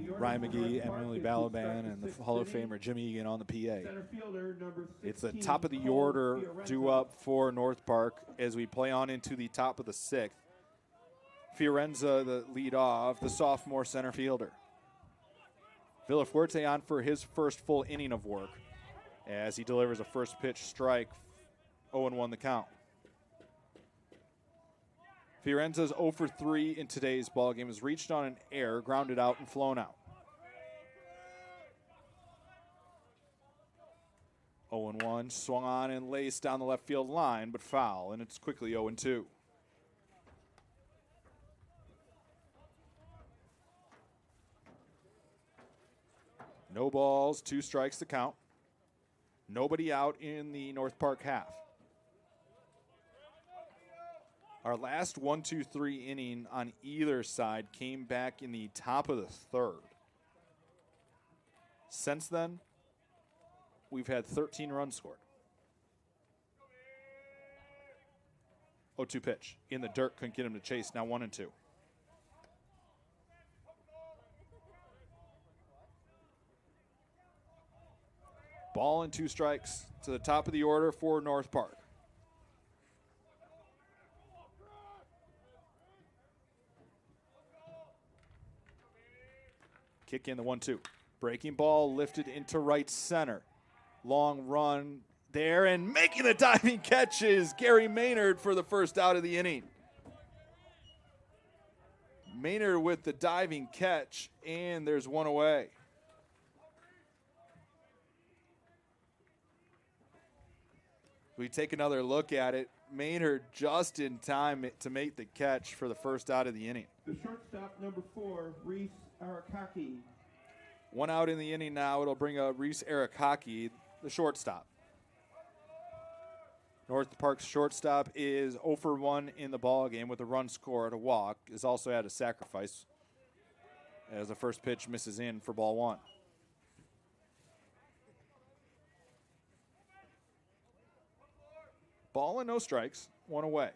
Ryan McGee, Emily Balaban, and the Hall of Famer Jim Egan on the PA. It's the top of the order due up for North Park as we play on into the top of the 6th. Fiorenza, the lead off, the sophomore center fielder. Villafuerte on for his first full inning of work as he delivers a first pitch strike, 0-1 the count. Fiorenza's 0 for 3 in today's ballgame, has reached on an error, grounded out, and flown out. 0-1, swung on and laced down the left field line, but foul, and it's quickly 0-2. No balls, 2 strikes to count. Nobody out in the North Park half. Our last 1-2-3 inning on either side came back in the top of the 3rd. Since then, we've had 13 runs scored. 0-2 pitch. In the dirt, couldn't get him to chase. Now 1-2. Ball and 2 strikes to the top of the order for North Park. Kick in the 1-2. Breaking ball lifted into right center. Long run there, and making the diving catch is Gary Maynard for the first out of the inning. Maynard with the diving catch, and there's one away. We take another look at it. Maynard just in time to make the catch for the first out of the inning. The shortstop, number 4, Reese Arakaki. One out in the inning now. It'll bring up Reese Arakaki, the shortstop. North Park's shortstop is 0 for 1 in the ball game with a run scored, a walk. Has also had a sacrifice as the first pitch misses in for ball 1. Ball and no strikes, 1 away.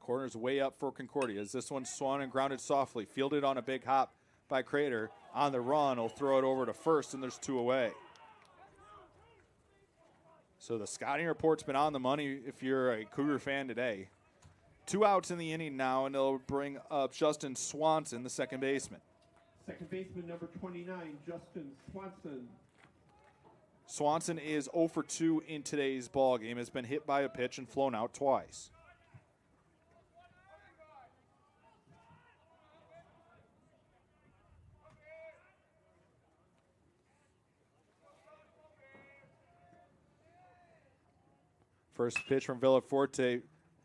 Corner's way up for Concordia as this one swung and grounded softly. Fielded on a big hop by Crater. On the run, he'll throw it over to first, and there's 2 away. So the scouting report's been on the money if you're a Cougar fan today. 2 outs in the inning now, and they'll bring up Justin Swanson, the second baseman. Second baseman, number 29, Justin Swanson. Swanson is 0 for 2 in today's ball game. Has been hit by a pitch and flown out twice. First pitch from Villafuerte,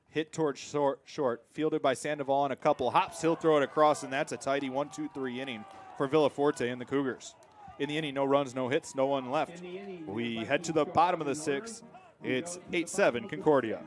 hit towards short, fielded by Sandoval on a couple hops. He'll throw it across, and that's a tidy 1-2-3 inning for Villafuerte and the Cougars. In the inning, no runs, no hits, no one left. We head to the bottom of the 6th. It's 8-7 Concordia.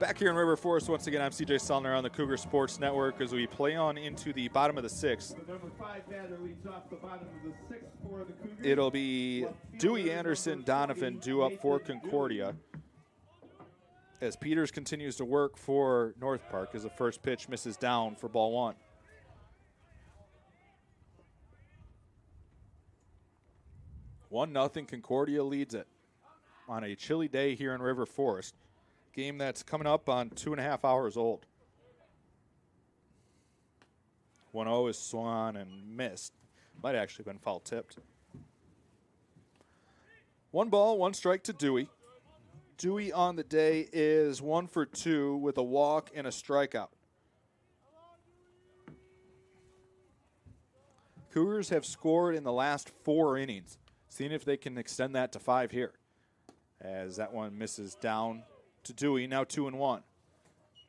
Back here in River Forest, once again, I'm CJ Sellner on the Cougar Sports Network as we play on into the bottom of the sixth. The number 5 batter leads off the bottom of the sixth for the Cougars. It'll be Dewey Anderson Donovan due up for Concordia, as Peters continues to work for North Park as the first pitch misses down for ball 1. One nothing, Concordia leads it on a chilly day here in River Forest. Game that's coming up on 2.5 hours old. 1-0 is swung and missed. Might actually have been foul tipped. 1 ball, 1 strike to Dewey. Dewey on the day is 1 for 2 with a walk and a strikeout. Cougars have scored in the last 4 innings. Seeing if they can extend that to 5 here. As that one misses down to Dewey, now 2-1.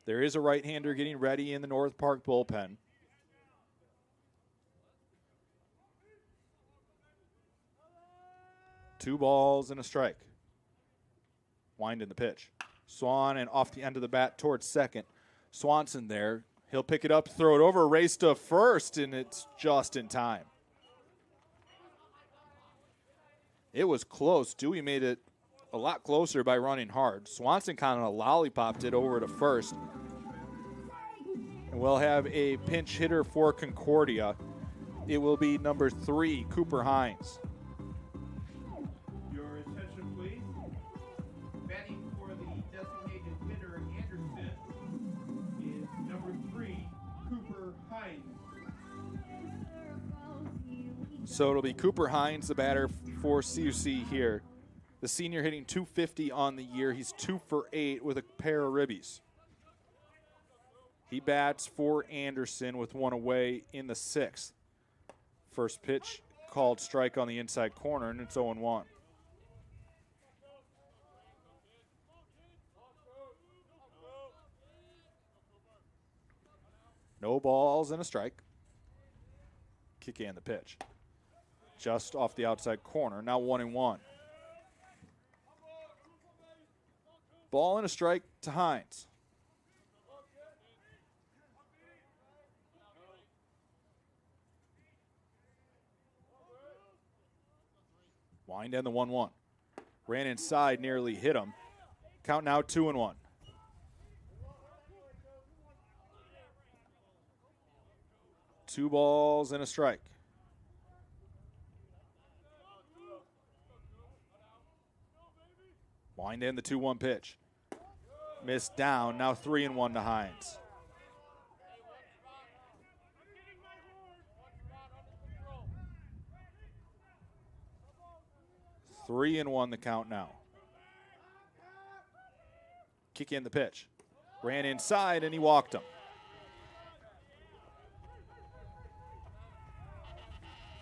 There is a right-hander getting ready in the North Park bullpen. Two balls and a strike. Wind in the pitch. Swan and off the end of the bat towards second. Swanson there. He'll pick it up, throw it over, race to first, and it's just in time. It was close. Dewey made it a lot closer by running hard. Swanson kind of lollipopped it over to first. And we'll have a pinch hitter for Concordia. It will be number 3, Cooper Hines. Your attention, please. Batting for the designated hitter, Anderson, is number 3, Cooper Hines. So it'll be Cooper Hines, the batter for CUC here. The senior hitting .250 on the year. He's 2 for 8 with a pair of ribbies. He bats for Anderson with 1 away in the 6th. First pitch called strike on the inside corner, and it's 0-1. No balls and a strike. Kick in the pitch. Just off the outside corner, now 1-1. Ball and a strike to Hines. Wind in the 1-1. Ran inside, nearly hit him. Count now 2-1. Two balls and a strike. Wind in the 2-1 pitch. Missed down, now 3-1 to Hines. Three and 1 the count now. Kick in the pitch. Ran inside and he walked him.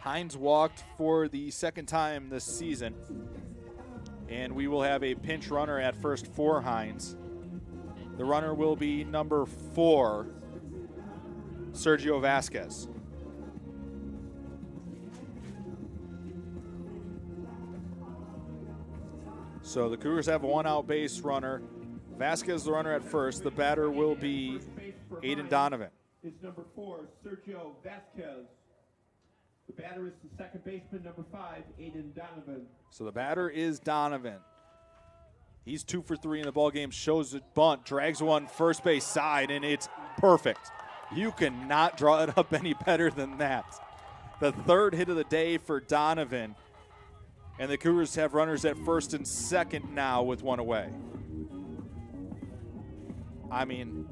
Hines walked for the second time this season. And we will have a pinch runner at first for Hines. The runner will be number 4, Sergio Vasquez. So the Cougars have a 1-out base runner. Vasquez, the runner at first. The batter will be Aiden Donovan. Is number 4, Sergio Vasquez. The batter is the second baseman, number 5, Aiden Donovan. So the batter is Donovan. He's 2 for 3 in the ballgame, shows it bunt, drags one first base side, and it's perfect. You cannot draw it up any better than that. The third hit of the day for Donovan. And the Cougars have runners at first and second now with 1 away. I mean,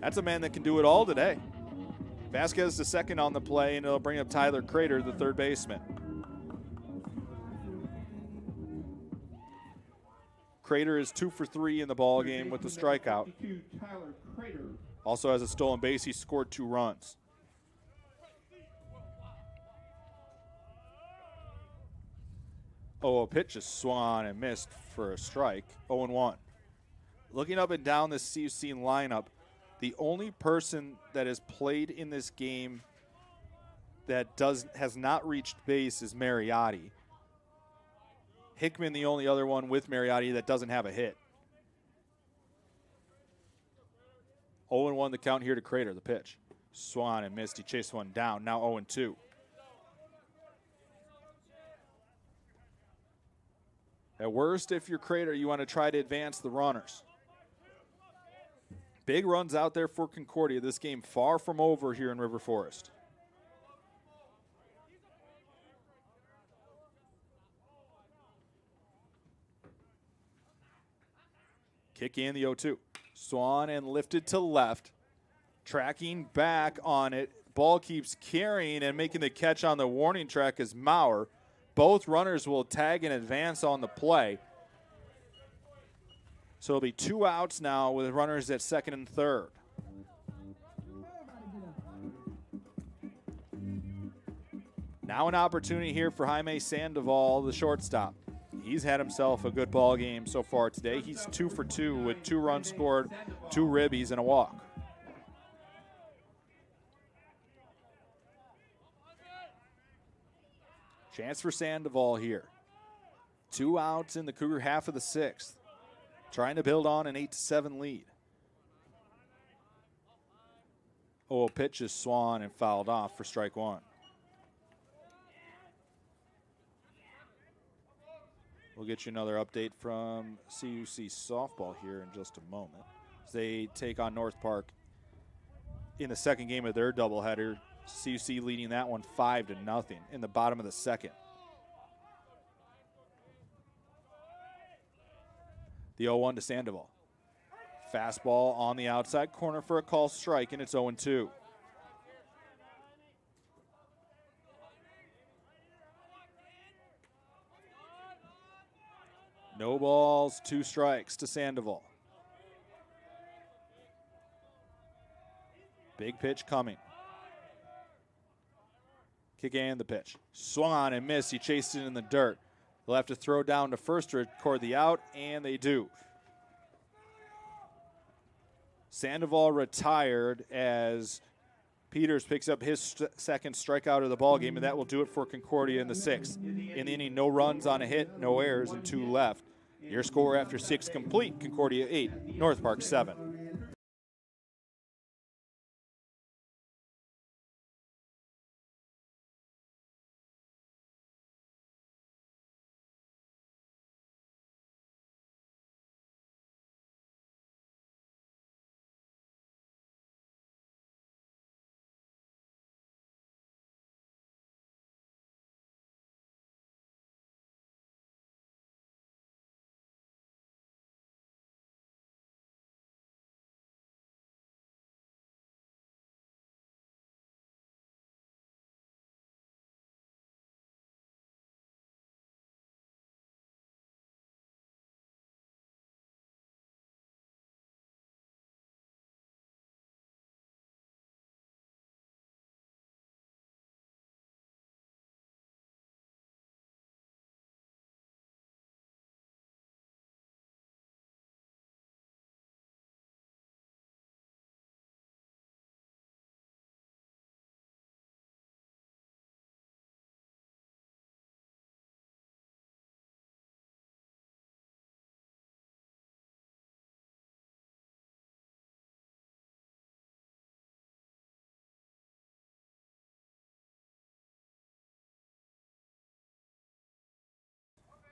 that's a man that can do it all today. Vasquez the second on the play, and it'll bring up Tyler Crater, the third baseman. Crater is 2 for 3 in the ball game with the strikeout. Tyler Crater. Also has a stolen base. He scored 2 runs. Oh, a pitch is swung and missed for a strike. 0-1. Looking up and down this CUC lineup, the only person that has played in this game that has not reached base is Mariotti. Hickman, the only other one with Mariotti that doesn't have a hit. 0-1 the count here to Crater. The pitch. Swung and missed. He chased one down. Now 0-2. At worst, if you're Crater, you want to try to advance the runners. Big runs out there for Concordia. This game far from over here in River Forest. Kick in the 0-2. Swan and lifted to left. Tracking back on it. Ball keeps carrying and making the catch on the warning track is Maurer. Both runners will tag and advance on the play. So it'll be 2 outs now with runners at second and third. Now an opportunity here for Jaime Sandoval, the shortstop. He's had himself a good ball game so far today. He's 2 for 2 with 2 runs scored, 2 ribbies, and a walk. Chance for Sandoval here. 2 outs in the Cougar half of the 6th. Trying to build on an 8-7 lead. Oh, pitch is swung and fouled off for strike 1. We'll get you another update from CUC softball here in just a moment. As they take on North Park in the second game of their doubleheader. CUC leading that one 5-0 in the bottom of the second. The 0-1 to Sandoval. Fastball on the outside corner for a call strike, and it's 0-2. No balls, 2 strikes to Sandoval. Big pitch coming. Kick and the pitch. Swung on and missed. He chased it in the dirt. They'll have to throw down to first to record the out, and they do. Sandoval retired as Peters picks up his second strikeout of the ballgame, and that will do it for Concordia in the 6th. In the inning, no runs on a hit, no errors, and 2 left. Your score after 6 complete, Concordia 8, North Park 7.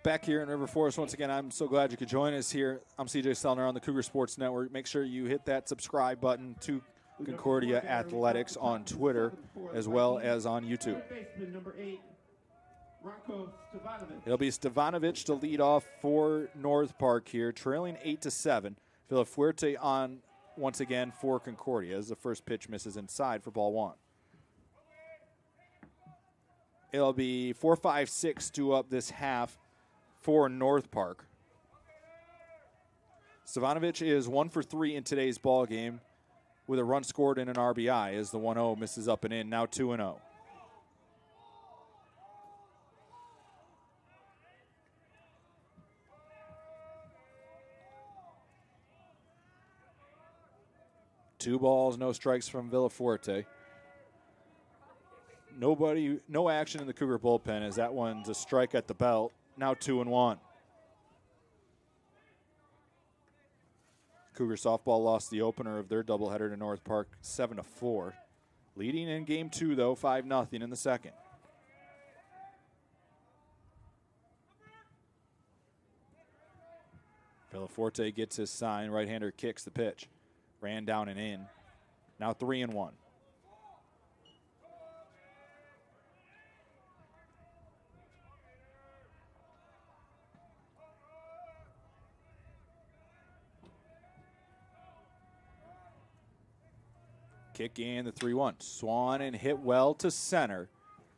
Back here in River Forest, once again, I'm so glad you could join us here. I'm CJ Sellner on the Cougar Sports Network. Make sure you hit that subscribe button to Concordia Athletics on Twitter as well as on YouTube. It'll be Stevanovic to lead off for North Park here, trailing 8-7. Villafuerte on once again for Concordia as the first pitch misses inside for ball 1. It'll be 4-5-6 to up this half for North Park. Stevanovic is 1 for 3 in today's ball game with a run scored and an RBI as the 1-0 misses up and in, now 2-0. Two balls, no strikes from Villafuerte. No action in the Cougar bullpen as that one's a strike at the belt. Now 2-1. Cougar softball lost the opener of their doubleheader to North Park 7-4. Leading in game 2, though, 5-0 in the second. Villaforte gets his sign. Right-hander kicks the pitch. Ran down and in. Now 3-1. Kick in the 3-1. Swan and hit well to center,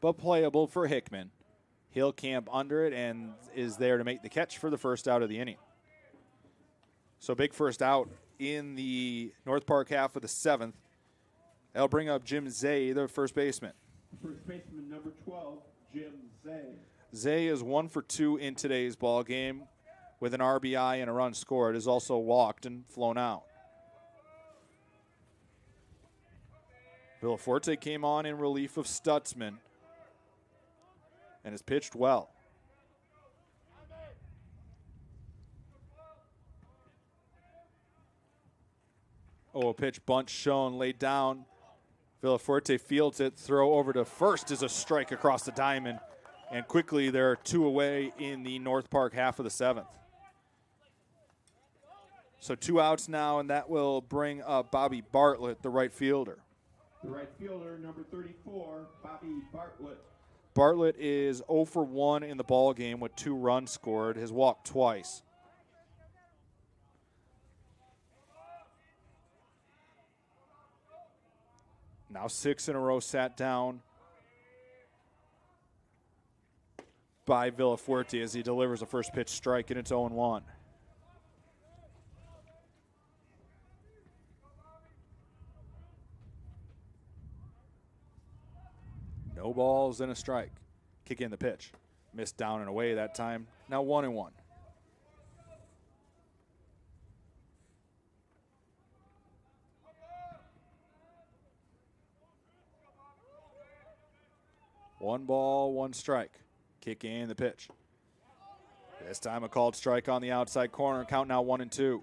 but playable for Hickman. He'll camp under it and is there to make the catch for the first out of the inning. So big first out in the North Park half of the 7th. That'll bring up Jim Zay, the first baseman. First baseman number 12, Jim Zay. Zay is 1 for 2 in today's ball game with an RBI and a run scored. Has also walked and flown out. Villaforte came on in relief of Stutzman and has pitched well. Oh, a pitch bunt shown, laid down. Villaforte fields it. Throw over to first is a strike across the diamond. And quickly there are 2 away in the North Park half of the 7th. So 2 outs now, and that will bring up Bobby Bartlett, the right fielder. The right fielder, number 34, Bobby Bartlett. Bartlett is 0 for 1 in the ball game with 2 runs scored. Has walked twice. Now 6 in a row sat down by Villaforte as he delivers a first pitch strike, and it's 0-1. No balls and a strike. Kick in the pitch. Missed down and away that time. Now 1-1. One ball, 1 strike. Kick in the pitch. This time a called strike on the outside corner. Count now 1-2.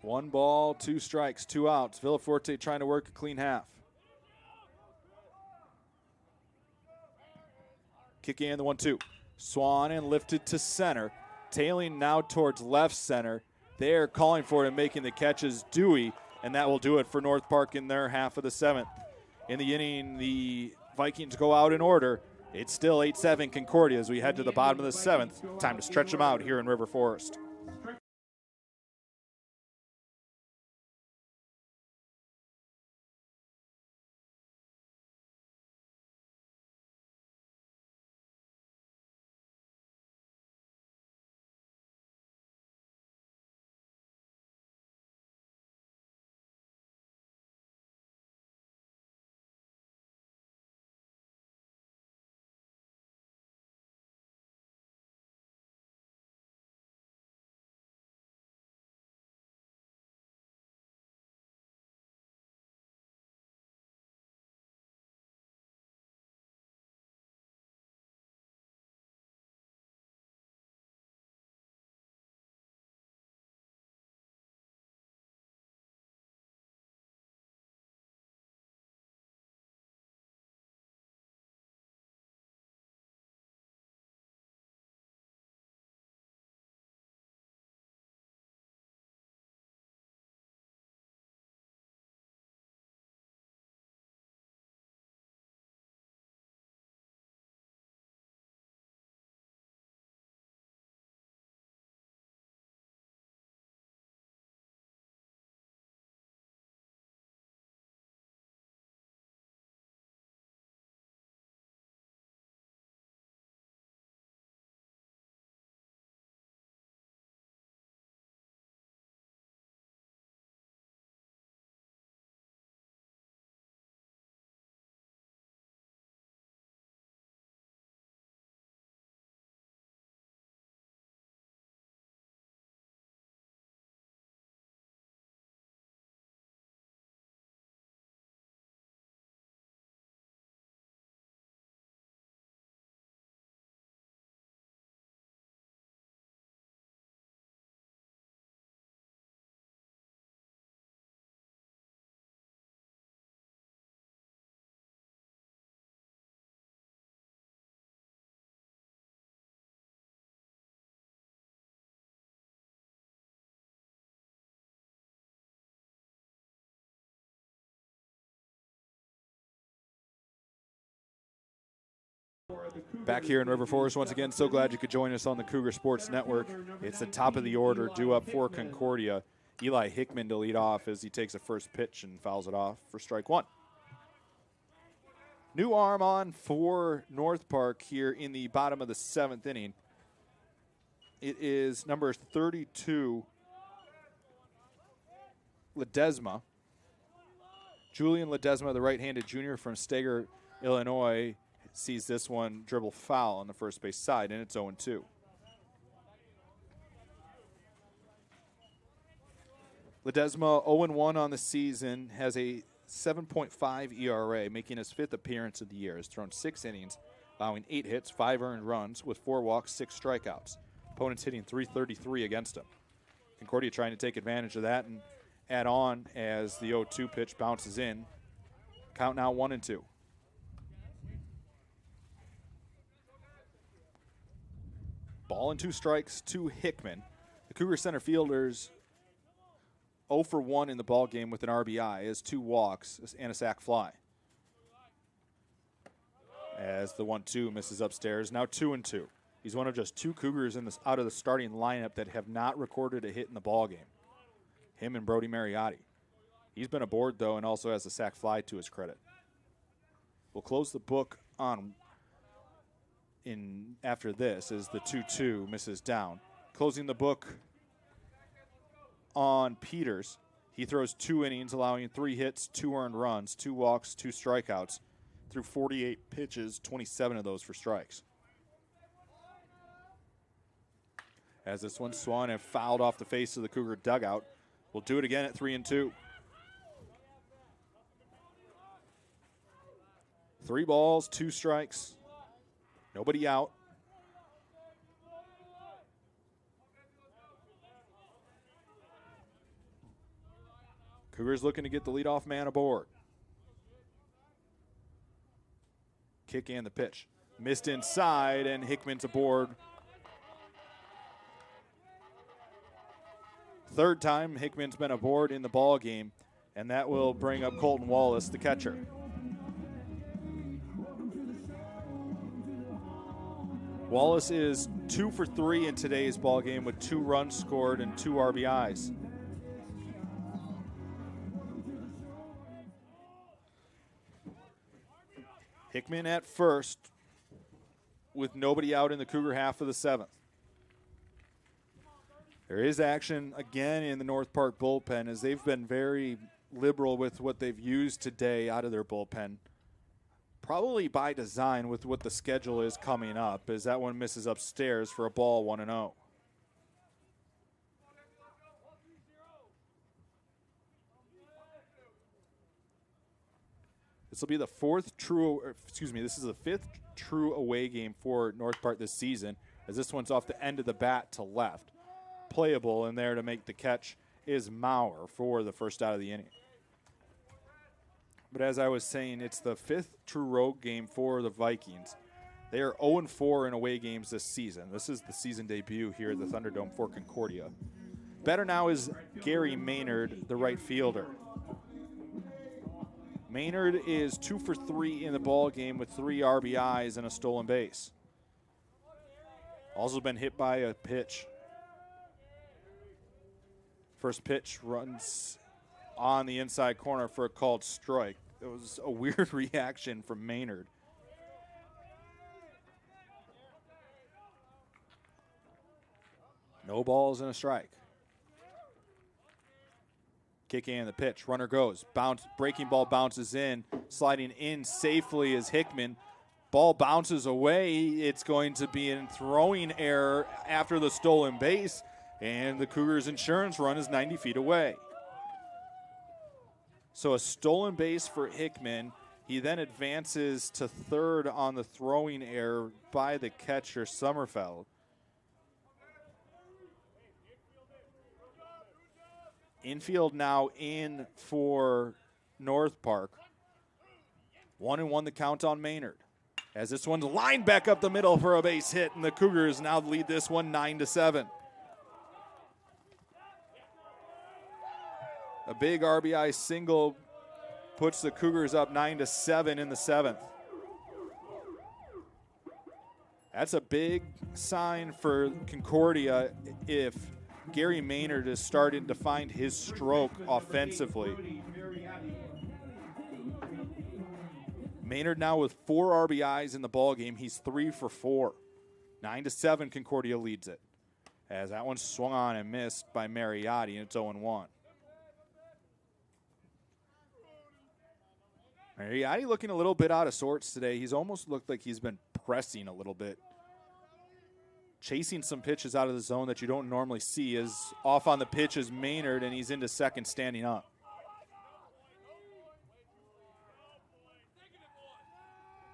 One ball, 2 strikes, 2 outs. Villaforte trying to work a clean half. Kick in the 1-2. Swan and lifted to center. Tailing now towards left center. They're calling for it and making the catches Dewey, and that will do it for North Park in their half of the 7th. In the inning, the Vikings go out in order. It's still 8-7 Concordia as we head to the bottom of the 7th. Time to stretch them out here in River Forest. Back here in River Forest once again, so glad you could join us on the Cougar Sports Network. It's the top of the order, due up for Concordia. Eli Hickman to lead off as he takes a first pitch and fouls it off for strike one. New arm on for North Park here in the bottom of the 7th inning. It is number 32, Ledesma. Julian Ledesma, the right-handed junior from Steger, Illinois, sees this one dribble foul on the first base side, and it's 0-2. Ledesma 0-1 on the season, has a 7.5 ERA, making his 5th appearance of the year. Has thrown 6 innings, allowing 8 hits, 5 earned runs with 4 walks, 6 strikeouts. Opponents hitting .333 against him. Concordia trying to take advantage of that and add on as the 0-2 pitch bounces in. Count now 1-2. Ball and 2 strikes to Hickman. The Cougar center fielders 0 for 1 in the ball game with an RBI, as 2 walks and a sac fly. As the 1-2 misses upstairs, now 2-2. He's one of just 2 Cougars out of the starting lineup that have not recorded a hit in the ball game. Him and Brody Mariotti. He's been aboard though, and also has a sac fly to his credit. We'll close the book on after this as the 2-2 misses down. Closing the book on Peters. He throws 2 innings, allowing 3 hits, 2 earned runs, 2 walks, 2 strikeouts. Through 48 pitches, 27 of those for strikes. As this one swung and fouled off the face of the Cougar dugout. We'll do it again at 3-2. 3 balls, 2 strikes. Nobody out. Cougars looking to get the leadoff man aboard. Kick and the pitch. Missed inside, and Hickman's aboard. 3rd time Hickman's been aboard in the ball game, and that will bring up Colton Wallace, the catcher. Wallace is 2 for 3 in today's ball game with 2 runs scored and 2 RBIs. Hickman at first with nobody out in the Cougar half of the 7th. There is action again in the North Park bullpen, as they've been very liberal with what they've used today out of their bullpen. Probably by design with what the schedule is coming up, as that one misses upstairs for a ball 1-0. This will be the 4th true, this is the 5th true away game for North Park this season, as this one's off the end of the bat to left. Playable in there to make the catch is Maurer for the first out of the inning. But as I was saying, it's the 5th true road game for the Vikings. They are 0-4 in away games this season. This is the season debut here at the Thunderdome for Concordia. Better now is Gary Maynard, the right fielder. Maynard is 2 for 3 in the ball game with 3 RBIs and a stolen base. Also been hit by a pitch. First pitch runs on the inside corner for a called strike. It was a weird reaction from Maynard. No balls and a strike. Kick and the pitch. Runner goes. Bounce. Breaking ball bounces in. Sliding in safely is Hickman. Ball bounces away. It's going to be a throwing error after the stolen base. And the Cougars' insurance run is 90 feet away. So a stolen base for Hickman. He then advances to 3rd on the throwing error by the catcher, Sommerfeld. Infield now in for North Park. 1-1 the count on Maynard. As this one's lined back up the middle for a base hit, and the Cougars now lead this one 9-7. A big RBI single puts the Cougars up 9-7 in the 7th. That's a big sign for Concordia if Gary Maynard is starting to find his stroke offensively. Maynard now with 4 RBIs in the ballgame. He's 3 for 4. 9-7, Concordia leads it. As that one swung on and missed by Mariotti, and it's 0-1. Mariotti looking a little bit out of sorts today. He's almost looked like he's been pressing a little bit. Chasing some pitches out of the zone that you don't normally see. Is off on the pitch is Maynard, and he's into second standing up.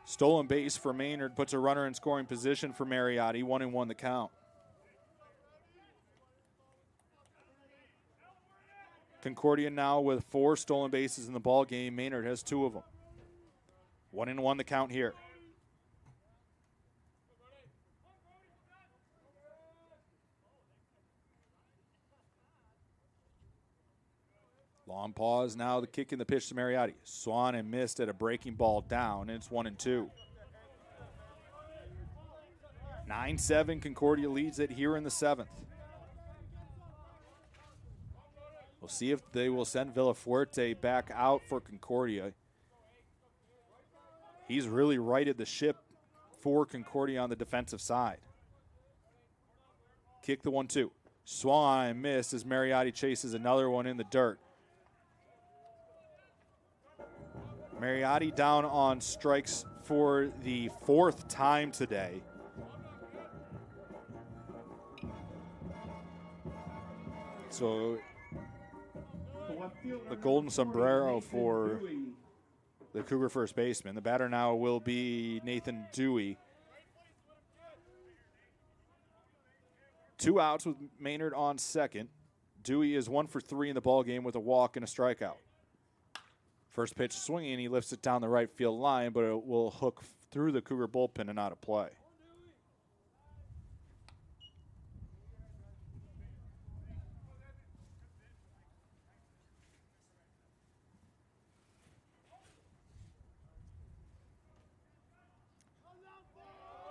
Stolen base for Maynard puts a runner in scoring position for Mariotti. 1-1 the count. Concordia now with 4 stolen bases in the ball game. Maynard has 2 of them. 1-1 the count here. Long pause, now the kick in the pitch to Mariotti. Swung and missed at a breaking ball down, and it's 1-2. 9-7, Concordia leads it here in the 7th. We'll see if they will send Villafuerte back out for Concordia. He's really righted the ship for Concordia on the defensive side. Kick the 1-2. Swung and missed as Mariotti chases another one in the dirt. Mariotti down on strikes for the 4th time today. So the golden sombrero for the Cougar first baseman. The batter now will be Nathan Dewey. 2 outs with Maynard on second. Dewey is 1 for 3 in the ballgame with a walk and a strikeout. First pitch swinging, he lifts it down the right field line, but it will hook through the Cougar bullpen and out of play.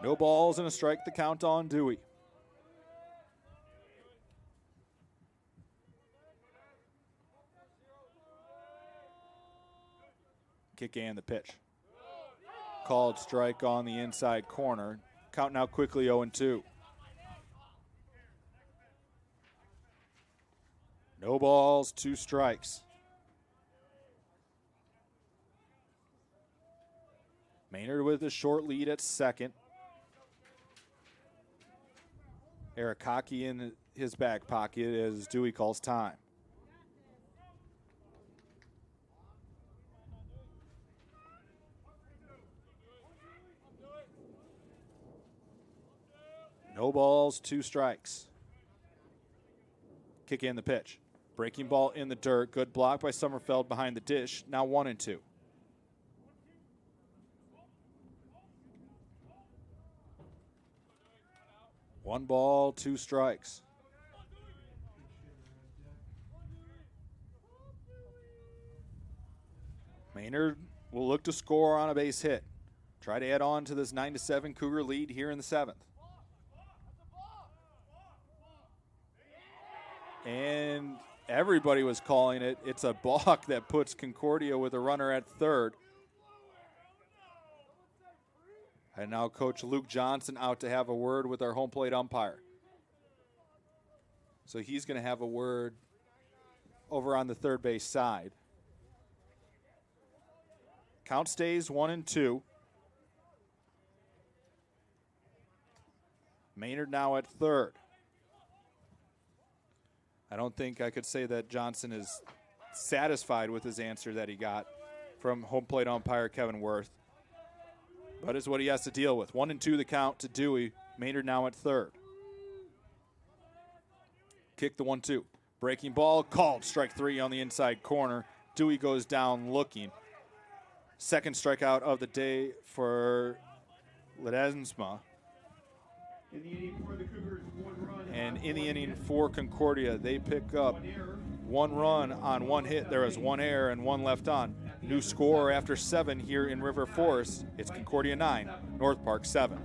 No balls and a strike, the count on Dewey. Kick and the pitch. Called strike on the inside corner. Count now quickly 0-2. No balls, 2 strikes. Maynard with a short lead at second. Arakaki in his back pocket as Dewey calls time. No balls, 2 strikes. Kick in the pitch. Breaking ball in the dirt. Good block by Sommerfeld behind the dish. Now 1-2. One ball, 2 strikes. Maynard will look to score on a base hit. Try to add on to this 9-7 Cougar lead here in the 7th. And everybody was calling it. It's a balk that puts Concordia with a runner at third. And now Coach Luke Johnson out to have a word with our home plate umpire. So he's going to have a word over on the third base side. Count stays 1-2. Maynard now at third. I don't think I could say that Johnson is satisfied with his answer that he got from home plate umpire Kevin Worth. But it's what he has to deal with. 1-2 the count to Dewey. Maynard now at third. Kick the 1-2. Breaking ball called. Strike 3 on the inside corner. Dewey goes down looking. Second strikeout of the day for Ledesma. In the inning for the Cougars, 1 run. And in the inning for Concordia, they pick up 1 run on 1 hit. There is 1 error and 1 left on. New score after 7 here in River Forest. It's Concordia 9, North Park 7.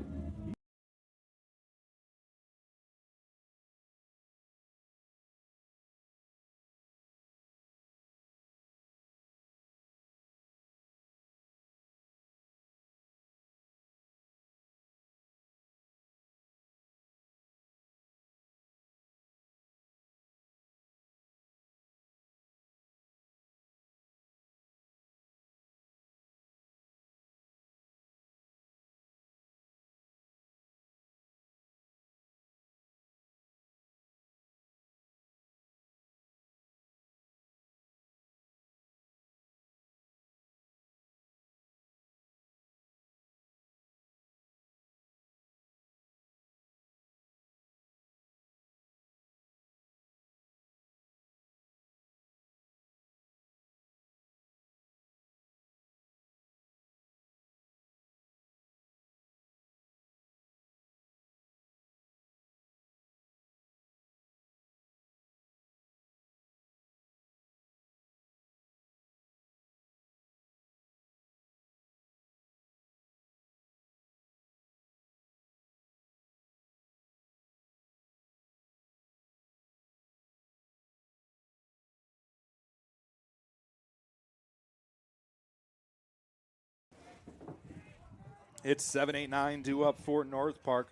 It's 7-8-9 due up for North Park.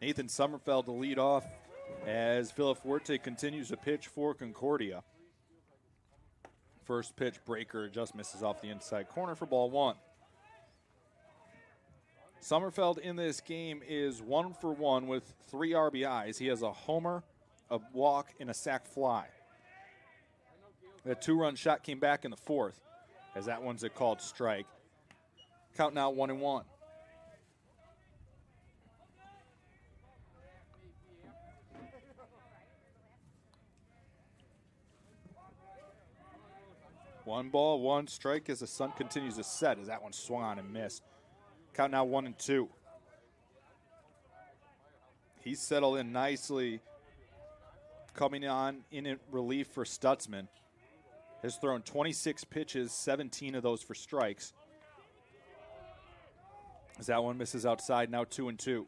Nathan Sommerfeld to lead off as Villafuerte continues to pitch for Concordia. First pitch, breaker, just misses off the inside corner for ball one. Sommerfeld in this game is 1 for 1 with 3 RBIs. He has a homer, a walk, and a sac fly. That 2-run shot came back in the fourth, as that one's a called strike. Count now 1-1. One ball, one strike as the sun continues to set, as that one swung on and missed. Count now 1-2. He's settled in nicely, coming on in relief for Stutzman. Has thrown 26 pitches, 17 of those for strikes. As that one misses outside, now 2-2.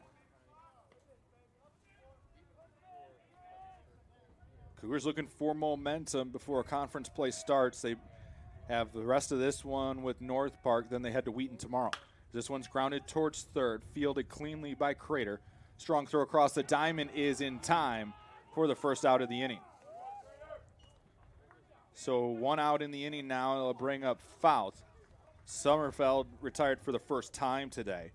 Cougars looking for momentum before conference play starts. They have the rest of this one with North Park, then they head to Wheaton tomorrow. This one's grounded towards third, fielded cleanly by Crater. Strong throw across the diamond is in time for the first out of the inning. So 1 out in the inning now. It'll bring up Fouth. Sommerfeld retired for the first time today.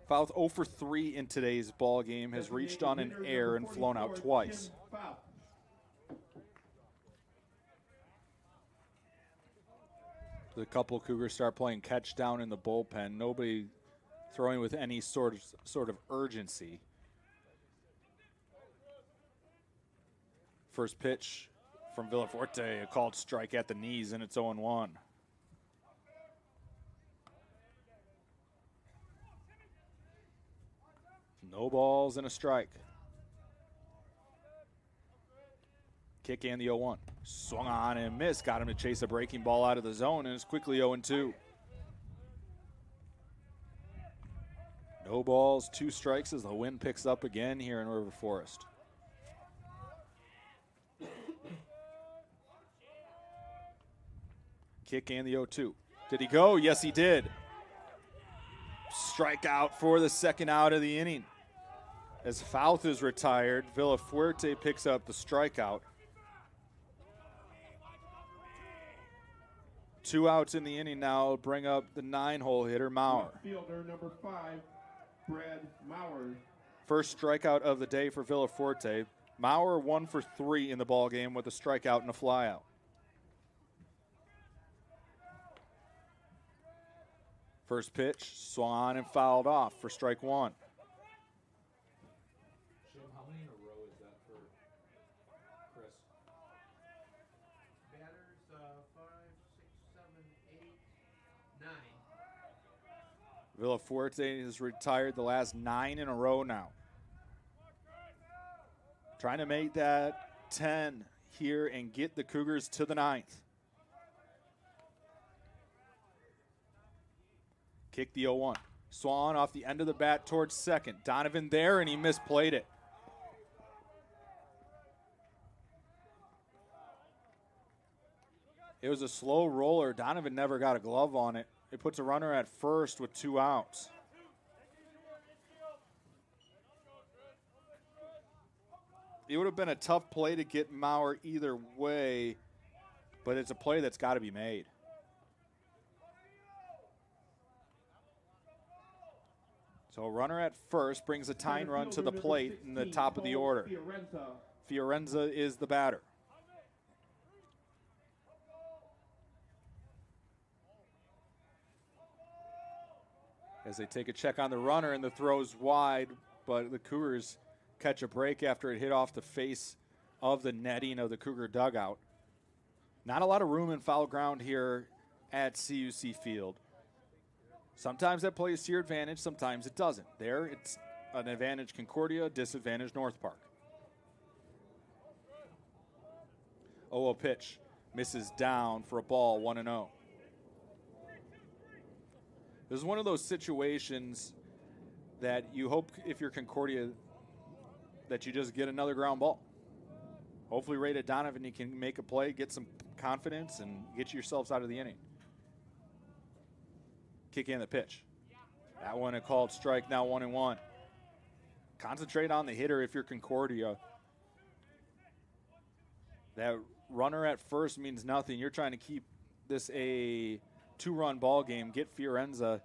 Fouth 0 for 3 in today's ball game, has reached on an error and flown out twice. The couple Cougars start playing catch down in the bullpen. Nobody throwing with any sort of urgency. First pitch from Villafuerte, a called strike at the knees, and it's 0-1. No balls and a strike. Kick and the 0-1. Swung on and missed. Got him to chase a breaking ball out of the zone, and it's quickly 0-2. No balls, 2 strikes as the wind picks up again here in River Forest. Kick and the 0-2. Did he go? Yes, he did. Strikeout for the second out of the inning. As Fouth is retired, Villafuerte picks up the strikeout. 2 outs in the inning now. Bring up the 9-hole hitter, Maurer. Fielder number 5, Brad Maurer. First strikeout of the day for Villafuerte. Maurer 1 for 3 in the ball game with a strikeout and a flyout. First pitch, swung on and fouled off for strike 1. Jim, how many in a row is that for Chris? Batters 5, 6, 7, 8, 9. Villafuerte has retired the last 9 in a row now. Trying to make that 10 here and get the Cougars to the 9th. Kick the 0-1. Swan off the end of the bat towards second. Donovan there, and he misplayed it. It was a slow roller. Donovan never got a glove on it. It puts a runner at first with 2 outs. It would have been a tough play to get Maurer either way, but it's a play that's got to be made. So a runner at first brings a tying run to the plate in the top of the order. Fiorenza is the batter. As they take a check on the runner, and the throw's wide, but the Cougars catch a break after it hit off the face of the netting of the Cougar dugout. Not a lot of room in foul ground here at CUC Field. Sometimes that plays to your advantage, sometimes it doesn't. There, it's an advantage Concordia, disadvantage North Park. 0-0 pitch, misses down for a ball, 1-0. This is one of those situations that you hope, if you're Concordia, that you just get another ground ball. Hopefully Ray Donovan, you can make a play, get some confidence, and get yourselves out of the inning. Kick in the pitch. That one a called strike, now 1-1. Concentrate on the hitter if you're Concordia. That runner at first means nothing. You're trying to keep this a 2-run ball game, get Fiorenza,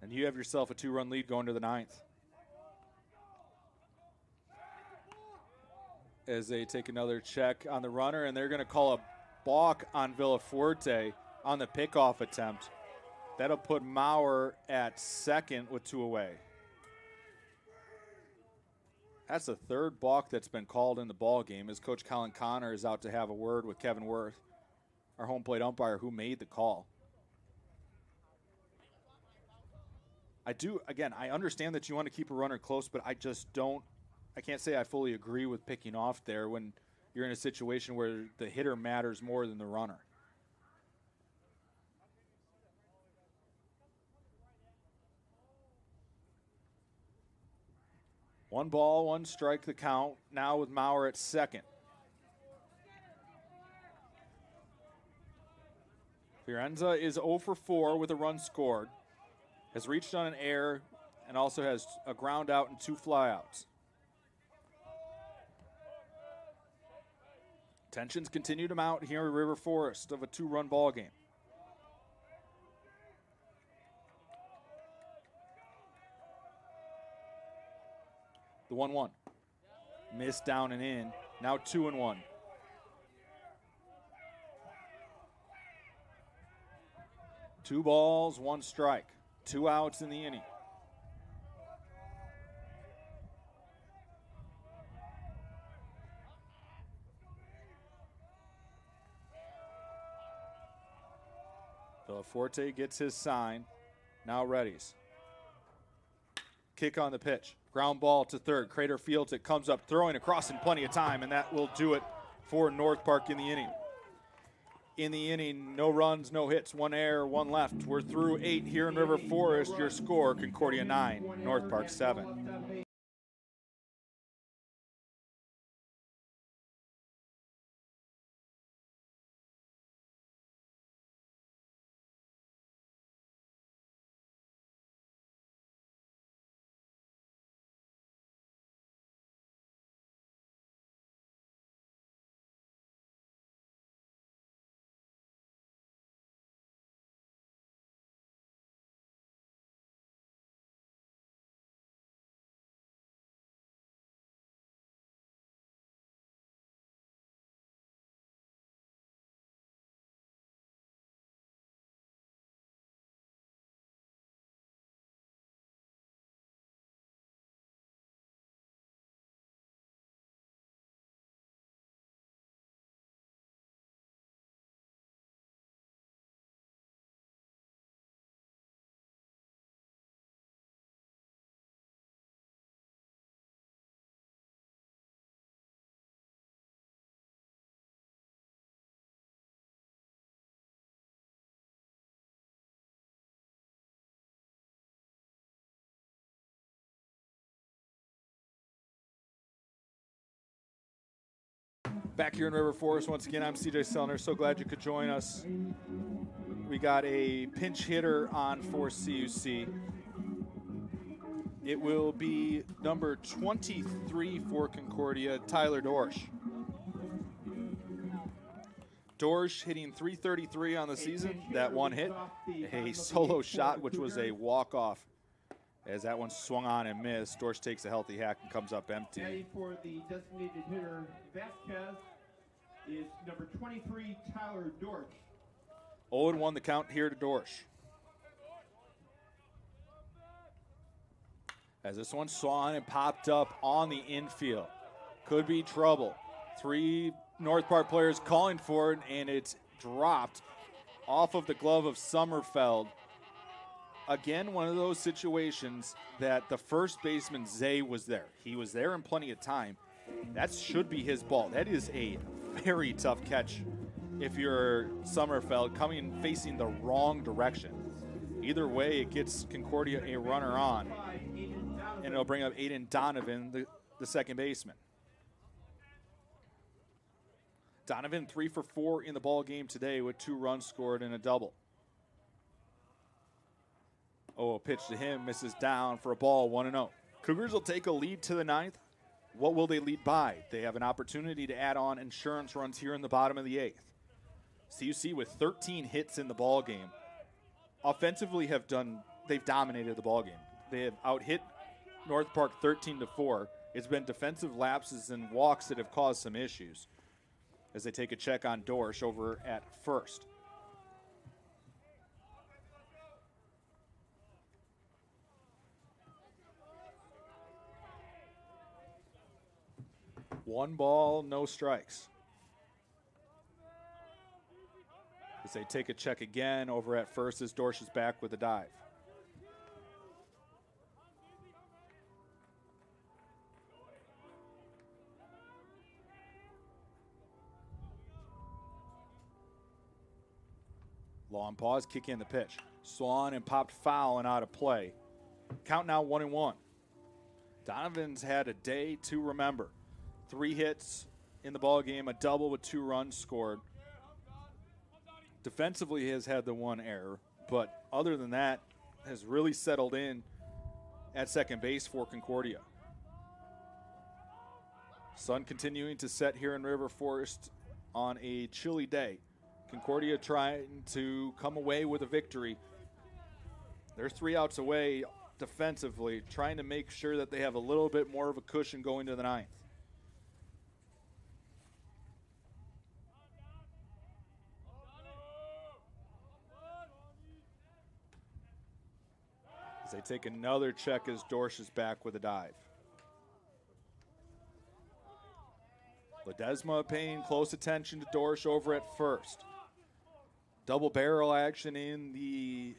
and you have yourself a 2-run lead going to the 9th. As they take another check on the runner, and they're going to call a balk on Villafuerte on the pickoff attempt. That'll put Maurer at second with 2 away. That's the third balk that's been called in the ball game, as Coach Colin Connor is out to have a word with Kevin Worth, our home plate umpire who made the call. I understand that you want to keep a runner close, but I can't say I fully agree with picking off there when you're in a situation where the hitter matters more than the runner. One ball, 1 strike the count, now with Maurer at second. Fiorenza is 0 for 4 with a run scored, has reached on an error, and also has a ground out and 2 flyouts. Tensions continue to mount here at River Forest of a 2-run ball game. The 1-1. Missed down and in. Now 2-1. Two balls, 1 strike. 2 outs in the inning. Villafuerte gets his sign. Now readies. Kick on the pitch. Ground ball to third. Crater fields it. Comes up throwing across in plenty of time, and that will do it for North Park in the inning. In the inning, no runs, no hits, 1 error, 1 left. We're through 8 here in River Forest. Your score, Concordia 9, North Park 7. Back here in River Forest once again, I'm CJ Sellner. So glad you could join us. We got a pinch hitter on for CUC. It will be number 23 for Concordia, Tyler Dorsch. Dorsch hitting .333 on the season. That one hit, a solo shot, which was a walk-off. As that one swung on and missed, Dorsch takes a healthy hack and comes up empty. Caddy for the designated hitter Vasquez is number 23, Tyler Dorsch. 0-1 the count here to Dorsch. As this one swung and popped up on the infield. Could be trouble. 3 North Park players calling for it, and it's dropped off of the glove of Sommerfeld. Again, one of those situations that the first baseman, Zay, was there. He was there in plenty of time. That should be his ball. That is a very tough catch if you're Sommerfeld facing the wrong direction. Either way, it gets Concordia a runner on, and it'll bring up Aiden Donovan, the second baseman. Donovan 3 for 4 in the ball game today with 2 runs scored and a double. Oh, a pitch to him, misses down for a ball, 1-0. Cougars will take a lead to the ninth. What will they lead by? They have an opportunity to add on insurance runs here in the bottom of the eighth. CUC with 13 hits in the ball game. Offensively they've dominated the ball game. They have out-hit North Park 13-4. It's been defensive lapses and walks that have caused some issues as they take a check on Dorsch over at first. One ball, no strikes. As they take a check again over at first as Dorsch is back with a dive. Long pause, kick in the pitch. Swan and popped foul and out of play. Count now 1-1. Donovan's had a day to remember. 3 hits in the ball game, a double with 2 runs scored. Defensively, he has had the 1 error, but other than that, has really settled in at second base for Concordia. Sun continuing to set here in River Forest on a chilly day. Concordia trying to come away with a victory. They're 3 outs away defensively, trying to make sure that they have a little bit more of a cushion going to the ninth. As they take another check as Dorsch is back with a dive. Ledesma paying close attention to Dorsch over at first. Double barrel action in the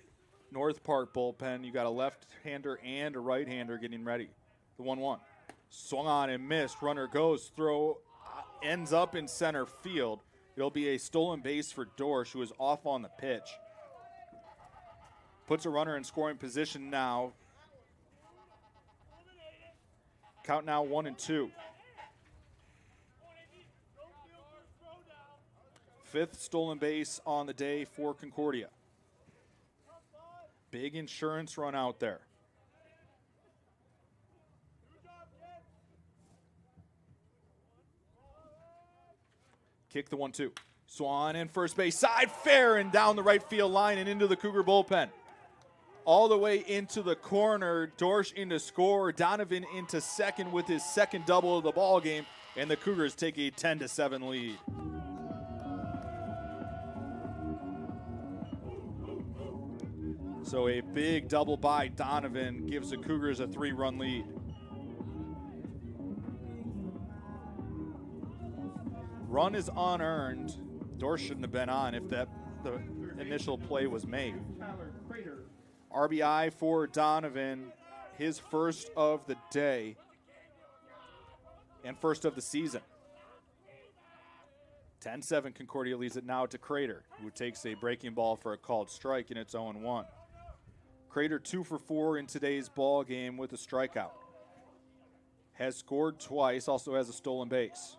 North Park bullpen. You got a left-hander and a right-hander getting ready. The 1-1. Swung on and missed. Runner goes. Throw ends up in center field. It'll be a stolen base for Dorsch, who is off on the pitch. Puts a runner in scoring position now. Count now 1-2. 5th stolen base on the day for Concordia. Big insurance run out there. Kick the 1-2. Swan in first base, side fair and down the right field line and into the Cougar bullpen. All the way into the corner, Dorsch into score, Donovan into second with his second double of the ball game, and the Cougars take a 10-7 lead. So a big double by Donovan gives the Cougars a 3-run lead. Run is unearned. Dorsch shouldn't have been on if the initial play was made. RBI for Donovan, his first of the day and first of the season. 10-7, Concordia leads it now to Crater, who takes a breaking ball for a called strike, and it's 0-1. Crater 2 for 4 in today's ball game with a strikeout. Has scored twice, also has a stolen base.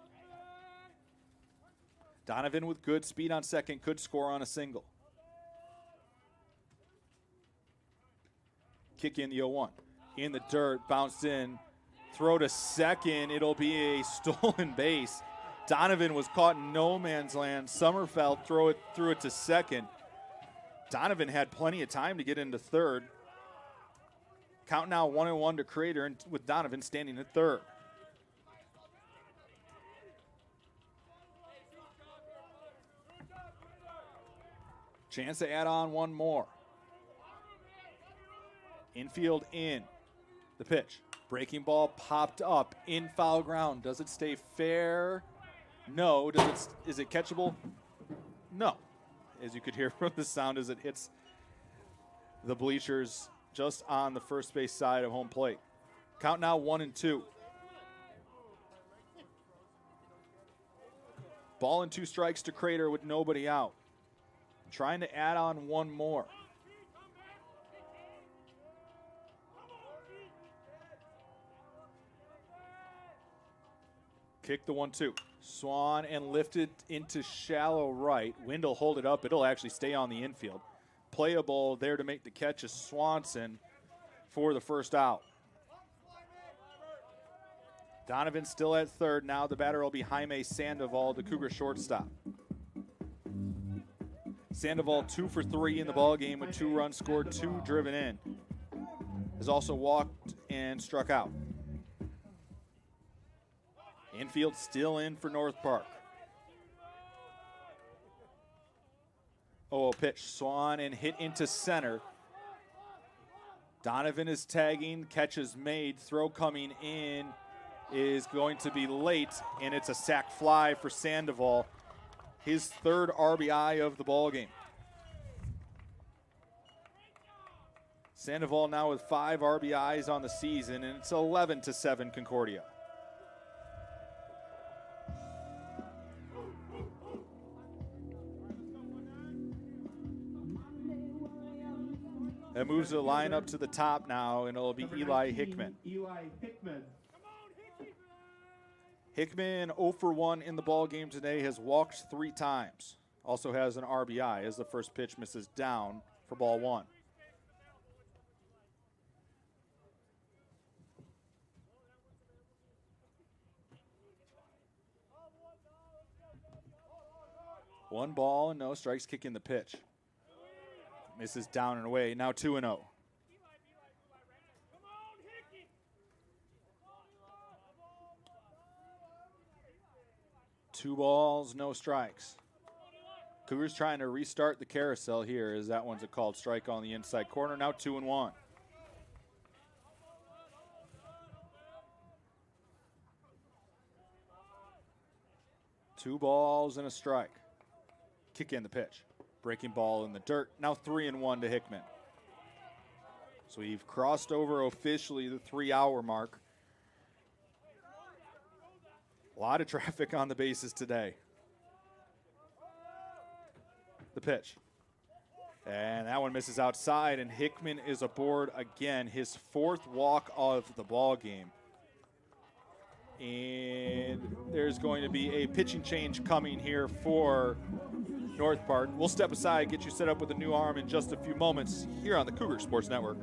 Donovan with good speed on second, could score on a single. Kick in the 0-1. In the dirt, bounced in, throw to second. It'll be a stolen base. Donovan was caught in no man's land. Sommerfeld threw it to second. Donovan had plenty of time to get into third. Count now 1-1 to Crater, and with Donovan standing at third. Chance to add on one more. Infield in. The pitch. Breaking ball popped up in foul ground. Does it stay fair? No. Is it catchable? No. As you could hear from the sound as it hits the bleachers just on the first base side of home plate. Count now 1-2. Ball and 2 strikes to Crater with nobody out. Trying to add on one more. Kick the 1-2. Swan and lifted into shallow right. Wind will hold it up. It'll actually stay on the infield. playable there to make the catch is Swanson for the first out. Donovan still at third. Now the batter will be Jaime Sandoval, the Cougar shortstop. Sandoval 2 for 3 in the ball game with 2 runs scored, 2 driven in. Has also walked and struck out. Infield still in for North Park. Oh, pitch, Swan and hit into center. Donovan is tagging, catch is made, throw coming in is going to be late, and it's a sac fly for Sandoval. His 3rd RBI of the ball game. Sandoval now with 5 RBIs on the season, and it's 11-7 Concordia. That moves the line up to the top now, and it'll be Eli Hickman. Eli Hickman. Hickman 0 for 1 in the ball game today, has walked 3 times. Also has an RBI as the first pitch misses down for ball 1. One ball and no strikes, kicking the pitch. Misses down and away. Now 2-0. 2 balls, no strikes. Cougars trying to restart the carousel here as that one's a called strike on the inside corner. Now 2-1. Two balls and a strike. Kick in the pitch. Breaking ball in the dirt. Now 3-1 to Hickman. So we've crossed over officially the 3-hour mark. A lot of traffic on the bases today. The pitch. And that one misses outside, and Hickman is aboard again. His 4th walk of the ball game. And there's going to be a pitching change coming here for North Park. We'll step aside, get you set up with a new arm in just a few moments here on the Cougar Sports Network.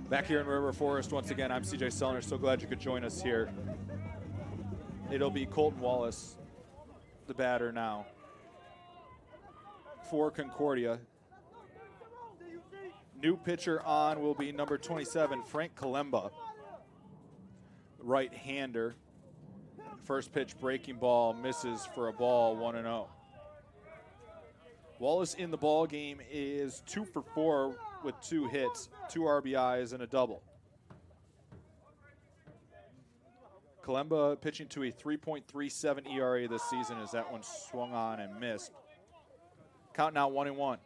Back here in River Forest, once again, I'm CJ Sellner. So glad you could join us here. It'll be Colton Wallace, the batter now, for Concordia. New pitcher on will be number 27, Frank Kalemba, right-hander. First pitch breaking ball misses for a ball, 1-0. Wallace in the ball game is 2 for 4 with 2 hits, 2 RBIs, and a double. Kalemba pitching to a 3.37 ERA this season as that one swung on and missed. Count now 1-1.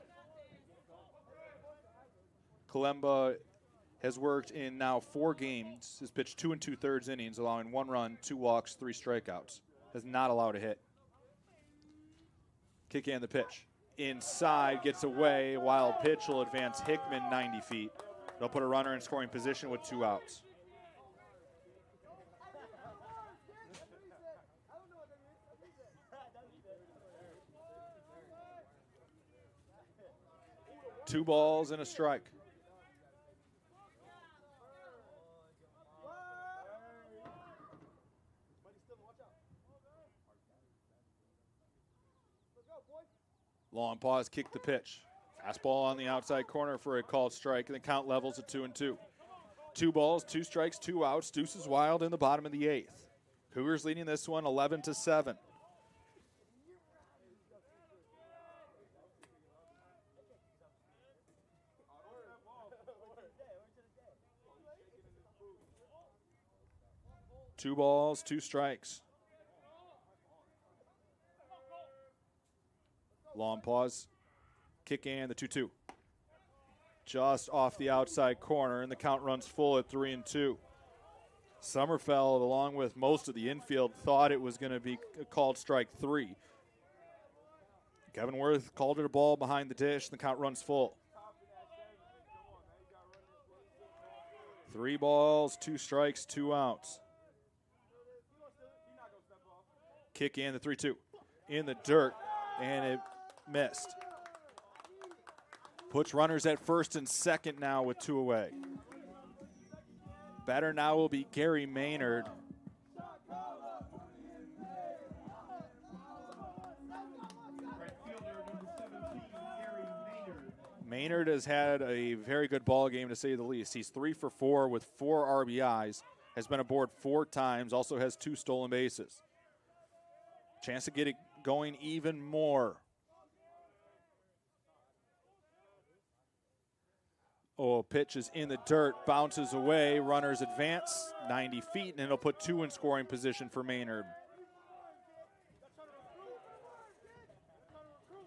Kalemba has worked in now 4 games. Has pitched 2 2/3 innings, allowing 1 run, 2 walks, 3 strikeouts. Has not allowed a hit. Kick in the pitch. Inside, gets away. Wild pitch will advance Hickman 90 feet. They'll put a runner in scoring position with 2 outs. Two balls and a strike. Long pause, kick the pitch. Fastball on the outside corner for a called strike, and the count levels at 2-2. 2 balls, 2 strikes, 2 outs. Deuces Wild in the bottom of the 8th. Cougars leading this one 11-7. Two balls, 2 strikes. Long pause, kick in the 2-2. Just off the outside corner, and the count runs full at 3-2. Sommerfeld, along with most of the infield, thought it was going to be a called strike 3. Kevin Worth called it a ball behind the dish, and the count runs full. 3 balls, 2 strikes, 2 outs. Kick in the 3-2. In the dirt, and it missed. Puts runners at first and second now with 2 away. Batter now will be Gary Maynard. Maynard has had a very good ball game, to say the least. He's 3 for 4 with 4 RBIs, has been aboard 4 times, also has 2 stolen bases. Chance to get it going even more. Oh, pitch is in the dirt, bounces away, runners advance 90 feet, and it'll put 2 in scoring position for Maynard.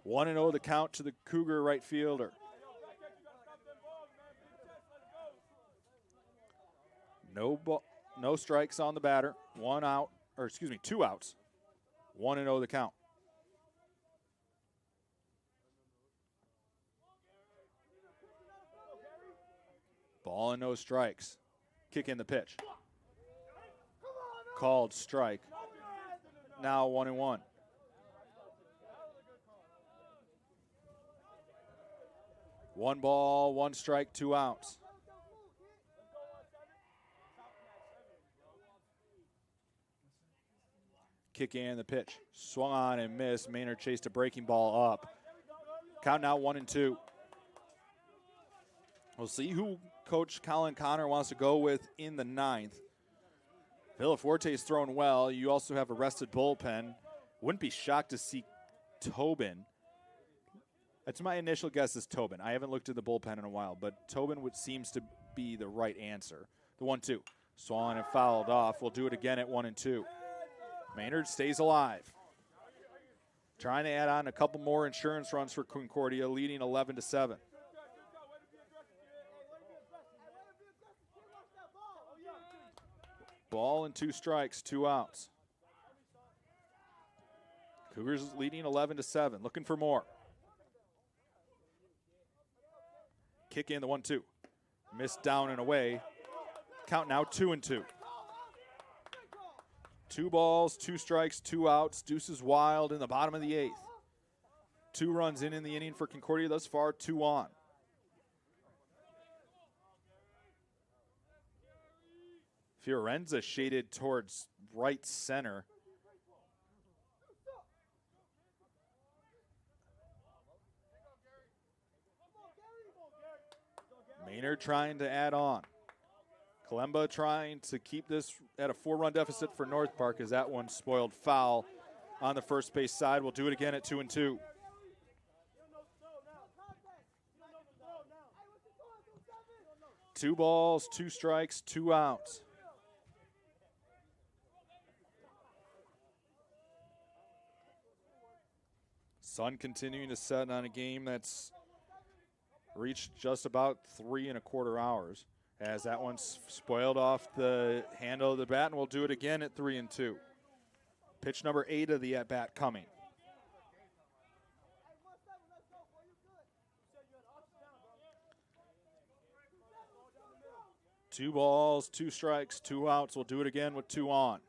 1-0 the count to the Cougar right fielder. No strikes on the batter. 1 out, or excuse me, 2 outs. 1-0 the count. Ball and no strikes. Kick in the pitch. Called strike. Now 1-1. One ball, 1 strike, 2 outs. Kick in the pitch. Swung on and missed. Maynard chased a breaking ball up. Count now 1-2. We'll see who Coach Colin Connor wants to go with in the 9th. Villaforte's thrown well. You also have a rested bullpen. Wouldn't be shocked to see Tobin. That's my initial guess is Tobin. I haven't looked at the bullpen in a while, but Tobin seems to be the right answer. The 1-2. Swung and fouled off. We'll do it again at 1-2. Maynard stays alive. Trying to add on a couple more insurance runs for Concordia, leading 11-7. Ball and 2 strikes, 2 outs. Cougars leading 11-7, looking for more. Kick in the 1-2. Missed down and away. Count now 2-2. 2 balls, 2 strikes, 2 outs. Deuces Wild in the bottom of the 8th. 2 runs in the inning for Concordia thus far, 2 on. Fiorenza shaded towards right center. Maynard trying to add on. Kalemba trying to keep this at a 4-run deficit for North Park as that one spoiled foul on the first base side. We'll do it again at 2-2. Two balls, 2 strikes, 2 outs. Sun continuing to set on a game that's reached just about 3 1/4 hours as that one's spoiled off the handle of the bat, and we'll do it again at 3-2. Pitch number 8 of the at-bat coming. Two balls, 2 strikes, 2 outs. We'll do it again with 2 on.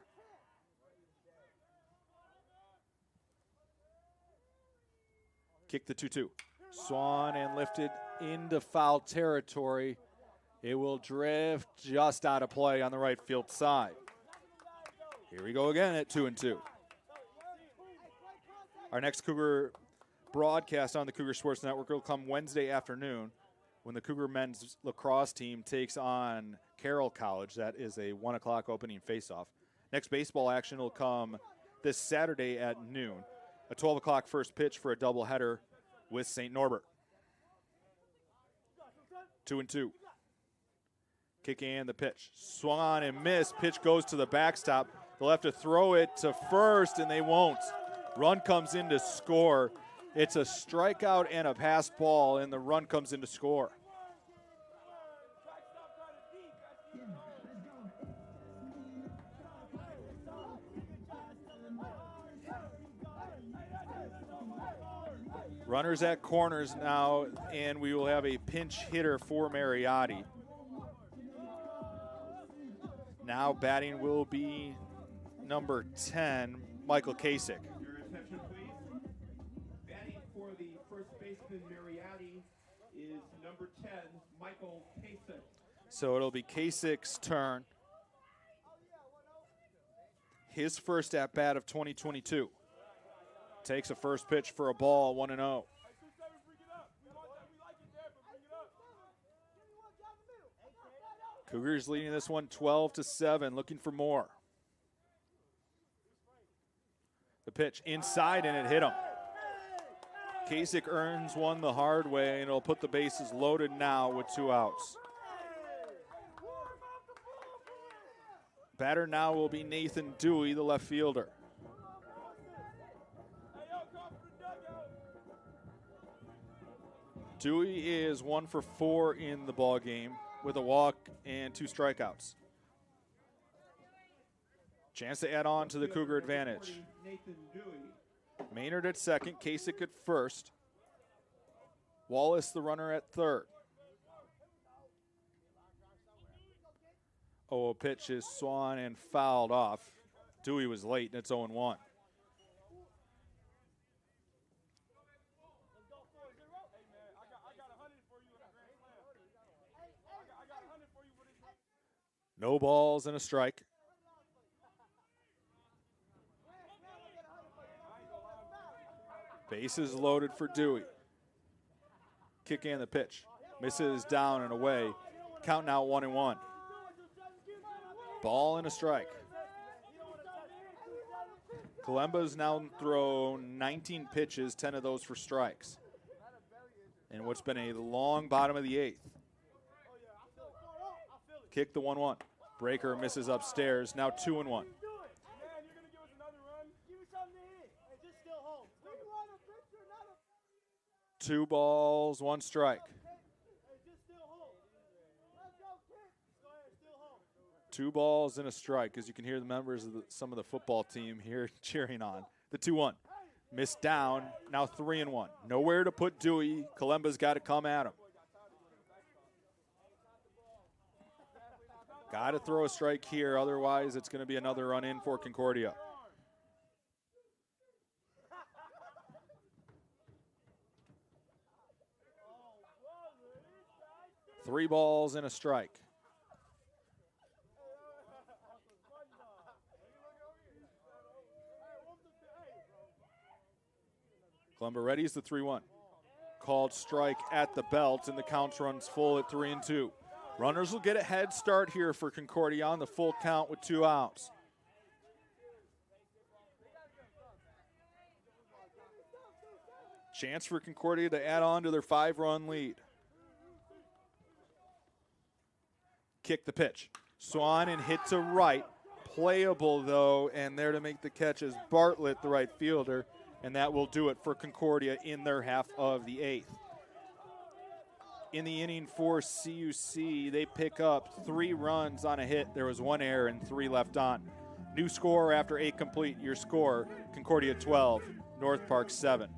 Kick the 2-2. Swung and lifted into foul territory. It will drift just out of play on the right field side. Here we go again at 2-2. Our next Cougar broadcast on the Cougar Sports Network will come Wednesday afternoon when the Cougar men's lacrosse team takes on Carroll College. That is a 1 o'clock opening faceoff. Next baseball action will come this Saturday at noon. A 12 o'clock first pitch for a doubleheader with St. Norbert. 2-2. Kick and the pitch. Swung on and missed. Pitch goes to the backstop. They'll have to throw it to first, and they won't. Run comes in to score. It's a strikeout and a pass ball, and the run comes in to score. Runners at corners now, and we will have a pinch hitter for Mariotti. Now batting will be number 10, Michael Kasich. Your attention, please. Batting for the first baseman Mariotti is number 10, Michael Kasich. So it'll be Kasich's turn. His first at-bat of 2022. Takes a first pitch for a ball, 1-0. Cougars leading this one 12-7, looking for more. The pitch inside, and it hit him. Kasich earns one the hard way, and it'll put the bases loaded now with 2 outs. Batter now will be Nathan Dewey, the left fielder. Dewey is 1 for 4 in the ball game with a walk and 2 strikeouts. Chance to add on to the Cougar advantage. Nathan Dewey. Maynard at second, Kasich at first. Wallace the runner at third. Oh, a pitch is swung and fouled off. Dewey was late, and it's 0-1. No balls and a strike. Bases loaded for Dewey. Kick and the pitch. Misses down and away. Count now 1-1. Ball and a strike. Kalemba's now thrown 19 pitches, 10 of those for strikes. And what's been a long bottom of the 8th. Kick the 1-1. Breaker misses upstairs. Now 2-1. 2 balls, 1 strike. 2 balls and a strike, as you can hear the members of some of the football team here cheering on. The 2-1. Missed down. Now 3-1. Nowhere to put Dewey. Kalemba's got to come at him. Got to throw a strike here, otherwise it's going to be another run in for Concordia. Three balls and a strike. Kalemba readies the 3-1. called strike at the belt, and the count runs full at 3-2. Runners will get a head start here for Concordia on the full count with 2 outs. Chance for Concordia to add on to their 5-run lead. Kick the pitch. Swann hit to right. Playable, though, and there to make the catch is Bartlett, the right fielder, and that will do it for Concordia in their half of the 8th. In the inning for CUC, they pick up 3 runs on a hit. There was 1 error and 3 left on. New score after 8 complete. Your score, Concordia 12, North Park 7.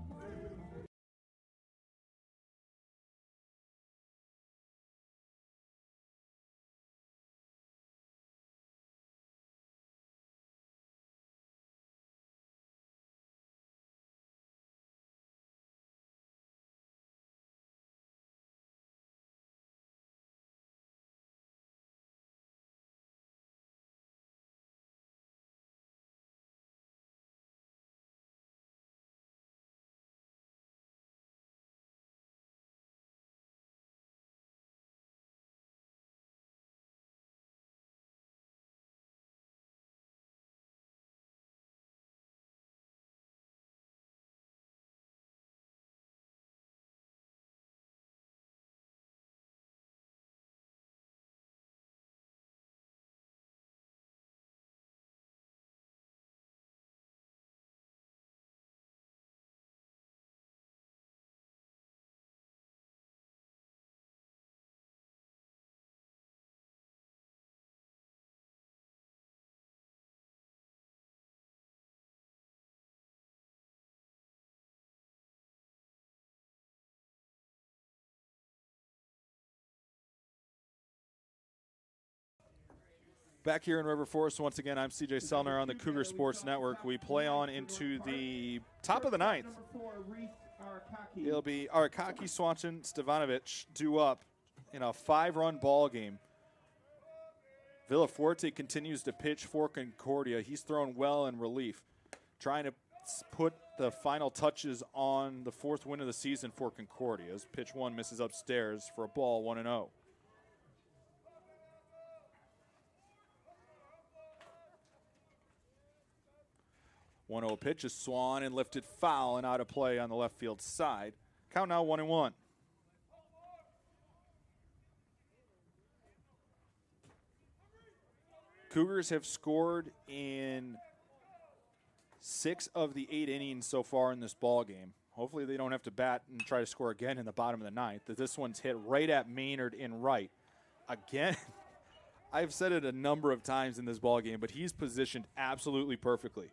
Back here in River Forest, once again, I'm CJ Selner on the Cougar Sports Network. We play on into the top of the 9th. It'll be Arakaki, Swanson, Stevanovic due up in a 5-run ball game. Villaforte continues to pitch for Concordia. He's thrown well in relief, trying to put the final touches on the 4th win of the season for Concordia. As pitch 1 misses upstairs for a ball, 1-0. One 1-0 pitch is Swann and lifted foul and out of play on the left field side. Count now 1-1. Cougars have scored in 6 of the 8 innings so far in this ball game. Hopefully they don't have to bat and try to score again in the bottom of the 9th. This one's hit right at Maynard in right. Again, I've said it a number of times in this ball game, but he's positioned absolutely perfectly.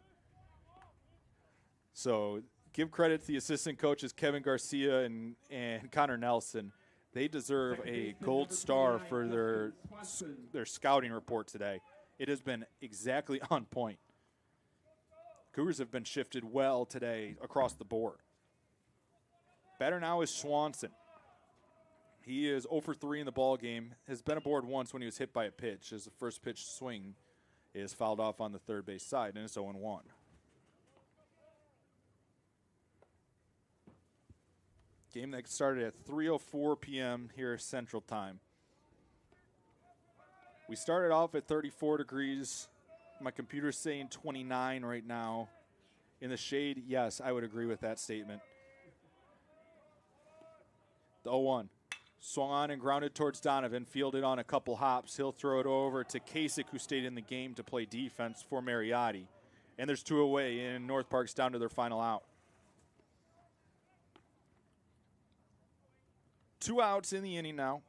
So give credit to the assistant coaches, Kevin Garcia and Connor Nelson. They deserve a gold star for their scouting report today. It has been exactly on point. Cougars have been shifted well today across the board. Batter now is Swanson. He is 0 for 3 in the ball game. Has been aboard once when he was hit by a pitch, as the first pitch swing is fouled off on the third base side, and it's 0-1. Game that started at 3:04 p.m. here Central Time. We started off at 34 degrees. My computer's saying 29 right now. In the shade, yes, I would agree with that statement. The 0-1. Swung on and grounded towards Donovan. Fielded on a couple hops. He'll throw it over to Kasich, who stayed in the game to play defense for Mariotti. And there's 2 away, and North Park's down to their final out. 2 outs in the inning now,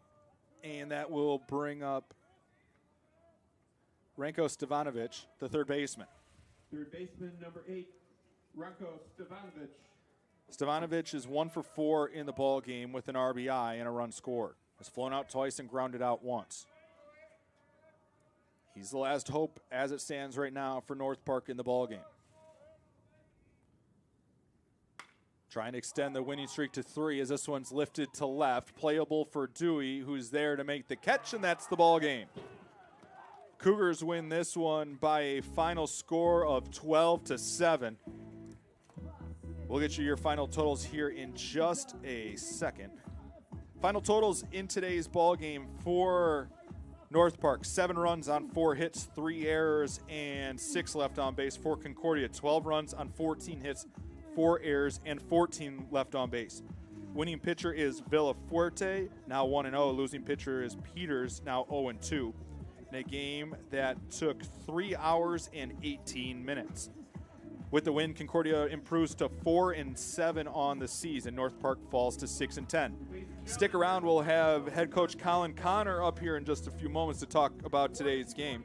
and that will bring up Ranko Stevanovic, the third baseman. Third baseman, number 8, Ranko Stevanovic. Stevanovic is 1 for 4 in the ball game with an RBI and a run scored. Has flown out twice and grounded out once. He's the last hope as it stands right now for North Park in the ball game. Trying to extend the winning streak to 3 as this one's lifted to left. Playable for Dewey, who's there to make the catch, and that's the ball game. Cougars win this one by a final score of 12-7. We'll get you your final totals here in just a second. Final totals in today's ball game for North Park: 7 runs on 4 hits, 3 errors, and 6 left on base. For Concordia, 12 runs on 14 hits, 4 errors, and 14 left on base. Winning pitcher is Villafuerte, now 1-0. Losing pitcher is Peters, now 0-2. In a game that took 3 hours and 18 minutes. With the win, Concordia improves to 4-7 on the season. North Park falls to 6-10. Stick around. We'll have head coach Colin Connor up here in just a few moments to talk about today's game.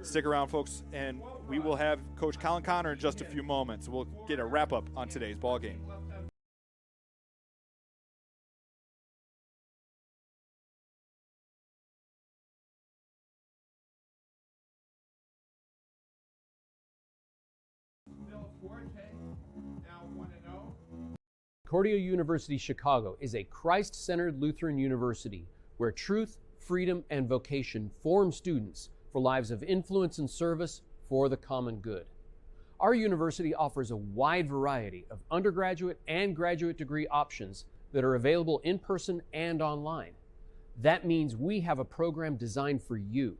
Stick around, folks, and we will have Coach Colin Connor in just a few moments. We'll get a wrap-up on today's ball game. Concordia University Chicago is a Christ-centered Lutheran university where truth, freedom, and vocation form students for lives of influence and service for the common good. Our university offers a wide variety of undergraduate and graduate degree options that are available in person and online. That means we have a program designed for you.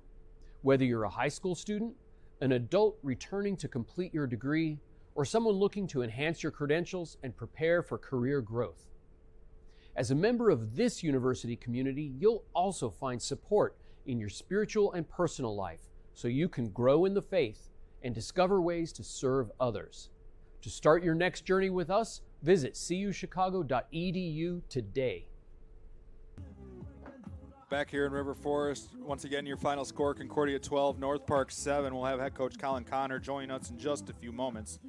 Whether you're a high school student, an adult returning to complete your degree, or someone looking to enhance your credentials and prepare for career growth. As a member of this university community, you'll also find support in your spiritual and personal life so you can grow in the faith and discover ways to serve others. To start your next journey with us, visit cuchicago.edu today. Back here in River Forest, once again, your final score: Concordia 12, North Park 7. We'll have head coach Colin Connor join us in just a few moments.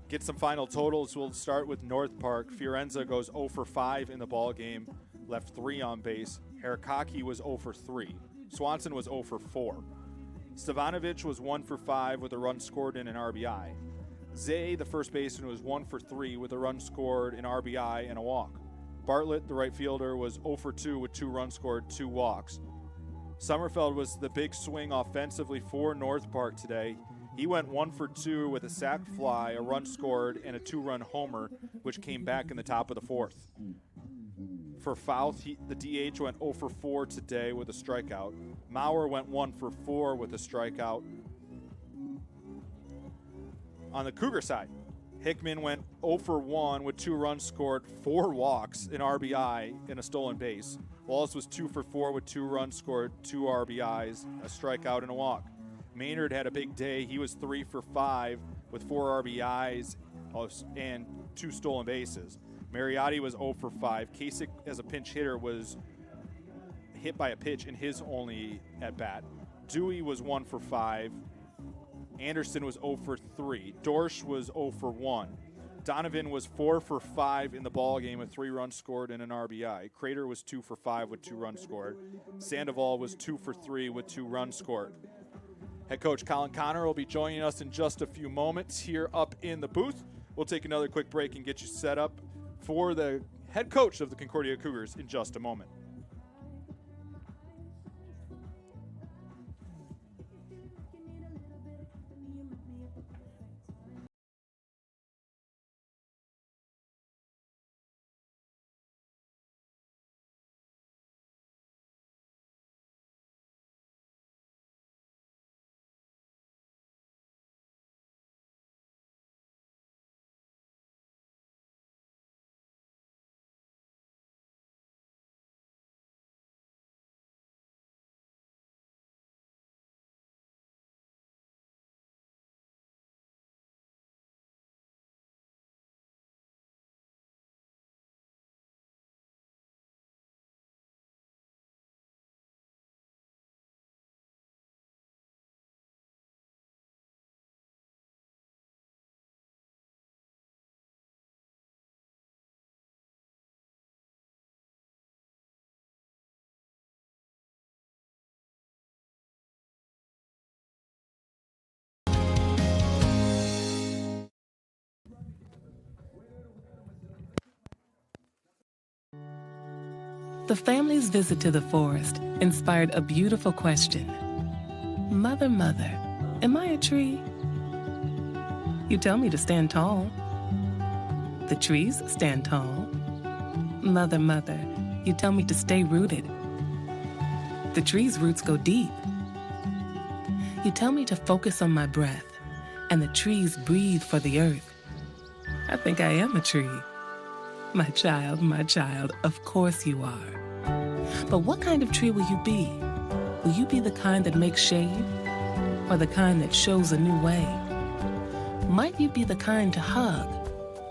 Get some final totals. We'll start with North Park. Fiorenza goes 0 for 5 in the ball game, left 3 on base. Harakaki was 0 for 3. Swanson was 0 for 4. Stevanovic was 1 for 5 with a run scored and an RBI. Zay, the first baseman, was 1 for 3 with a run scored, an RBI, and a walk. Bartlett, the right fielder, was 0 for 2 with 2 runs scored, 2 walks. Sommerfeld was the big swing offensively for North Park today. He went 1 for 2 with a sac fly, a run scored, and a 2-run homer, which came back in the top of the 4th. For Fouth, the DH went 0 for 4 today with a strikeout. Maurer went 1 for 4 with a strikeout. On the Cougar side, Hickman went 0 for 1 with 2 runs scored, 4 walks, an RBI, and a stolen base. Wallace was 2 for 4 with 2 runs scored, 2 RBIs, a strikeout, and a walk. Maynard had a big day. He was 3 for 5 with 4 RBIs and 2 stolen bases. Mariotti was 0 for 5. Kasich, as a pinch hitter, was hit by a pitch in his only at-bat. Dewey was 1 for 5. Anderson was 0 for 3. Dorsch was 0 for 1. Donovan was 4 for 5 in the ball game with 3 runs scored and an RBI. Crater was 2 for 5 with 2 runs scored. Sandoval was 2 for 3 with 2 runs scored. Head coach Colin Connor will be joining us in just a few moments here up in the booth. We'll take another quick break and get you set up for the head coach of the Concordia Cougars in just a moment. The family's visit to the forest inspired a beautiful question. Mother, mother, am I a tree? You tell me to stand tall. The trees stand tall. Mother, mother, you tell me to stay rooted. The tree's roots go deep. You tell me to focus on my breath, and the trees breathe for the earth. I think I am a tree. My child, of course you are. But what kind of tree will you be? Will you be the kind that makes shade, or the kind that shows a new way? Might you be the kind to hug,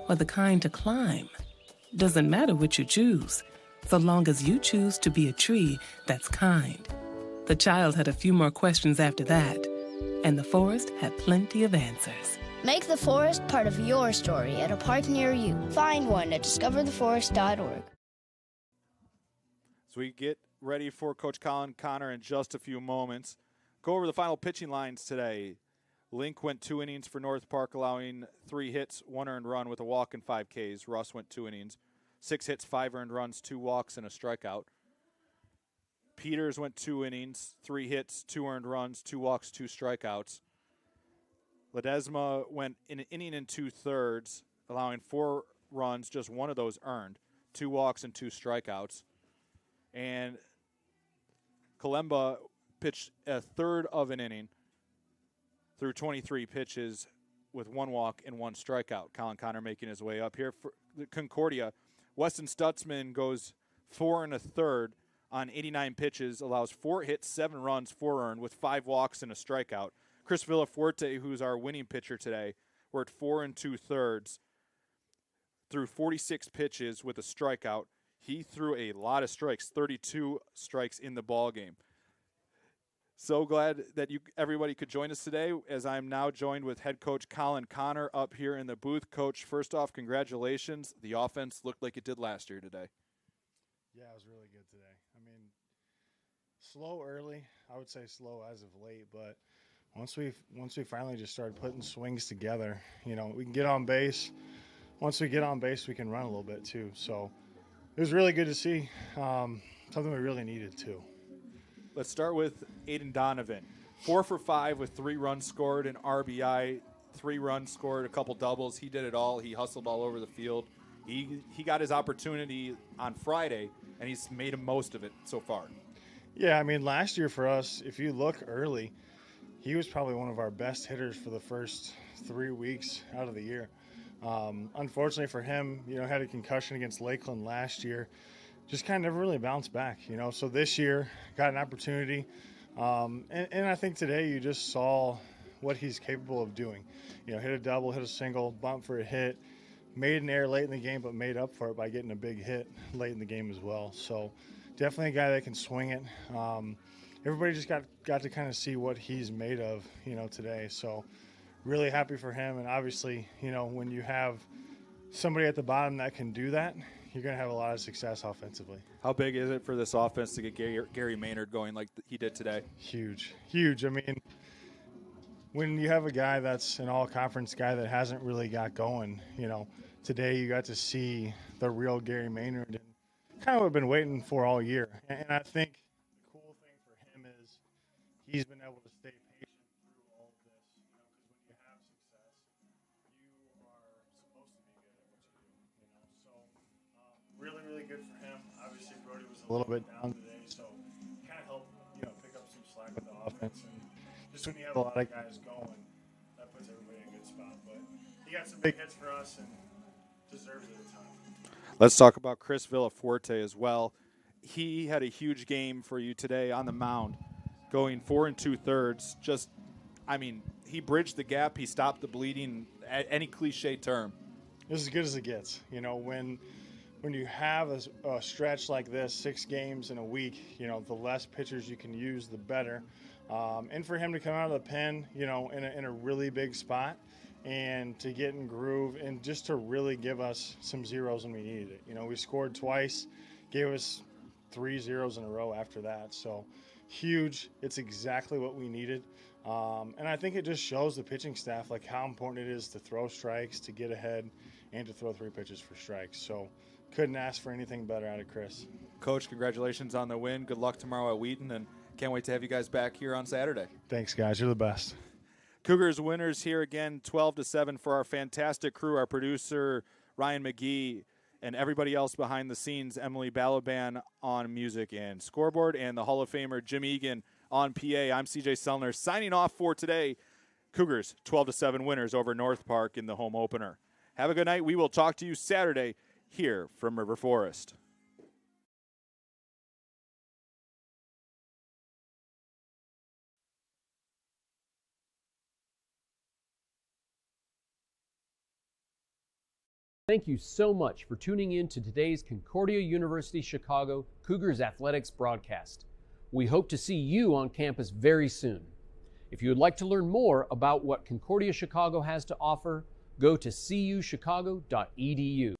or the kind to climb? Doesn't matter which you choose, so long as you choose to be a tree that's kind. The child had a few more questions after that, and the forest had plenty of answers. Make the forest part of your story at a park near you. Find one at discovertheforest.org. So we get ready for Coach Colin Connor in just a few moments. Go over the final pitching lines today. Link went 2 innings for North Park, allowing 3 hits, 1 earned run with a walk and 5 Ks. Russ went 2 innings, 6 hits, 5 earned runs, 2 walks, and a strikeout. Peters went 2 innings, 3 hits, 2 earned runs, 2 walks, 2 strikeouts. Ledesma went an inning and 2/3, allowing 4 runs, just 1 of those earned, 2 walks and 2 strikeouts. And Kalemba pitched a third of an inning through 23 pitches with 1 walk and 1 strikeout. Colin Connor making his way up here for Concordia. Weston Stutzman goes 4 1/3 on 89 pitches, allows 4 hits, 7 runs, 4 earned with 5 walks and a strikeout. Chris Villaforte, who's our winning pitcher today, worked 4 2/3 through 46 pitches with a strikeout. He threw a lot of strikes, 32 strikes in the ball game. So glad that everybody could join us today, as I'm now joined with head coach Colin Connor up here in the booth. Coach, first off, congratulations. The offense looked like it did last year today. Yeah, it was really good today. I mean, slow early. I would say slow as of late, but once we finally just started putting swings together, we can get on base. Once we get on base, we can run a little bit too. So it was really good to see. Something we really needed too. Let's start with Aiden Donovan. 4 for 5 with 3 runs scored, an RBI, 3 runs scored, a couple doubles. He did it all. He hustled all over the field. He got his opportunity on Friday, and he's made the most of it so far. Yeah, I mean, last year for us, if you look early, he was probably one of our best hitters for the first 3 weeks out of the year. Unfortunately for him, had a concussion against Lakeland last year. Just kind of never really bounced back, So this year, got an opportunity. And I think today you just saw what he's capable of doing. Hit a double, hit a single, bump for a hit, made an error late in the game, but made up for it by getting a big hit late in the game as well. So definitely a guy that can swing it. Everybody just got to kind of see what he's made of, today. So really happy for him. And obviously, when you have somebody at the bottom that can do that, you're going to have a lot of success offensively. How big is it for this offense to get Gary Maynard going like he did today? Huge. I mean, when you have a guy that's an all-conference guy that hasn't really got going, today you got to see the real Gary Maynard, and kind of what I've been waiting for all year. And I think the cool thing for him is he's been able to stay patient through all of this, because when you have success, you are supposed to be good at what you do, So really, really good for him. Obviously, Brody was a little bit down today, so kind of helped, pick up some slack with the offense. And just when you have a lot of guys going, that puts everybody in a good spot. But he got some big hits for us and deserves it a ton. Let's talk about Chris Villaforte as well. He had a huge game for you today on the mound, going 4 2/3. He bridged the gap. He stopped the bleeding. Any cliche term. This is as good as it gets. When you have a stretch like this, 6 games in a week, the less pitchers you can use, the better. And for him to come out of the pen, in a really big spot, and to get in groove, and just to really give us some zeros when we needed it. We scored twice, gave us 3 zeros in a row after that. So huge. It's exactly what we needed. And I think it just shows the pitching staff how important it is to throw strikes, to get ahead, and to throw 3 pitches for strikes. So couldn't ask for anything better out of Chris. Coach, congratulations on the win. Good luck tomorrow at Wheaton, and can't wait to have you guys back here on Saturday. Thanks, guys. You're the best. Cougars winners here again, 12-7 for our fantastic crew. Our producer, Ryan McGee, and everybody else behind the scenes, Emily Balaban on music and scoreboard, and the Hall of Famer Jim Egan on PA. I'm CJ Sellner signing off for today. Cougars 12-7 winners over North Park in the home opener. Have a good night. We will talk to you Saturday here from River Forest. Thank you so much for tuning in to today's Concordia University Chicago Cougars Athletics broadcast. We hope to see you on campus very soon. If you would like to learn more about what Concordia Chicago has to offer, go to cuchicago.edu.